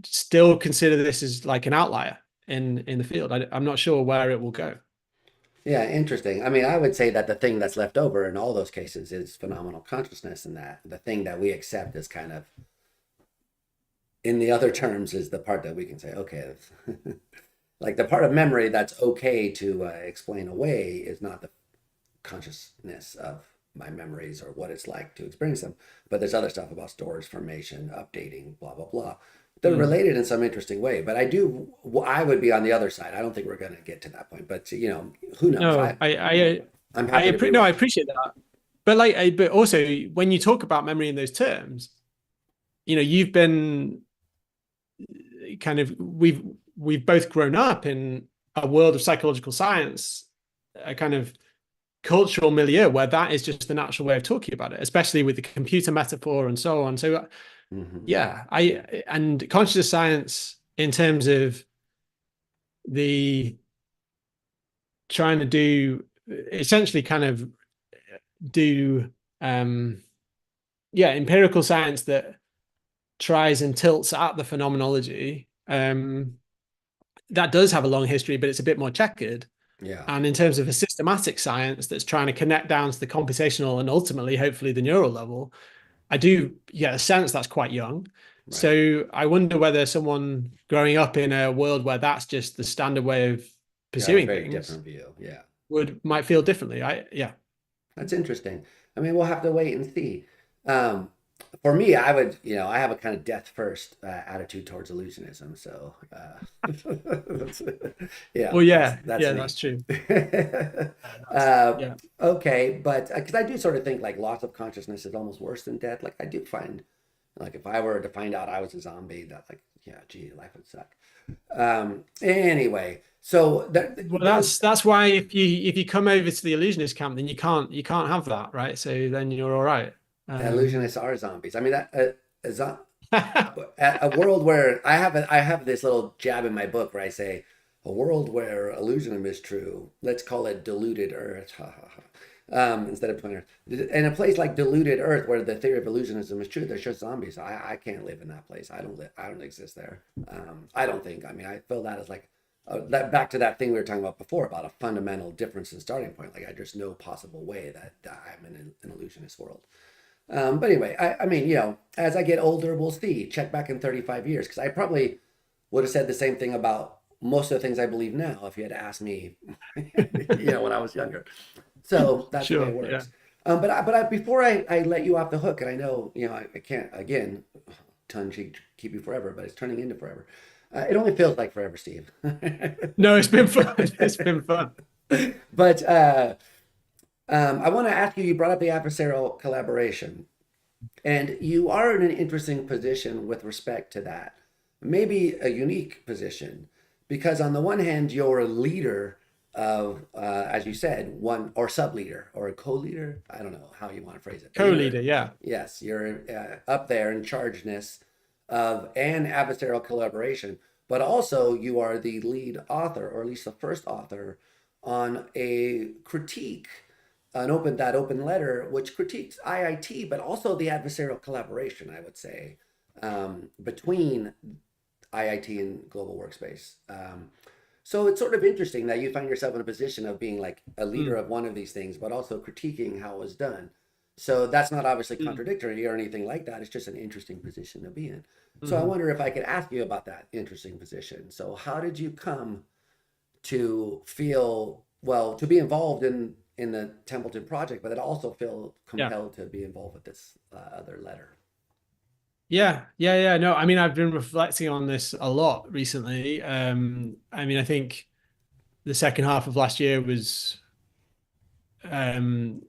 still consider this as like an outlier in the field. I'm not sure where it will go. Yeah, interesting. I mean, I would say that the thing that's left over in all those cases is phenomenal consciousness, and that the thing that we accept is kind of, in the other terms, is the part that we can say, okay, like the part of memory that's okay to explain away is not the consciousness of my memories or what it's like to experience them. But there's other stuff about storage, formation, updating, blah, blah, blah. They're Mm. related in some interesting way. But I would be on the other side. I don't think we're going to get to that point. But, who knows? No, I'm happy to be no, I wrong. appreciate that. But but also when you talk about memory in those terms, you've been kind of we've both grown up in a world of psychological science, a kind of cultural milieu where that is just the natural way of talking about it, especially with the computer metaphor and so on. So Hmm. yeah, I and consciousness science in terms of the trying to do essentially kind of do empirical science that tries and tilts at the phenomenology. That does have a long history, but it's a bit more checkered. Yeah. And in terms of a systematic science that's trying to connect down to the computational and ultimately, hopefully, the neural level, I do get a sense that's quite young. Right. So I wonder whether someone growing up in a world where that's just the standard way of Got a pursuing very things different view. Yeah. might feel differently. Yeah. That's interesting. I mean, we'll have to wait and see. Um, for me, I would, I have a kind of death first attitude towards illusionism. So, that's, yeah, Well, that's that's me. true. That's uh, yeah. okay, but because I do sort of think like loss of consciousness is almost worse than death. Like I do find, like if I were to find out I was a zombie, that like, yeah, gee, life would suck. Anyway, so Well, there's that's why if you come over to the illusionist camp, then you can't have that, right? So then you're all right. Um, illusionists are zombies. I mean that. A world where I have this little jab in my book where I say a world where illusionism is true. Let's call it deluded Earth, ha, ha, ha. Instead of planet Earth. In a place like deluded Earth, where the theory of illusionism is true, there's just zombies. I can't live in that place. I don't live. I don't exist there. I don't think. I mean, I feel that as like that back to that thing we were talking about before about a fundamental difference in starting point. Like I just no possible way that I'm in an illusionist world. But anyway, I mean, as I get older, we'll see. Check back in 35 years, because I probably would have said the same thing about most of the things I believe now if you had asked me, when I was younger. So that's the way sure. it Yeah. works. Before I let you off the hook, and I know, I can't, again, tongue cheek keep you forever, but it's turning into forever. It only feels like forever, Steve. No, it's been fun. It's been fun. But I want to ask you, you brought up the adversarial collaboration. And you are in an interesting position with respect to that. Maybe a unique position, because on the one hand, you're a leader of, as you said, one or sub leader or a co leader. I don't know how you want to phrase it, but Co-leader, yeah. yes, you're up there in chargeness of an adversarial collaboration, but also you are the lead author, or at least the first author, on a critique, that open letter which critiques IIT, but also the adversarial collaboration, I would say, between IIT and Global Workspace. So it's sort of interesting that you find yourself in a position of being like a leader Mm, of one of these things, but also critiquing how it was done. So that's not obviously mm. contradictory or anything like that. It's just an interesting position to be in. So I Mhm. wonder if I could ask you about that interesting position. So how did you come to feel, well, to be involved in the Templeton project, but then also feel Yeah. compelled to be involved with this other letter? Yeah. No, I mean, I've been reflecting on this a lot recently. I mean, I think the second half of last year was um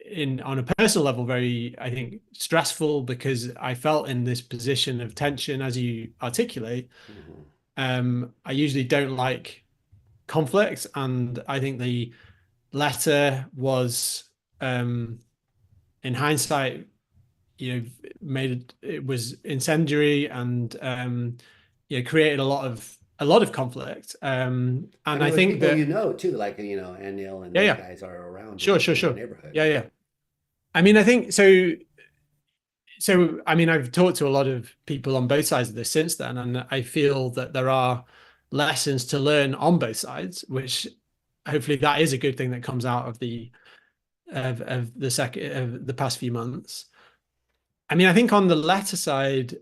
in on a personal level very, I think, stressful because I felt in this position of tension, as you articulate. Hmm. I usually don't like conflict, and I think the letter was, in hindsight, made it was incendiary and created a lot of conflict. And And it I was think people you that know too, like and Neil and yeah, those yeah, guys are around sure, sure, in the sure, neighborhood. yeah. I mean, I think so. So, I mean, I've talked to a lot of people on both sides of this since then, and I feel that there are lessons to learn on both sides, which hopefully that is a good thing that comes out of the past few months. I mean, I think on the letter side,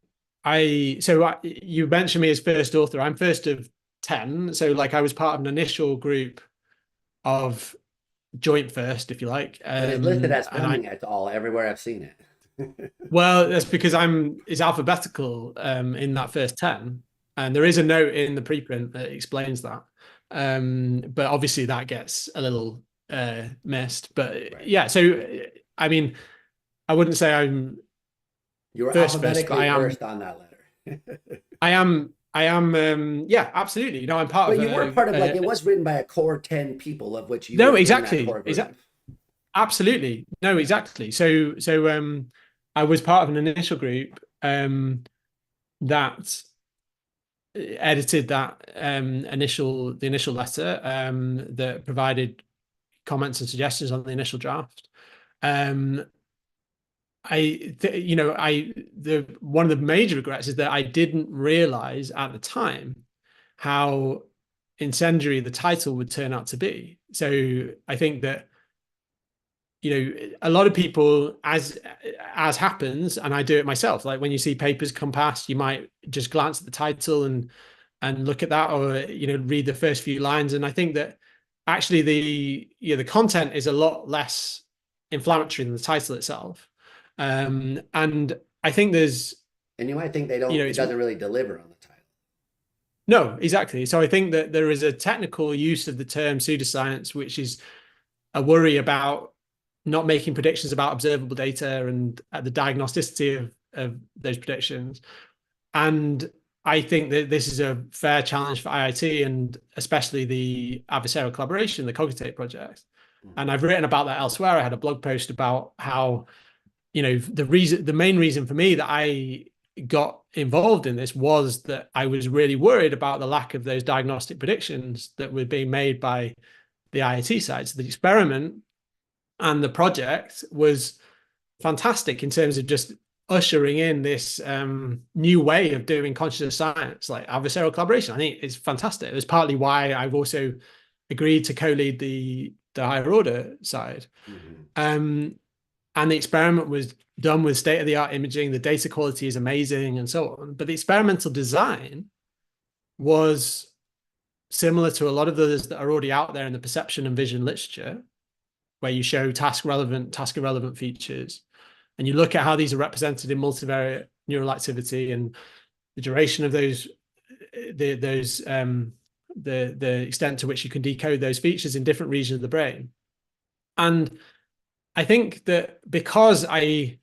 you mentioned me as first author. I'm first of 10. So like I was part of an initial group of joint first, if you like. But it's listed as And I Fleming at all everywhere I've seen it. Well, that's because it's alphabetical in that first 10. And there is a note in the preprint that explains that. But obviously that gets a little missed. But Right. yeah, so I mean, I wouldn't say I'm You were first, but alphabetically first on that letter. yeah, absolutely. I'm part But of you were part of, like, a it was written by a core 10 people of which you no, were in that exactly. core group. Absolutely. No, Yeah. exactly. So I was part of an initial group that edited that the initial letter that provided comments and suggestions on the initial draft. Um, the one of the major regrets is that I didn't realize at the time how incendiary the title would turn out to be. So I think that a lot of people, as happens, and I do it myself, like when you see papers come past, you might just glance at the title and look at that, or read the first few lines. And I think that actually the content is a lot less inflammatory than the title itself. And I think there's And you might think they don't, it it's doesn't really deliver on the title. no, exactly. So I think that there is a technical use of the term pseudoscience, which is a worry about not making predictions about observable data and the diagnosticity of those predictions. And I think that this is a fair challenge for IIT and especially the adversarial collaboration, the Cogitate project. And Mhm. I've written about that elsewhere. I had a blog post about how, the main reason for me that I got involved in this was that I was really worried about the lack of those diagnostic predictions that were being made by the IIT side. So the experiment and the project was fantastic in terms of just ushering in this new way of doing consciousness science, like adversarial collaboration. I think it's fantastic. It was partly why I've also agreed to co-lead the higher order side. Mhm. Um, and the experiment was done with state-of-the-art imaging. The data quality is amazing and so on. But the experimental design was similar to a lot of those that are already out there in the perception and vision literature, where you show task irrelevant features, and you look at how these are represented in multivariate neural activity and the duration of those, the extent to which you can decode those features in different regions of the brain. And I think that because I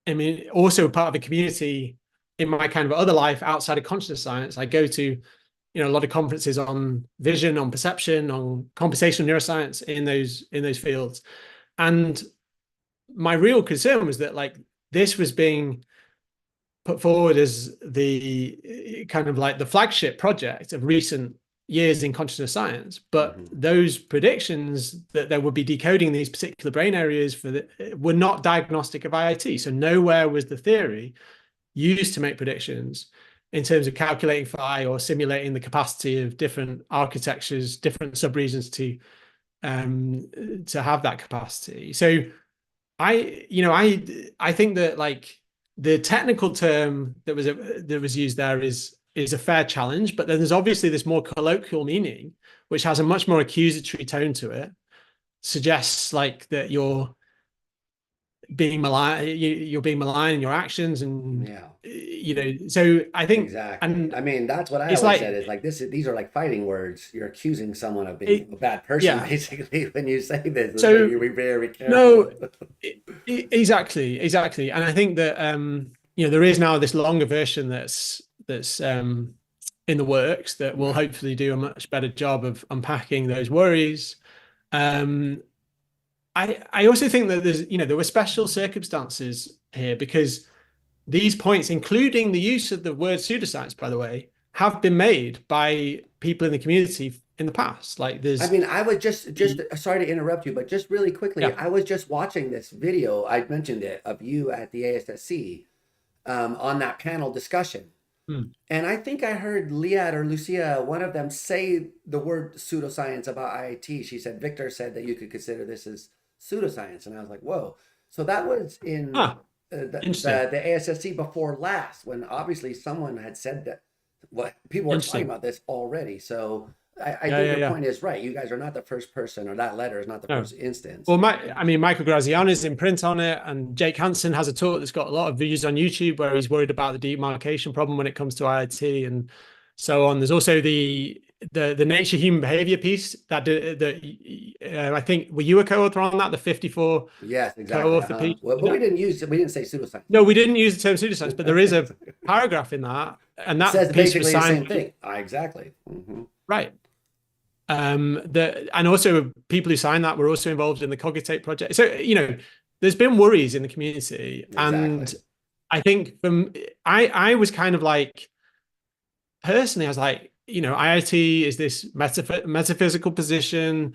mean, also part of a community in my kind of other life outside of consciousness science, I go to a lot of conferences on vision, on perception, on conversational neuroscience in those fields. And my real concern was that like this was being put forward as the kind of like the flagship project of recent years in consciousness science, but Mhm. those predictions that there would be decoding these particular brain areas were not diagnostic of IIT. So nowhere was the theory used to make predictions in terms of calculating phi or simulating the capacity of different architectures, different subregions to have that capacity. So I think that like the technical term that was used there is a fair challenge, but then there's obviously this more colloquial meaning, which has a much more accusatory tone to it, suggests like that you're being malign in your actions, and Yeah. so I think, Exactly. and I mean, that's what I it's always said like is like this. These are like fighting words. You're accusing someone of being it, a bad person, yeah. basically, when you say this. It's like So you be very no, careful. exactly, and I think that there is now this longer version that's in the works that will Right. hopefully do a much better job of unpacking those worries. Um, I also think that there were special circumstances here because these points, including the use of the word pseudoscience, by the way, have been made by people in the community in the past. Like I there's mean, I was just sorry to interrupt you, but just really quickly, yeah. I was just watching this video. I mentioned it of you at the ASSC on that panel discussion. Hmm. And I think I heard Liat or Lucia, one of them, say the word pseudoscience about IIT. She said, Victor said that you could consider this as pseudoscience. And I was like, whoa. So that was in Ah, interesting. the ASSC before last, when obviously someone had said that what people were talking Interesting. about this already. So I Yeah, think yeah, your yeah. point is right. You guys are not the first person, or that letter is not the No. first instance. Well, I mean, Michael Graziano's in print on it, and Jake Hansen has a talk that's got a lot of views on YouTube where he's worried about the demarcation problem when it comes to IoT and so on. There's also the nature human behavior piece I think were you a co-author on that, the 54 Yes, exactly. co-author Uh-huh. piece? Well, but we didn't say pseudoscience. No, we didn't use the term pseudoscience, but there is a paragraph in that, and It that says piece was basically the signed same thing. Exactly. Hmm. right. And also people who signed that were also involved in the Cogitate project. So, there's been worries in the community. And Exactly. I think I was kind of like, personally, I was like, IoT is this metaphysical position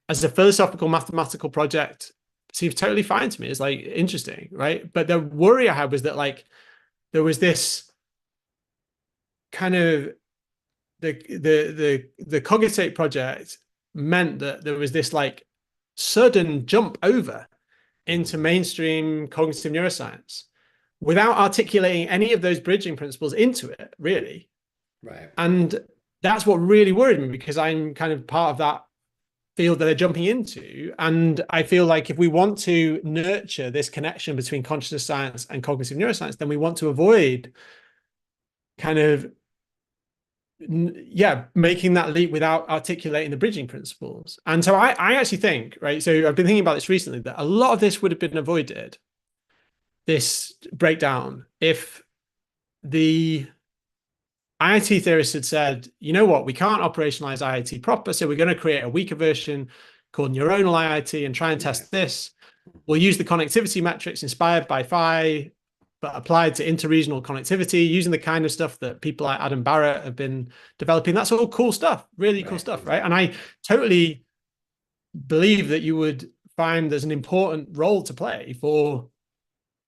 as a philosophical mathematical project seems totally fine to me. It's like interesting, right? But the worry I had was that like there was this kind of the Cogitate project meant that there was this like sudden jump over into Hmm. mainstream cognitive neuroscience without articulating any of those bridging principles into it, really. Right. And that's what really worried me because I'm kind of part of that field that they're jumping into. And I feel like if we want to nurture this connection between consciousness science and cognitive neuroscience, then we want to avoid kind of making that leap without articulating the bridging principles. And so I actually think, right, so I've been thinking about this recently, that a lot of this would have been avoided, this breakdown, if the IoT theorists had said, you know what, we can't operationalize IoT proper, so we're going to create a weaker version called neuronal IoT and try and Right. test this. We'll use the connectivity metrics inspired by Phi, but applied to interregional connectivity, using the kind of stuff that people like Adam Barrett have been developing. That's all cool stuff, really cool Right. stuff, right? And Exactly. I totally believe that you would find there's an important role to play for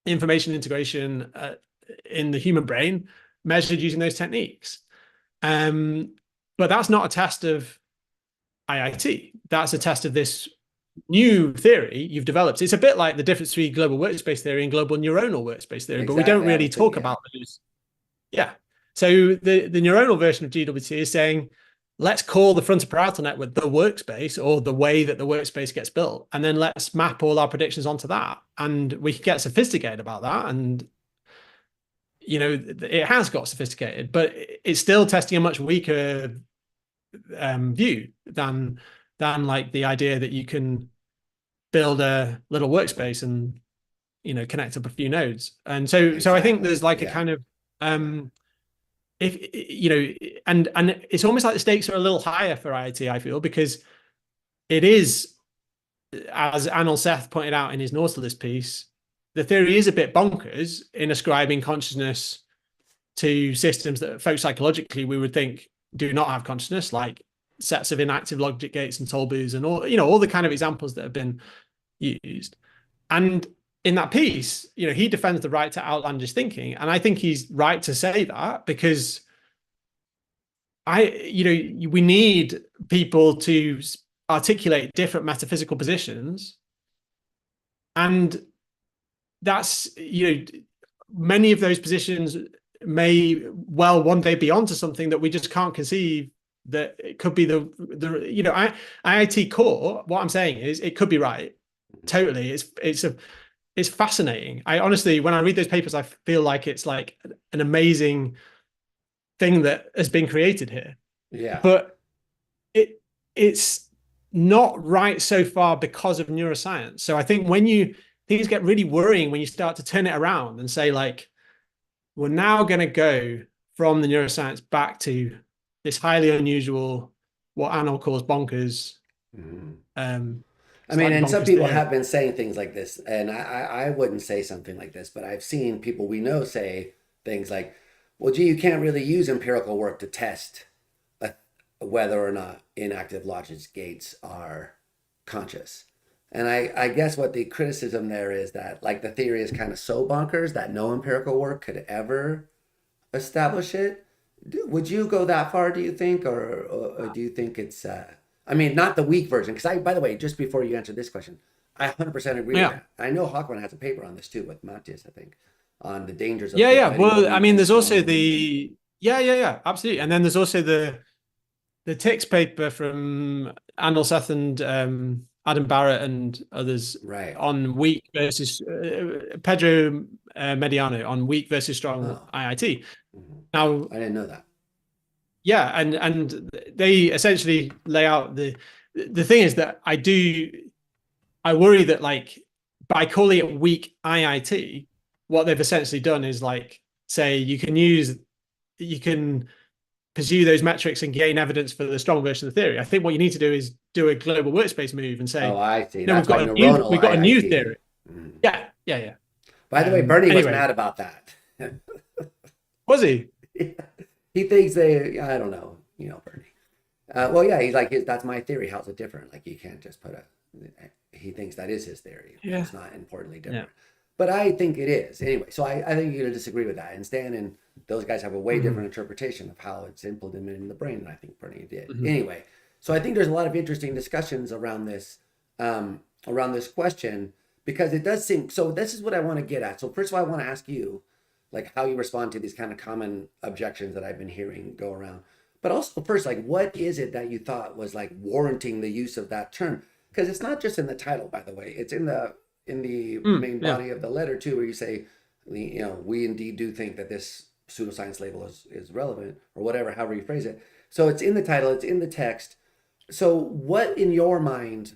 information integration in the human brain measured using those techniques. Um, but that's not a test of IIT. That's a test of this new theory you've developed. It's a bit like the difference between global workspace theory and global neuronal workspace theory, but we don't Exactly. I really was thinking, talk yeah. about those. Yeah. So the neuronal version of GWT is saying, let's call the frontoparietal network the workspace or the way that the workspace gets built. And then let's map all our predictions onto that. And we can get sophisticated about that. And, it has got sophisticated, but it's still testing a much weaker view than like the idea that you can build a little workspace and connect up a few nodes. And so I think Exactly. there's like a Yeah. kind of if and it's almost like the stakes are a little higher for IoT, I feel, because it is, as Anil Seth pointed out in his Nautilus piece, the theory is a bit bonkers in ascribing consciousness to systems that folk psychologically we would think do not have consciousness, like sets of inactive logic gates and toll booths and all the kind of examples that have been used. And in that piece, he defends the right to outlandish thinking. And I think he's right to say that because we need people to articulate different metaphysical positions. And that's, many of those positions may well one day be onto something that we just can't conceive that it could be IIT core. What I'm saying is it could be right. Totally. It's fascinating. I honestly, when I read those papers, I feel like it's like an amazing thing that has been created here. Yeah. But it's not right so far because of neuroscience. So I think things get really worrying when you start to turn it around and say, like, we're now going to go from the neuroscience back to this highly unusual, what Arnold calls bonkers, I mean, slightly and some bonkers people theory. have been saying things like this, and I wouldn't say something like this, but I've seen people we know say things like, well, gee, you can't really use empirical work to test whether or not inactive logic gates are conscious. And I guess what the criticism there is that, like, the theory is kind of so bonkers that no empirical work could ever establish it. Would you go that far, do you think? Or do you think it's, I mean, not the weak version? Because by the way, just before you answer this question, I 100% agree with Yeah. that. I know Hockman has a paper on this too with Matthias, I think, on the dangers of Yeah. providing the Well, I weak mean, and there's also strong. yeah, absolutely. And then there's also the Tix paper from Anil Seth and Adam Barrett and others Right. on weak versus Pedro Mediano on weak versus strong Oh, IIT. mhm. Now, I didn't know that. yeah, and they essentially lay out the thing is that I worry that, like, by calling it weak IIT, what they've essentially done is, like, say you can pursue those metrics and gain evidence for the strong version of the theory. I think what you need to do is do a global workspace move and Oh, say, I see. no, That's why neuronal we've got a new IIT. theory. Mhm. Yeah, yeah, yeah. By the way, Bernie was Anyway, mad about that. was he? He thinks they, I don't know, Bernie. Well, yeah, he's like, that's my theory. How's it different? Like, you can't just he thinks that is his theory. Yeah, It's not importantly yeah. different. But I think it is. Anyway, so I think you're going to disagree with that. And Stan and those guys have a way different Hmm. interpretation of how it's implemented in the brain than I think Bernie did. Hmm. Anyway, so I think there's a lot of interesting discussions around this question, because it does seem, so this is what I want to get at. So first of all, I want to ask you, like, how you respond to these kind of common objections that I've been hearing go around. But also, first, like, what is it that you thought was like warranting the use of that term? Because it's not just in the title, by the way. It's in the main Yeah. body of the letter too, where you say, we indeed do think that this pseudoscience label is relevant, or whatever, however you phrase it. So it's in the title, it's in the text. So what in your mind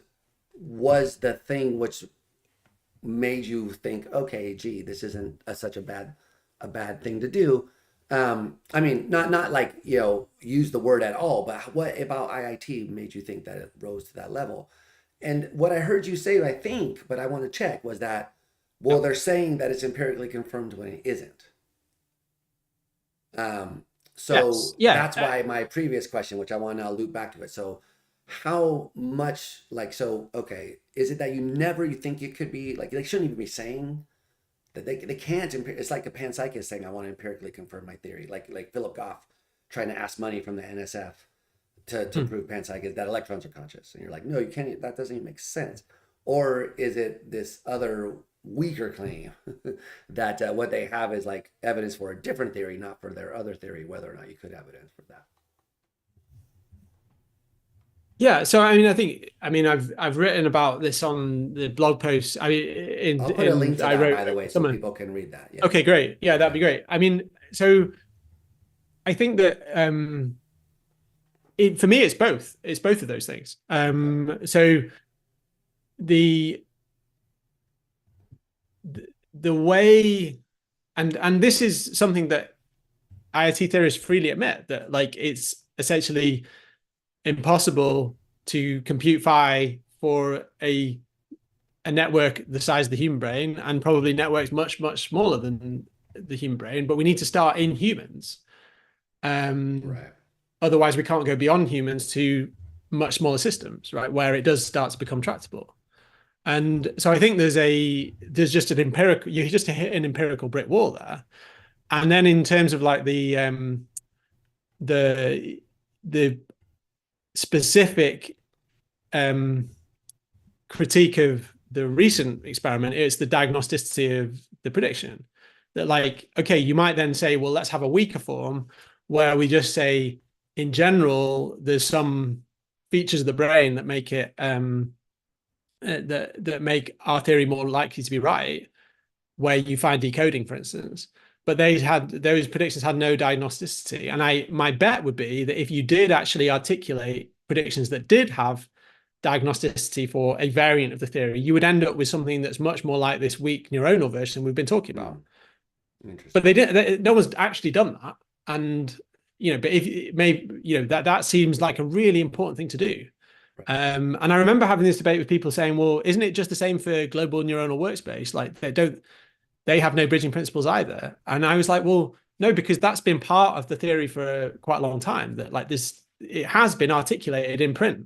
was the thing which made you think, okay, gee, this isn't such a bad thing to do? I mean, not like, use the word at all, but what about IIT made you think that it rose to that level? And what I heard you say, I think, but I want to check, was that, well, Yeah. they're saying that it's empirically confirmed when it isn't. Yes. So Yeah. that's why my previous question, which I want to now loop back to it. So how much, like, so, okay, is it that you think it could be, like, they shouldn't even be saying that they can't, it's like a panpsychist saying, I want to empirically confirm my theory. Like Philip Goff trying to ask money from the NSF to Hmm. prove panpsychism, that electrons are conscious. And you're like, no, you can't, that doesn't even make sense. Or is it this other weaker claim that what they have is like evidence for a different theory, not for their other theory, whether or not you could have evidence for that? Yeah, so I mean, I've written about this on the blog post. I mean, I'll put a link to I that, wrote by the way, so someone. people can read that. Yeah. Okay, great. Yeah, that'd Yeah. be great. I mean, so I think that for me, it's both. It's both of those things. Okay. So the the way, and this is something that IoT theorists freely admit, that, like, it's essentially impossible to compute phi for a network the size of the human brain, and probably networks much smaller than the human brain. But we need to start in humans. Um, Right. Otherwise, we can't go beyond humans to much smaller systems, right, where it does start to become tractable. And so I think there's just an empirical, you just hit an empirical brick wall there. And then in terms of, like, the the specific um critique of the recent experiment, it's the diagnosticity of the prediction. that like, okay, you might then say, well, let's have a weaker form where we just say, in general, there's some features of the brain that make it that make our theory more likely to be right, where you find decoding, for instance. But those predictions had no diagnosticity. And my bet would be that if you did actually articulate predictions that did have diagnosticity for a variant of the theory, you would end up with something that's much more like this weak neuronal version we've been talking about. But Interesting. no one's actually done that. And but if it may, that seems like a really important thing to do. Right. And I remember having this debate with people saying, well, isn't it just the same for global neuronal workspace? Like they have no bridging principles either. And I was like, well, no, because that's been part of the theory for quite a long time, that like this, it has been articulated in print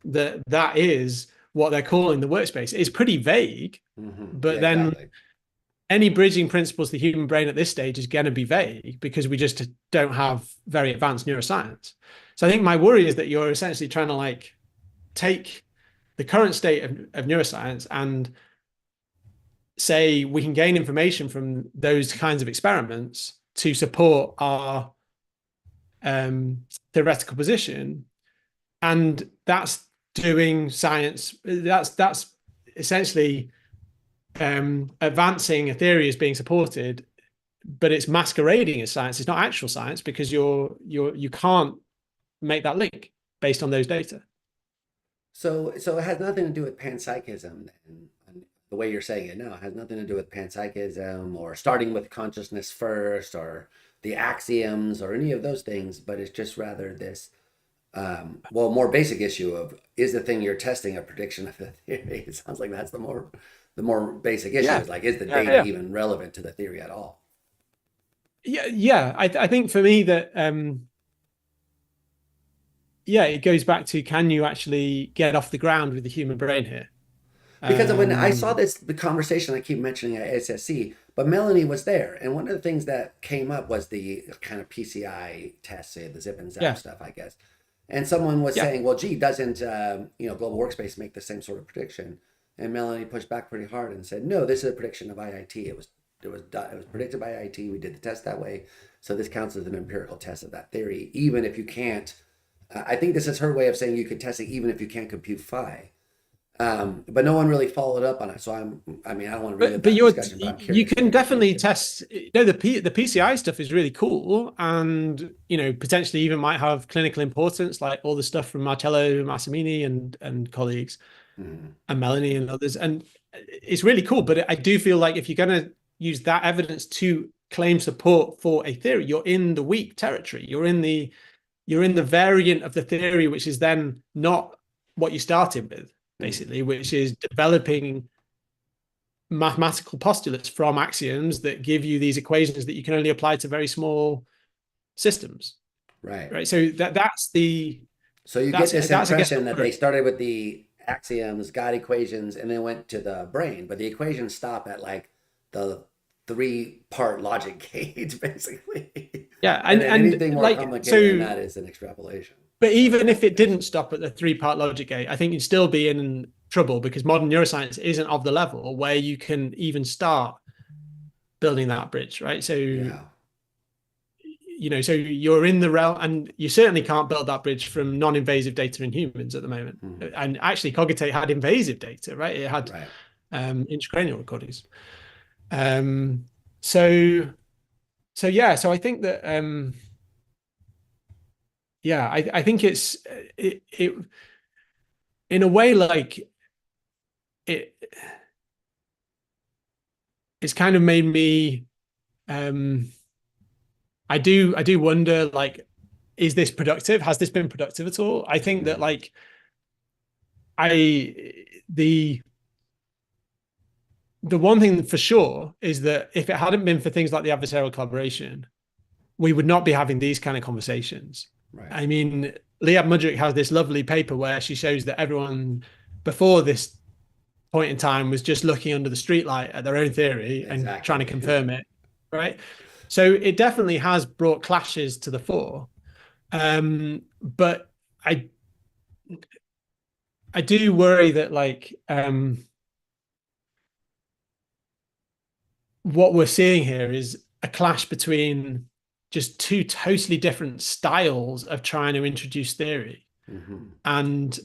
that is what they're calling the workspace. It's pretty vague, Yeah, but then exactly. any bridging principles to the human brain at this stage is going to be vague because we just don't have very advanced neuroscience. So I think my worry is that you're essentially trying to like take the current state of neuroscience and say we can gain information from those kinds of experiments to support our theoretical position, and that's doing science. That's essentially advancing a theory is being supported, but it's masquerading as science. It's not actual science because you can't make that link based on those data. So it has nothing to do with panpsychism and the way you're saying it now. It has nothing to do with panpsychism or starting with consciousness first or the axioms or any of those things, but it's just rather this more basic issue of is the thing you're testing a prediction of the theory? It sounds like that's the more basic issue Yeah, is like, is the yeah, data yeah, even relevant to the theory at all? yeah, yeah. I think for me that yeah, it goes back to can you actually get off the ground with the human brain here? Because when I saw Um, the conversation I keep mentioning at SSC, but Melanie was there, and one of the things that came up was the kind of PCI test, say the zip and zap yeah, stuff, I guess. And someone was yeah. saying, "Well, gee, doesn't Global Workspace make the same sort of prediction?" And Melanie pushed back pretty hard and said, "No, this is a prediction of IIT. It was predicted by IIT. We did the test that way, so this counts as an empirical test of that theory, even if you can't." I think this is her way of saying you could test it even if you can't compute phi. But no one really followed up on it. So I mean, I don't want to relive But that discussion, but I'm you curious can what your definitely take is. test. The PCI stuff is really cool, and potentially even might have clinical importance, like all the stuff from Marcello Massimini and colleagues, Mhm. and Melanie and others, and it's really cool. But I do feel like if you're going to use that evidence to claim support for a theory, you're in the weak territory. You're in the variant of the theory, which is then not what you started with, Mhm. basically, which is developing mathematical postulates from axioms that give you these equations that you can only apply to very small systems, Right. right? So that's the So you get this that's I guess impression the that they worry. started with the axioms, got equations, and then went to the brain, but the equations stop at like the three-part logic gate, basically. Yeah, And and then anything more like complicated than so, that is an extrapolation but or even if it didn't approximation. stop at the three-part logic gate, I think you'd still be in trouble because modern neuroscience isn't of the level where you can even start building that bridge, right? So Yeah. so you're in the realm, and you certainly can't build that bridge from non-invasive data in humans at the moment. Mhm. And actually, Cogitate had invasive data, right? It had Right. intracranial recordings. Um, so, so yeah, so I think that yeah, I think it in a way like it it's kind of made me um I do wonder like is this productive? Has this been productive at all? I think that Mhm. like I the one thing for sure is that if it hadn't been for things like the adversarial collaboration, we would not be having these kind of conversations. Right. I mean, Liab Mudrick has this lovely paper where she shows that everyone before this point in time was just looking under the streetlight at their own theory and trying to Exactly. confirm it, right? So it definitely has brought clashes to the fore. But I do worry that like what we're seeing here is a clash between just two totally different styles of trying to introduce theory. Hmm. And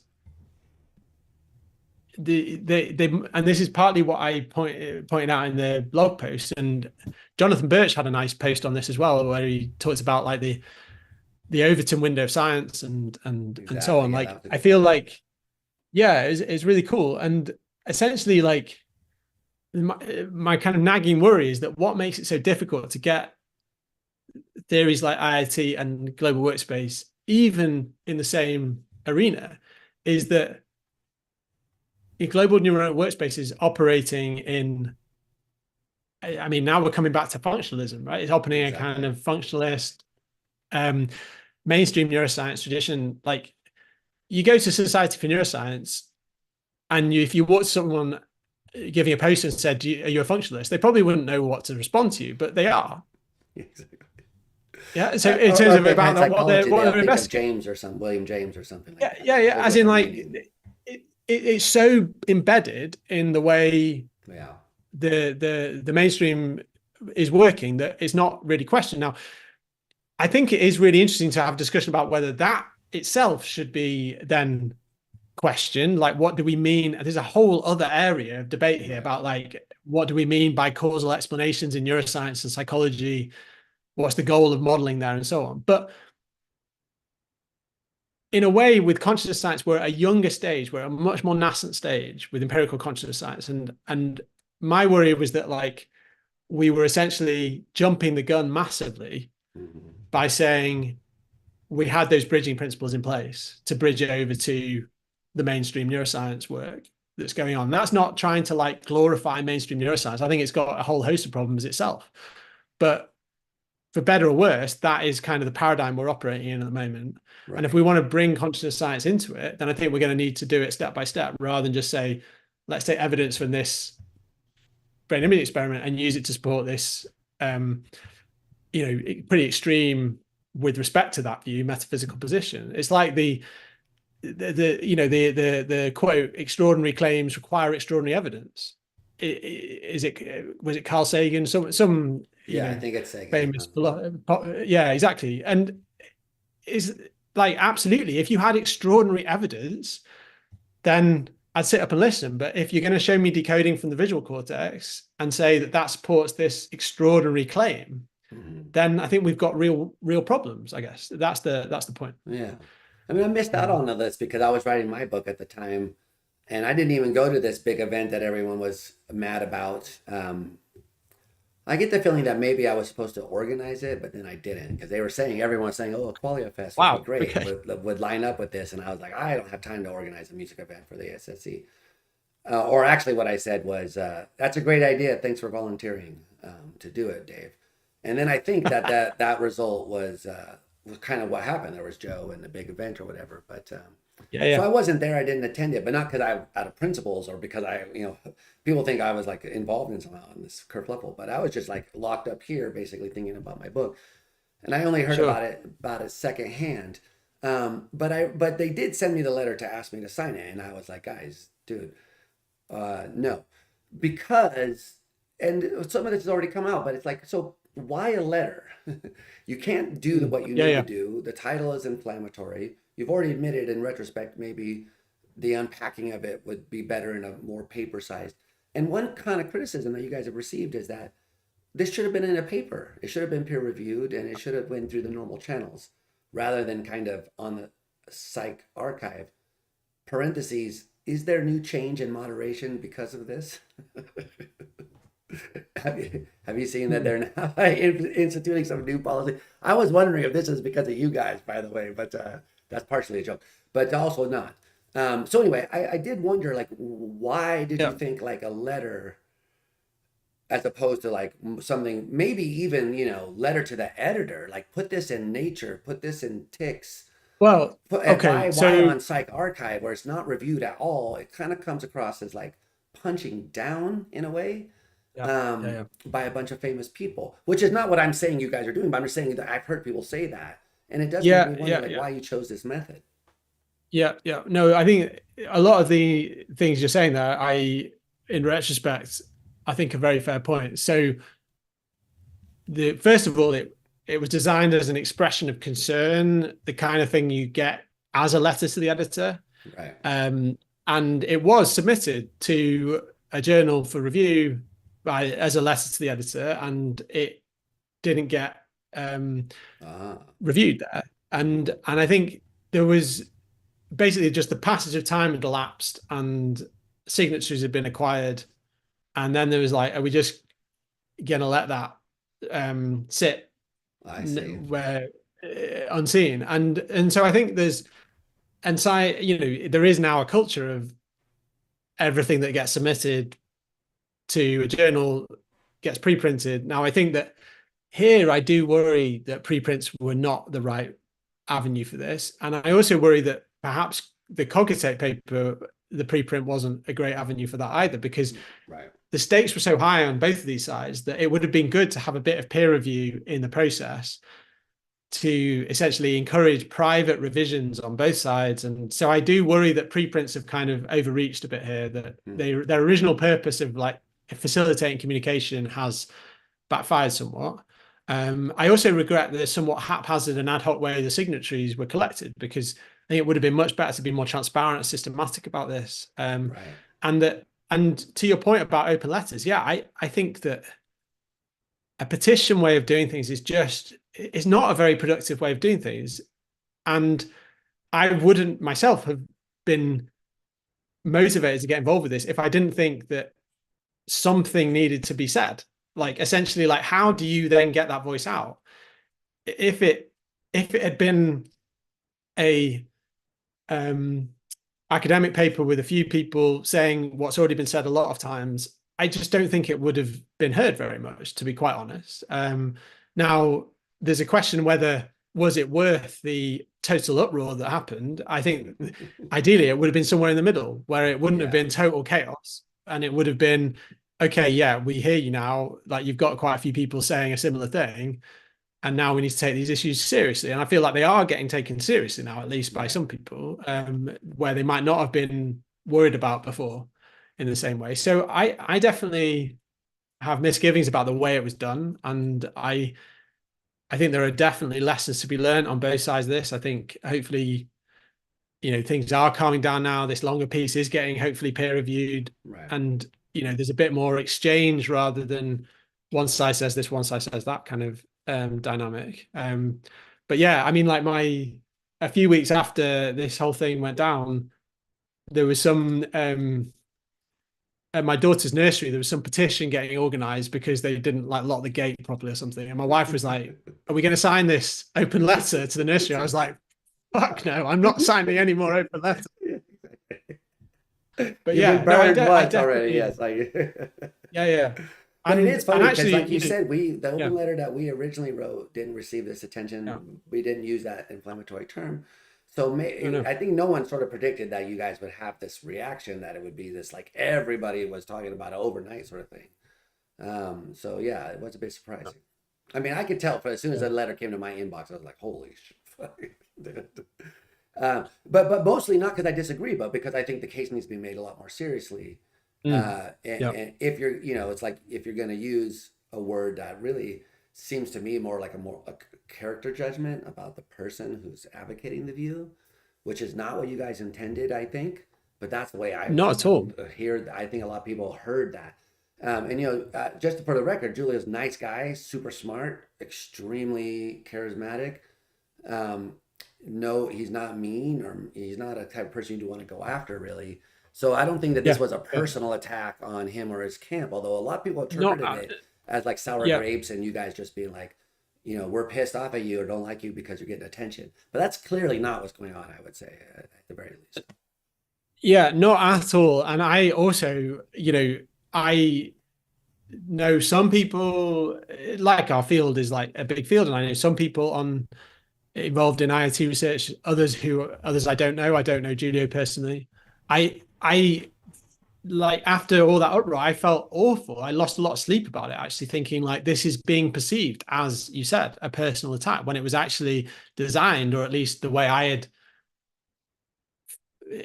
they and this is partly what I pointed out in the blog post. And Jonathan Birch had a nice post on this as well, where he talks about like the Overton window of science and so Exactly. on. Yeah, that Like was a I good feel one. like yeah, it's really cool. And essentially like my kind of nagging worry is that what makes it so difficult to get theories like IoT and global workspace, even in the same arena, is that a global neural workspace is operating in, I mean, now we're coming back to functionalism, right? It's operating a kind Exactly. of functionalist, um, mainstream neuroscience tradition. Like you go to Society for Neuroscience, and if you watch someone giving a post and said, "Are you a functionalist?" They probably wouldn't know what to respond to you, but they are. Exactly. Yeah. So in Or terms if of they've had about psychology, what they'll they're think of investigating. James or some William James or something like Yeah, that. yeah, A yeah. whole As in, different like, meaning. it's so embedded in the way Yeah. the mainstream is working that it's not really questioned. Now, I think it is really interesting to have a discussion about whether that itself should be then questioned. Like, what do we mean? There's a whole other area of debate here Right. about like what do we mean by causal explanations in neuroscience and psychology? What's the goal of modeling there, and so on. But in a way, with consciousness science, we're at a younger stage, we're at a much more nascent stage with empirical consciousness science. And my worry was that like we were essentially jumping the gun massively Hmm. by saying we had those bridging principles in place to bridge it over to the mainstream neuroscience work that's going on. That's not trying to like glorify mainstream neuroscience. I think it's got a whole host of problems itself. But for better or worse, that is kind of the paradigm we're operating in at the moment. And if Right. we want to bring consciousness science into it, then I think we're going to need to do it step by step rather than just say, let's take evidence from this brain imaging experiment and use it to support this, um, pretty extreme with respect to that view metaphysical position. It's like the quote extraordinary claims require extraordinary evidence. Is it was it Carl Sagan some Yeah, I think it's Sagan. famous yeah, exactly. And is like absolutely if you had extraordinary evidence then I'd sit up and listen. But if you're going to show me decoding from the visual cortex and say that that supports this extraordinary claim, Hmm. then I think we've got real problems. I guess that's the point. Yeah. I mean, I missed out Mm. on the list because I was writing my book at the time, and I didn't even go to this big event that everyone was mad about. I get the feeling that maybe I was supposed to organize it, but then I didn't because they were saying everyone was saying, "Oh, a Qualia Fest would be Wow. great, Okay. would line up with this," and I was like, "I don't have time to organize a music event for the SSC." Or actually, what I said was, "That's a great idea. Thanks for volunteering to do it, Dave." And then I think that result was kind of what happened. There was Joe and the big event or whatever, but Yeah. so Yeah. I wasn't there. I didn't attend it, but not because I out of principles or because people think I was like involved in somehow on this kerfluffle, but I was just like locked up here, basically thinking about my book, and I only heard Sure. about it secondhand. But they did send me the letter to ask me to sign it, and I was like, guys, dude, no, because and some of this has already come out, but it's like, so why a letter? You can't do Mm. what you Yeah. need to Yeah. do. The title is inflammatory. You've already admitted in retrospect maybe the unpacking of it would be better in a more paper sized. And one kind of criticism that you guys have received is that this should have been in a paper. It should have been peer reviewed and it should have went through the normal channels rather than kind of on the psych archive. Parentheses, is there new change in moderation because of this? Have you seen that Mm. they're now instituting some new policy? I was wondering if this is because of you guys, by the way, but that's partially a joke, but also not. So anyway, I did wonder, like, why did you Yeah. think like a letter as opposed to like something, maybe even, letter to the editor, like put this in Nature, put this in Ticks, Well, and okay. why So on Psych Archive where it's not reviewed at all? It kind of comes across as like punching down in a way yeah. Yeah. Yeah. by a bunch of famous people, which is not what I'm saying you guys are doing, but I'm just saying that I've heard people say that, and it does make me Yeah. wonder Yeah. like Yeah. why you chose this method. Yeah. Yeah. No, I think a lot of the things you're saying there, in retrospect, I think, a very fair point. So the first of all, it was designed as an expression of concern, the kind of thing you get as a letter to the editor. Right. Um, and it was submitted to a journal for review as a letter to the editor, and it didn't get Ah, reviewed there. And I think there was basically just the passage of time had elapsed and signatures had been acquired, and then there was like, are we just gonna let that sit I see. where unseen? And so I think there's, and so there is now a culture of everything that gets submitted to a journal gets pre-printed. Now I think that here I do worry that preprints were not the right avenue for this, and I also worry that perhaps the Cogitech paper, the preprint wasn't a great avenue for that either, because Right. the stakes were so high on both of these sides that it would have been good to have a bit of peer review in the process to essentially encourage private revisions on both sides. And so I do worry that preprints have kind of overreached a bit here, that Hmm. their original purpose of like facilitating communication has backfired somewhat. I also regret the somewhat haphazard and ad hoc way the signatories were collected, because I think it would have been much better to be more transparent and systematic about this. Right. And to your point about open letters, yeah, I think that a petition way of doing things is not a very productive way of doing things. And I wouldn't myself have been motivated to get involved with this if I didn't think that something needed to be said. Like essentially, like how do you then get that voice out? If it had been a academic paper with a few people saying what's already been said a lot of times, I just don't think it would have been heard very much, to be quite honest. Now, there's a question whether was it worth the total uproar that happened. I think ideally it would have been somewhere in the middle where it wouldn't have Yeah. been total chaos, and it would have been, okay, yeah, we hear you now. Like you've got quite a few people saying a similar thing, and now we need to take these issues seriously. And I feel like they are getting taken seriously now, at least by Right. some people, where they might not have been worried about before in the same way. So I definitely have misgivings about the way it was done, and I think there are definitely lessons to be learned on both sides of this. I think hopefully, things are calming down now. This longer piece is getting hopefully peer reviewed, Right. and there's a bit more exchange rather than one side says this, one side says that kind of dynamic. But yeah, I mean, like a few weeks after this whole thing went down, there was some at my daughter's nursery, there was some petition getting organized because they didn't like lock the gate properly or something. And my wife was like, "Are we going to sign this open letter to the nursery?" I was like, "Fuck no, I'm not signing any more open letters." But You've been yeah, no, burned I once already. definitely, Yes. Like, yeah, yeah, but it is and funny because, actually, like you said, the yeah, open letter that we originally wrote didn't receive this yeah, attention. We didn't use that inflammatory term. So no, no, I think no one sort of predicted that you guys would have this reaction, that it would be this like everybody was talking about it overnight sort of thing. So yeah, it was a bit surprising. I mean, I could tell for as soon as yeah. that letter came to my inbox, I was like, holy shit. But mostly not because I disagree, but because I think the case needs to be made a lot more seriously. Mm, yeah, And if you're, it's like if you're going to use a word that really seems to me more like a character judgment about the person who's advocating the view, which is not what you guys intended, I think. But that's the way I not at all. hear. I think a lot of people heard that. And just for the record, Julia's a nice guy, super smart, extremely charismatic. Um, no, he's not mean, or he's not a type of person you want to go after, really. So I don't think that this Yeah, was a yeah, personal attack on him or his camp, although a lot of people not, interpreted it as like sour yeah. grapes and you guys just being like, we're pissed off at you or don't like you because you're getting attention. But that's clearly not what's going on, I would say, at the very least. Yeah, not at all. And I also, I know some people, like our field is like a big field, and I know some people on involved in IoT research, others I don't know. I don't know Julio personally. I like after all that uproar, I felt awful. I lost a lot of sleep about it, actually, thinking like this is being perceived, as you said, a personal attack when it was actually designed, or at least the way I had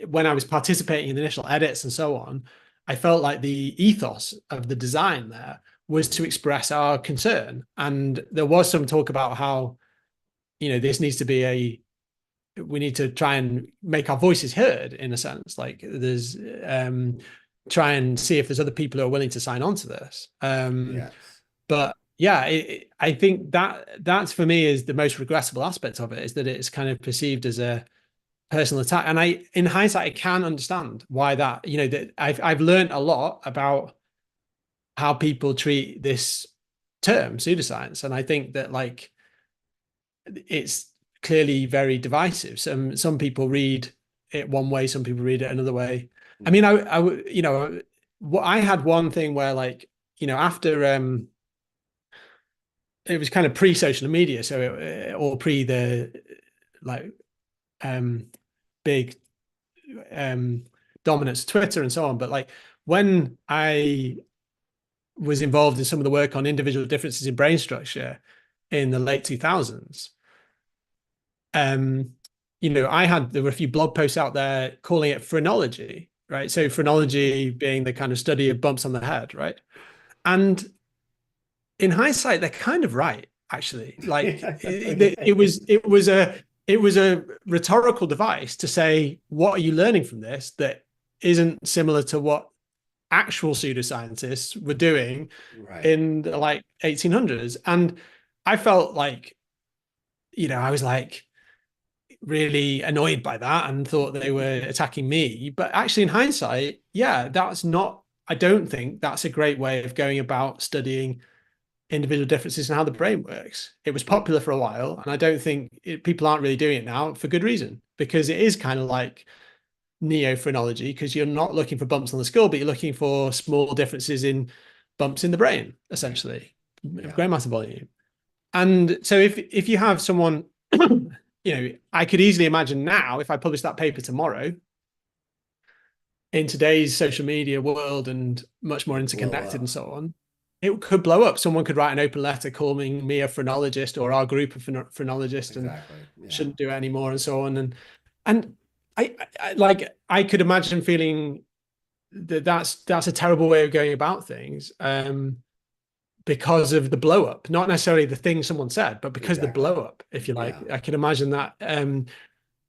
when I was participating in the initial edits and so on, I felt like the ethos of the design there was to express our concern. And there was some talk about how, this needs to be we need to try and make our voices heard in a sense. Like there's try and see if there's other people who are willing to sign on to this. Yes. But yeah, I think that's for me is the most regrettable aspect of it, is that it's kind of perceived as a personal attack. And in hindsight, I can understand why that, that I've learned a lot about how people treat this term pseudoscience. And I think that like it's clearly very divisive. Some people read it one way, some people read it another way. I mean, I had one thing where like, after it was kind of pre-social media, so or pre the like big dominance of Twitter and so on. But like when I was involved in some of the work on individual differences in brain structure in the late 2000s, there were a few blog posts out there calling it phrenology, right? So phrenology being the kind of study of bumps on the head, right? And in hindsight, they're kind of right, actually. Like it was a rhetorical device to say, what are you learning from this that isn't similar to what actual pseudoscientists were doing in the like 1800s? And I felt like, I was like really annoyed by that and thought they were attacking me. But actually, in hindsight, yeah, I don't think that's a great way of going about studying individual differences in how the brain works. It was popular for a while, and I don't think people aren't really doing it now for good reason, because it is kind of like neo-phrenology, because you're not looking for bumps on the skull, but you're looking for small differences in bumps in the brain, essentially, gray matter volume. And so if you have someone, I could easily imagine now, if I publish that paper tomorrow, in today's social media world and much more interconnected and so on, it could blow up. Someone could write an open letter calling me a phrenologist or our group a phrenologist and shouldn't do it anymore and so on. And I could imagine feeling that that's a terrible way of going about things, because of the blow up, not necessarily the thing someone said, but because the blow up, if you like. I can imagine that. And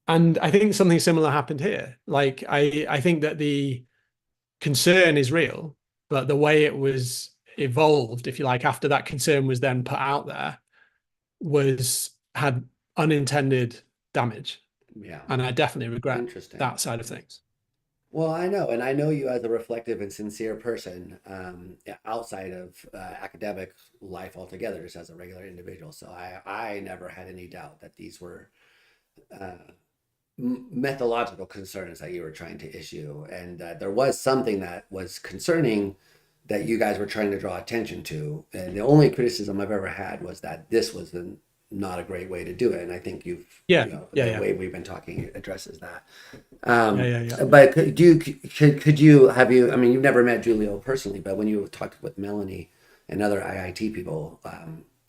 I think something similar happened here. Like I think that the concern is real, but the way it was evolved, if you like, after that concern was then put out there, had unintended damage. Yeah. And I definitely regret that side of things. Well, I know, and I know you as a reflective and sincere person, outside of academic life altogether, just as a regular individual. So I never had any doubt that these were methodological concerns that you were trying to issue, and that there was something that was concerning that you guys were trying to draw attention to. And the only criticism I've ever had was that this was not a great way to do it. And I think the way we've been talking addresses that. But could you I mean, you've never met Julio personally, but when you talked with Melanie and other IIT people,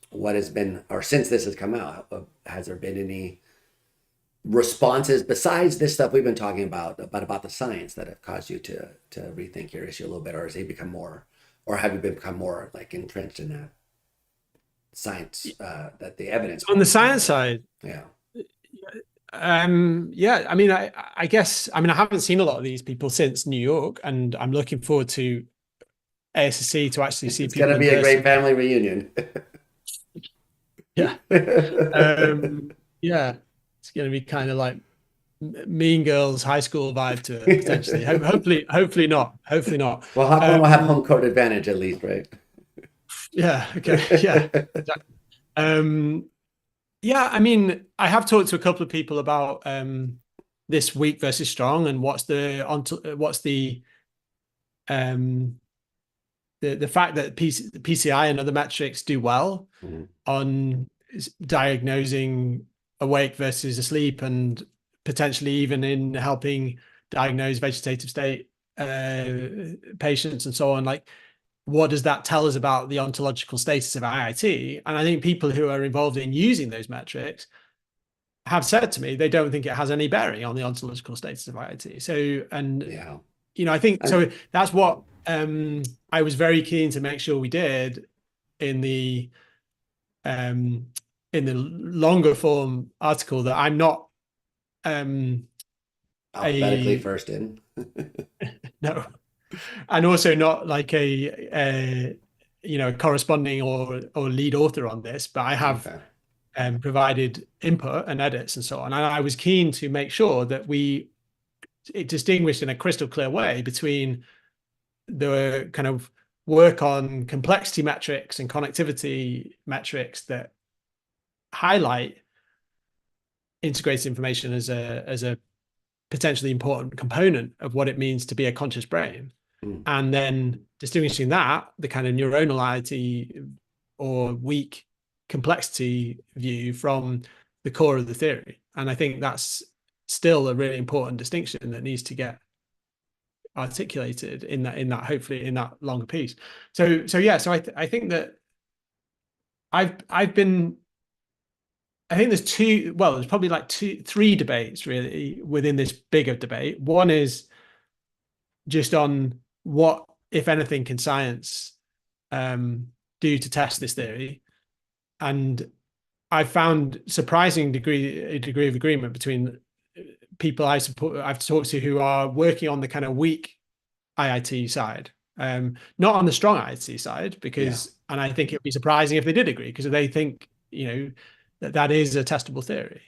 what has been, or since this has come out, has there been any responses besides this stuff we've been talking about, but about the science, that have caused you to rethink your issue a little bit, or has it become more, or have you become more like entrenched in that science, that the evidence on the science side? Yeah. I mean, I guess, I haven't seen a lot of these people since New York, and I'm looking forward to ASSC to actually see people. It's going to be a great family reunion. Yeah. Yeah. It's going to be kind of like Mean Girls high school vibe to it, potentially. Hopefully not. Well, we'll have home court advantage at least, right? Yeah. Okay. Yeah. Yeah. I mean, I have talked to a couple of people about this weak versus strong, and what's the fact that PCI and other metrics do well on diagnosing awake versus asleep, and potentially even in helping diagnose vegetative state patients and so on. Like, what does that tell us about the ontological status of IIT? And I think people who are involved in using those metrics have said to me they don't think it has any bearing on the ontological status of IIT. So, and I think And so. That's what I was very keen to make sure we did in the um, longer form article, that I'm not um, alphabetically a first in. no, and also not like a corresponding or lead author on this, but I have Okay. provided input and edits and so on. And I was keen to make sure that it distinguished in a crystal clear way between the kind of work on complexity metrics and connectivity metrics that highlight integrated information as a potentially important component of what it means to be a conscious brain, Mm. and then distinguishing that, the kind of neuronality or weak complexity view, from the core of the theory. And I think that's still a really important distinction that needs to get articulated in that hopefully in that longer piece. So yeah, so I think that I've been I think there's probably like three debates really within this bigger debate. One is just on what, if anything, can science do to test this theory. And I found surprising degree of agreement between people I've talked to who are working on the kind of weak IIT side, not on the strong IIT side, Yeah. and I think it'd be surprising if they did agree, because they think, that is a testable theory.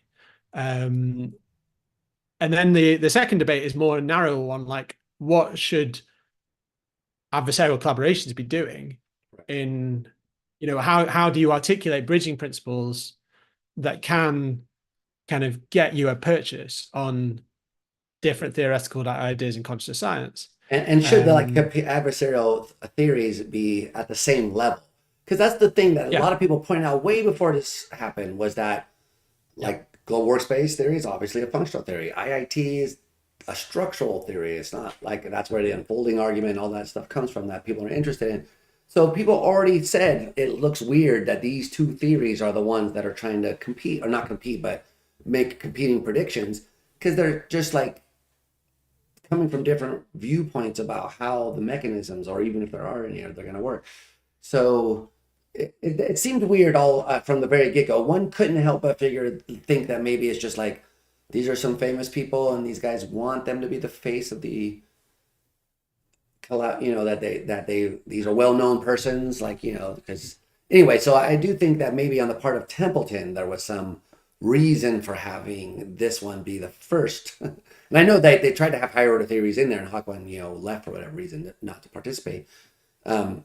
Um, and then the second debate is more narrow one, like what should adversarial collaborations be doing Right. in, how do you articulate bridging principles that can kind of get you a purchase on different theoretical ideas in conscious science. And should the like Um, adversarial theories be at the same level? Because that's the thing that a yeah, lot of people pointed out way before this happened was that yeah, like global workspace theory is obviously a functional theory. IIT is a structural theory. It's not like that's where the unfolding argument and all that stuff comes from that people are interested in. So people already said it looks weird that these two theories are the ones that are trying to compete, or not compete, but make competing predictions, because they're just like coming from different viewpoints about how the mechanisms, or even if there are any, they're going to work. So it seemed weird all from the very get go. One couldn't help but think that maybe it's just like these are some famous people and these guys want them to be the face of the that they these are well known persons, like because anyway. So I do think that maybe on the part of Templeton there was some reason for having this one be the first. And I know they tried to have higher order theories in there, and Hawkman left for whatever reason not to participate. Um,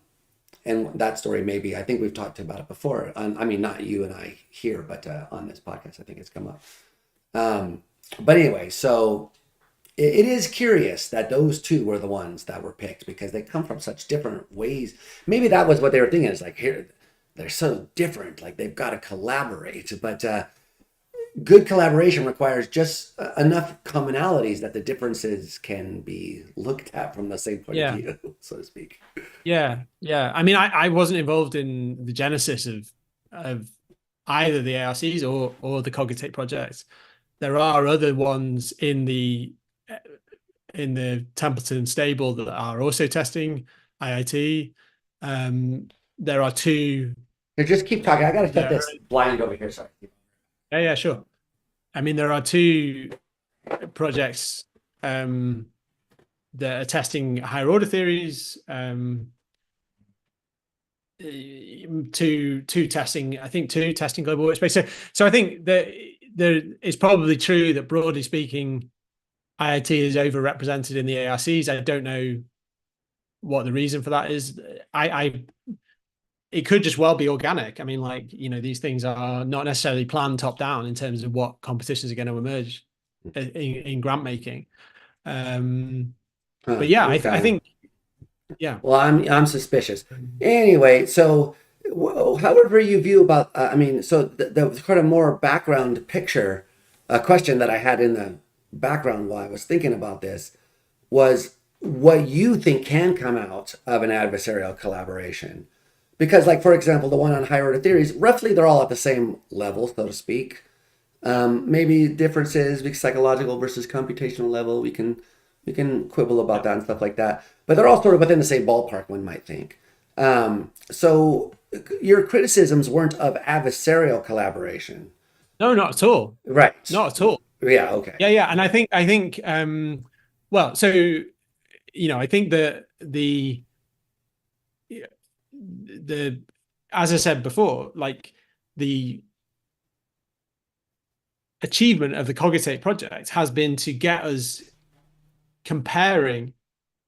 and that story, maybe, I think we've talked about it before. I mean, not you and I here, but on this podcast, I think it's come up. But anyway, so it is curious that those two were the ones that were picked because they come from such different ways. Maybe that was what they were thinking, is like, here, they're so different, like they've got to collaborate. But good collaboration requires just enough commonalities that the differences can be looked at from the same point of yeah, view, so to speak. yeah. I mean, I wasn't involved in the genesis of either the ARCs or the Cogitate project. There are other ones in the Templeton stable that are also testing IIT. There are two Here, just keep talking. I got to shut that this blind over here. Sorry. yeah, sure. I mean, there are two projects that are testing higher order theories, two testing, I think two testing global workspace. So I think that there is probably true that, broadly speaking, IIT is overrepresented in the ARCs. I don't know what the reason for that is. It could just well be organic. I mean, like, these things are not necessarily planned top down in terms of what competitions are going to emerge in grant making. But Huh, yeah, I okay. think, yeah. Well, I'm suspicious. Anyway, so however you view about, I mean, so the kind of more background picture, a question that I had in the background while I was thinking about this was what you think can come out of an adversarial collaboration. Because, like, for example, the one on higher order theories, roughly they're all at the same level, so to speak. Maybe differences, like psychological versus computational level, we can We can quibble about Yeah. that and stuff like that, but they're all sort of within the same ballpark, one might think. So your criticisms weren't of adversarial collaboration, No, not at all. right? Not at all. Yeah. Okay. Yeah, yeah. And I think well, so I think that the as I said before, like the achievement of the Cogitate project has been to get us comparing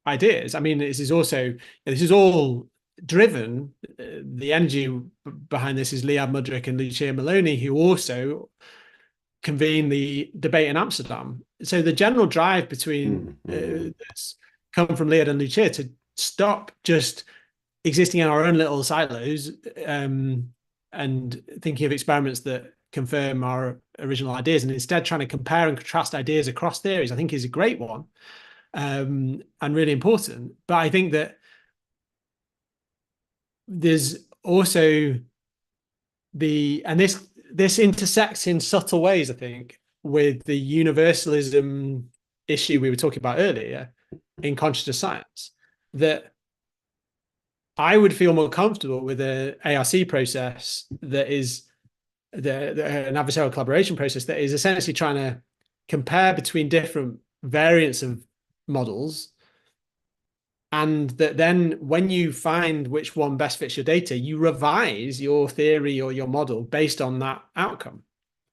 ideas. I mean, this is all driven. The energy behind this is Liab Mudrick and Lucia Maloney, who also convened the debate in Amsterdam. So the general drive between Mm-hmm. come from Liab and Lucia to stop just existing in our own little silos, and thinking of experiments that confirm our original ideas, and instead trying to compare and contrast ideas across theories, I think is a great one, and really important. But I think that there's also and this intersects in subtle ways, I think, with the universalism issue we were talking about earlier in consciousness science, that I would feel more comfortable with an ARC process that is an adversarial collaboration process that is essentially trying to compare between different variants of models, and that then when you find which one best fits your data, you revise your theory or your model based on that outcome.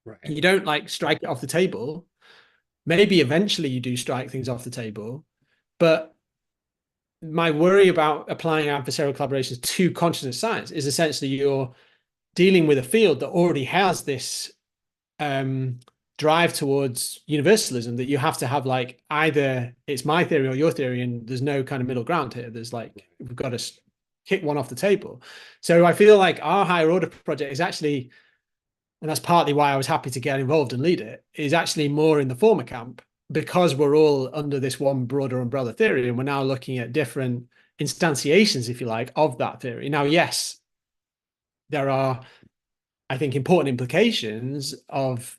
Right. You don't like strike it off the table. Maybe eventually you do strike things off the table, but my worry about applying adversarial collaborations to consciousness science is essentially you're dealing with a field that already has this drive towards universalism, that you have to have like either it's my theory or your theory, and there's no kind of middle ground here. There's like we've got to kick one off the table. So I feel like our higher order project is actually, and that's partly why I was happy to get involved and lead it, is actually more in the former camp, because we're all under this one broader umbrella theory, and we're now looking at different instantiations, if you like, of that theory. Now, yes, there are, I think, important implications of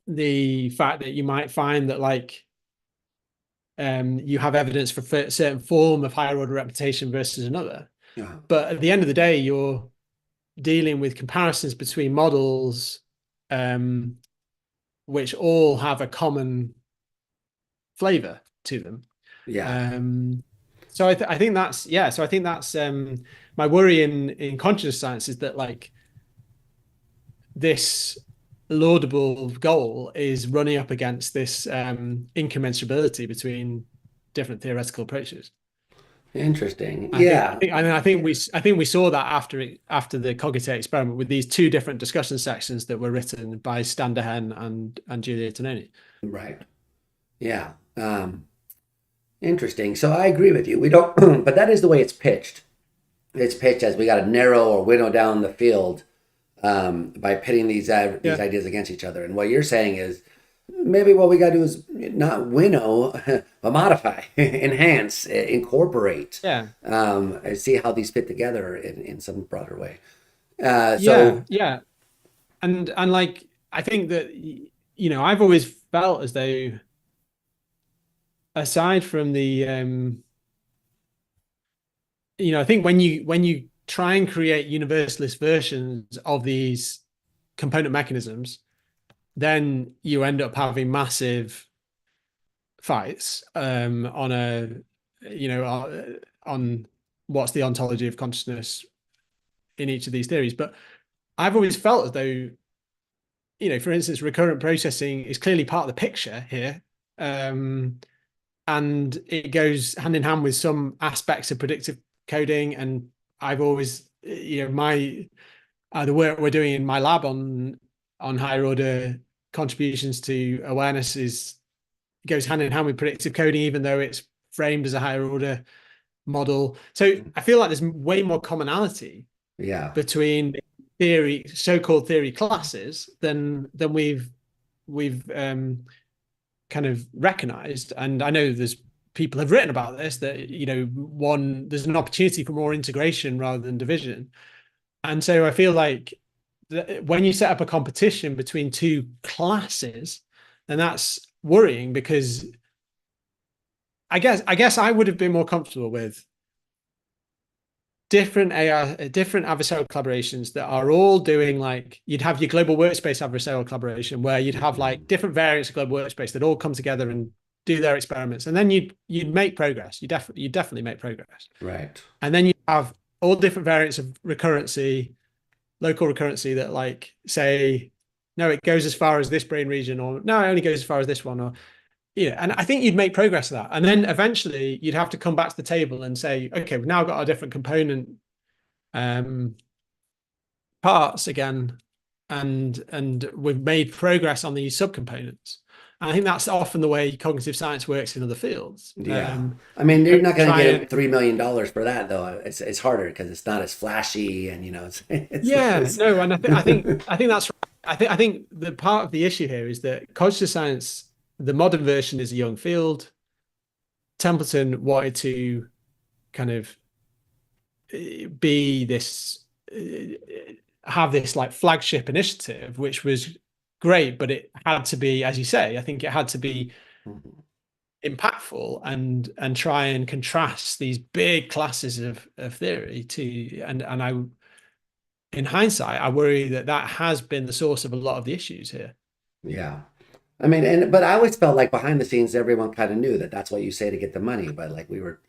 the fact that you might find that like you have evidence for a certain form of higher order representation versus another. Yeah. But at the end of the day, you're dealing with comparisons between models, which all have a common flavor to them. Yeah. So I think that's, yeah. So I think that's my worry in consciousness science, is that like this laudable goal is running up against this incommensurability between different theoretical approaches. Interesting. I think, Yeah. I think we saw that after the Cogitate experiment, with these two different discussion sections that were written by Stan Dehen and Julia Tononi. Right. Yeah. Interesting. So I agree with you. We don't, but that is the way it's pitched. It's pitched as we got to narrow or winnow down the field by pitting these Yeah, ideas against each other. And what you're saying is maybe what we got to do is not winnow, but modify, enhance, incorporate, yeah, and see how these fit together in some broader way. yeah, So yeah. And like I think that I've always felt as though, aside from the I think when you try and create universalist versions of these component mechanisms, then you end up having massive fights on on what's the ontology of consciousness in each of these theories. But I've always felt as though, for instance, recurrent processing is clearly part of the picture here. And it goes hand in hand with some aspects of predictive coding. And I've always, my the work we're doing in my lab on higher order contributions to awareness goes hand in hand with predictive coding, even though it's framed as a higher order model. So I feel like there's way more commonality yeah, between so-called theory classes than we've kind of recognized. And I know there's people have written about this, that there's an opportunity for more integration rather than division. And so I feel like when you set up a competition between two classes, then that's worrying because I guess I would have been more comfortable with different AI, different adversarial collaborations that are all doing like you'd have your global workspace adversarial collaboration where you'd have like different variants of global workspace that all come together and do their experiments, and then you'd make progress. You definitely make progress, Right. and then you have all different variants of recurrency, local recurrency that like say no, it goes as far as this brain region, or no, it only goes as far as this one, or and I think you'd make progress of that. And then eventually you'd have to come back to the table and say, okay, we've now got our different component um, parts again, and we've made progress on these subcomponents. And I think that's often the way cognitive science works in other fields. Yeah. I mean, you're not going to Try get and $3 million for that, though. It's harder because it's not as flashy, and it's yeah, less. no, and I think that's right. I think the part of the issue here is that cognitive science, the modern version, is a young field. Templeton wanted to kind of be this have this like flagship initiative, which was great, but it had to be, as you say, I think it had to be impactful and try and contrast these big classes of theory to and I in hindsight I worry that that has been the source of a lot of the issues here. Yeah. I mean, but I always felt like behind the scenes, everyone kind of knew that that's what you say to get the money. But like we were,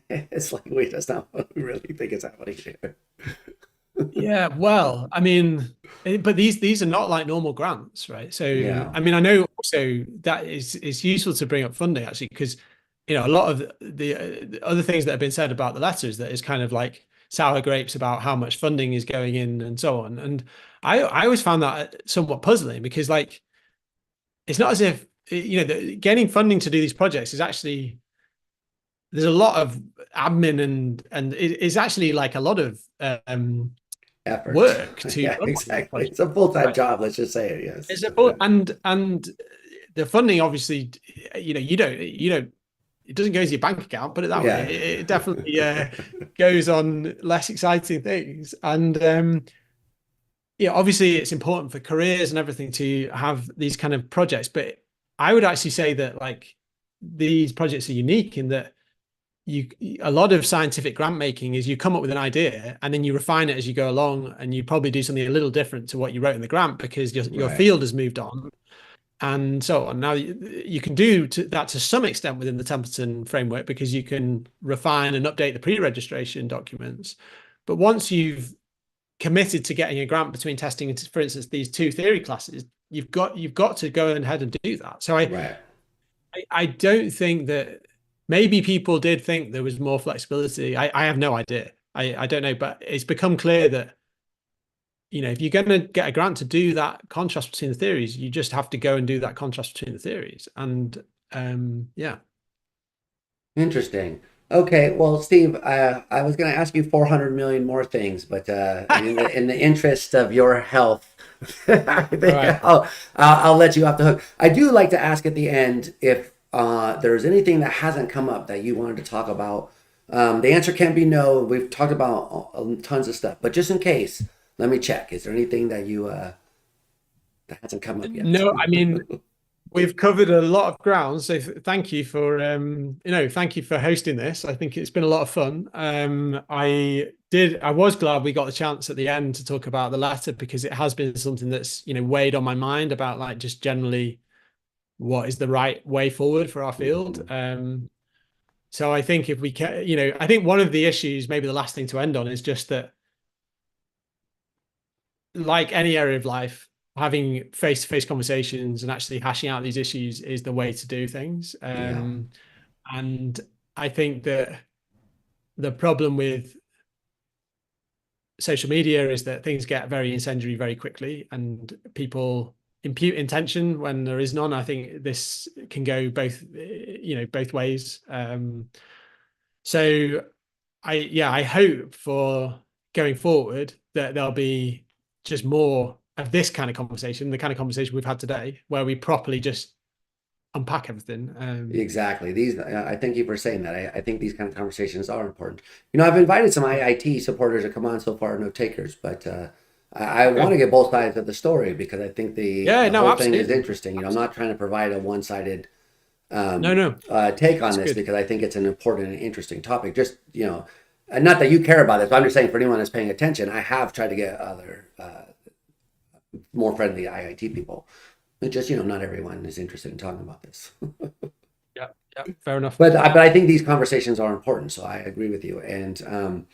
it's like we just not what we really think is happening here. Yeah, well, I mean, but these are not like normal grants, right? So, Yeah. I mean, I know also that is useful to bring up funding actually, because a lot of the other things that have been said about the letter is that it's kind of like sour grapes about how much funding is going in and so on. And I always found that somewhat puzzling because like it's not as if getting funding to do these projects is actually there's a lot of admin and it is actually like a lot of Effort. work to Yeah, run one of these exactly. projects, It's a full-time right? job. Let's just say it. Yes. It's a full, and the funding obviously, you don't it doesn't go to your bank account, put it that way. Yeah. It definitely goes on less exciting things, and obviously it's important for careers and everything to have these kind of projects. But I would actually say that like these projects are unique in that you a lot of scientific grant making is you come up with an idea and then you refine it as you go along, and you probably do something a little different to what you wrote in the grant because your Right. field has moved on and so on. Now you can do that to some extent within the Templeton framework because you can refine and update the pre-registration documents. But once you've committed to getting a grant between testing, for instance, these two theory classes, you've got to go ahead and do that. So Right. I don't think that maybe people did think there was more flexibility. I have no idea. I don't know, but it's become clear that if you're going to get a grant to do that contrast between the theories, you just have to go and do that contrast between the theories. And yeah. Interesting. Okay, well, Steve, I was going to ask you 400 million more things, but in the interest of your health, I All think right. I'll let you off the hook. I do like to ask at the end if there's anything that hasn't come up that you wanted to talk about. The answer can be no. We've talked about tons of stuff, but just in case, let me check. Is there anything that that hasn't come up yet? No, I mean, we've covered a lot of ground, so thank you for thank you for hosting this. I think it's been a lot of fun. I was glad we got the chance at the end to talk about the letter because it has been something that's weighed on my mind about like just generally what is the right way forward for our field. Mhm. So I think if we can, I think one of the issues, maybe the last thing to end on, is just that like any area of life, having face-to-face conversations and actually hashing out these issues is the way to do things. Yeah, And I think that the problem with social media is that things get very incendiary very quickly, and people impute intention when there is none. I think this can go both ways. So I hope for going forward that there'll be just more of this kind of conversation, the kind of conversation we've had today, where we properly just unpack everything. exactly. I thank you for saying that. I think these kind of conversations are important. I've invited some IIT supporters to come on so far, no takers, but I want Okay. to get both sides of the story because I think Yeah, the no, whole thing is absolutely. interesting. You know, I'm not trying to provide a one-sided No, no, take on that's this good. because I think it's an important and interesting topic. Just, you know, and not that you care about this, but I'm just saying for anyone that's paying attention, I have tried to get other more friendly IIT people. It's just, you know, not everyone is interested in talking about this. Yeah, yeah, fair enough. But I think these conversations are important, so I agree with you. And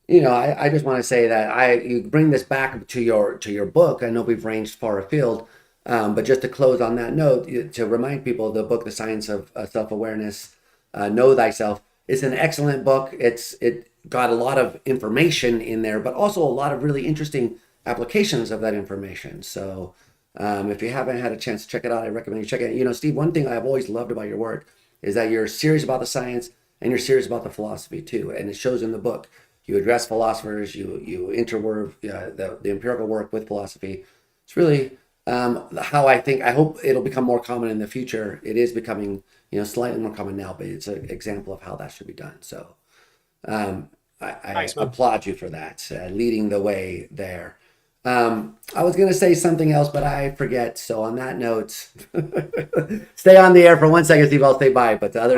you know, I just want to say that you bring this back to your book. I know we've ranged far afield, but just to close on that note, to remind people, the book, The Science of Self Awareness, Know Thyself, is an excellent book. It got a lot of information in there, but also a lot of really interesting applications of that information. So if you haven't had a chance to check it out, I recommend you check it. You know, Steve, one thing I've always loved about your work is that you're serious about the science and you're serious about the philosophy too, and it shows in the book. You address philosophers, you interweave the empirical work with philosophy. It's really how I hope it'll become more common in the future. It is becoming, you know, slightly more common now, but it's an example of how that should be done. So I Thanks, man. applaud you for that, leading the way there. I was going to say something else, but I forget. So on that note, stay on the air for 1 second, Steve. I'll stay by. But the other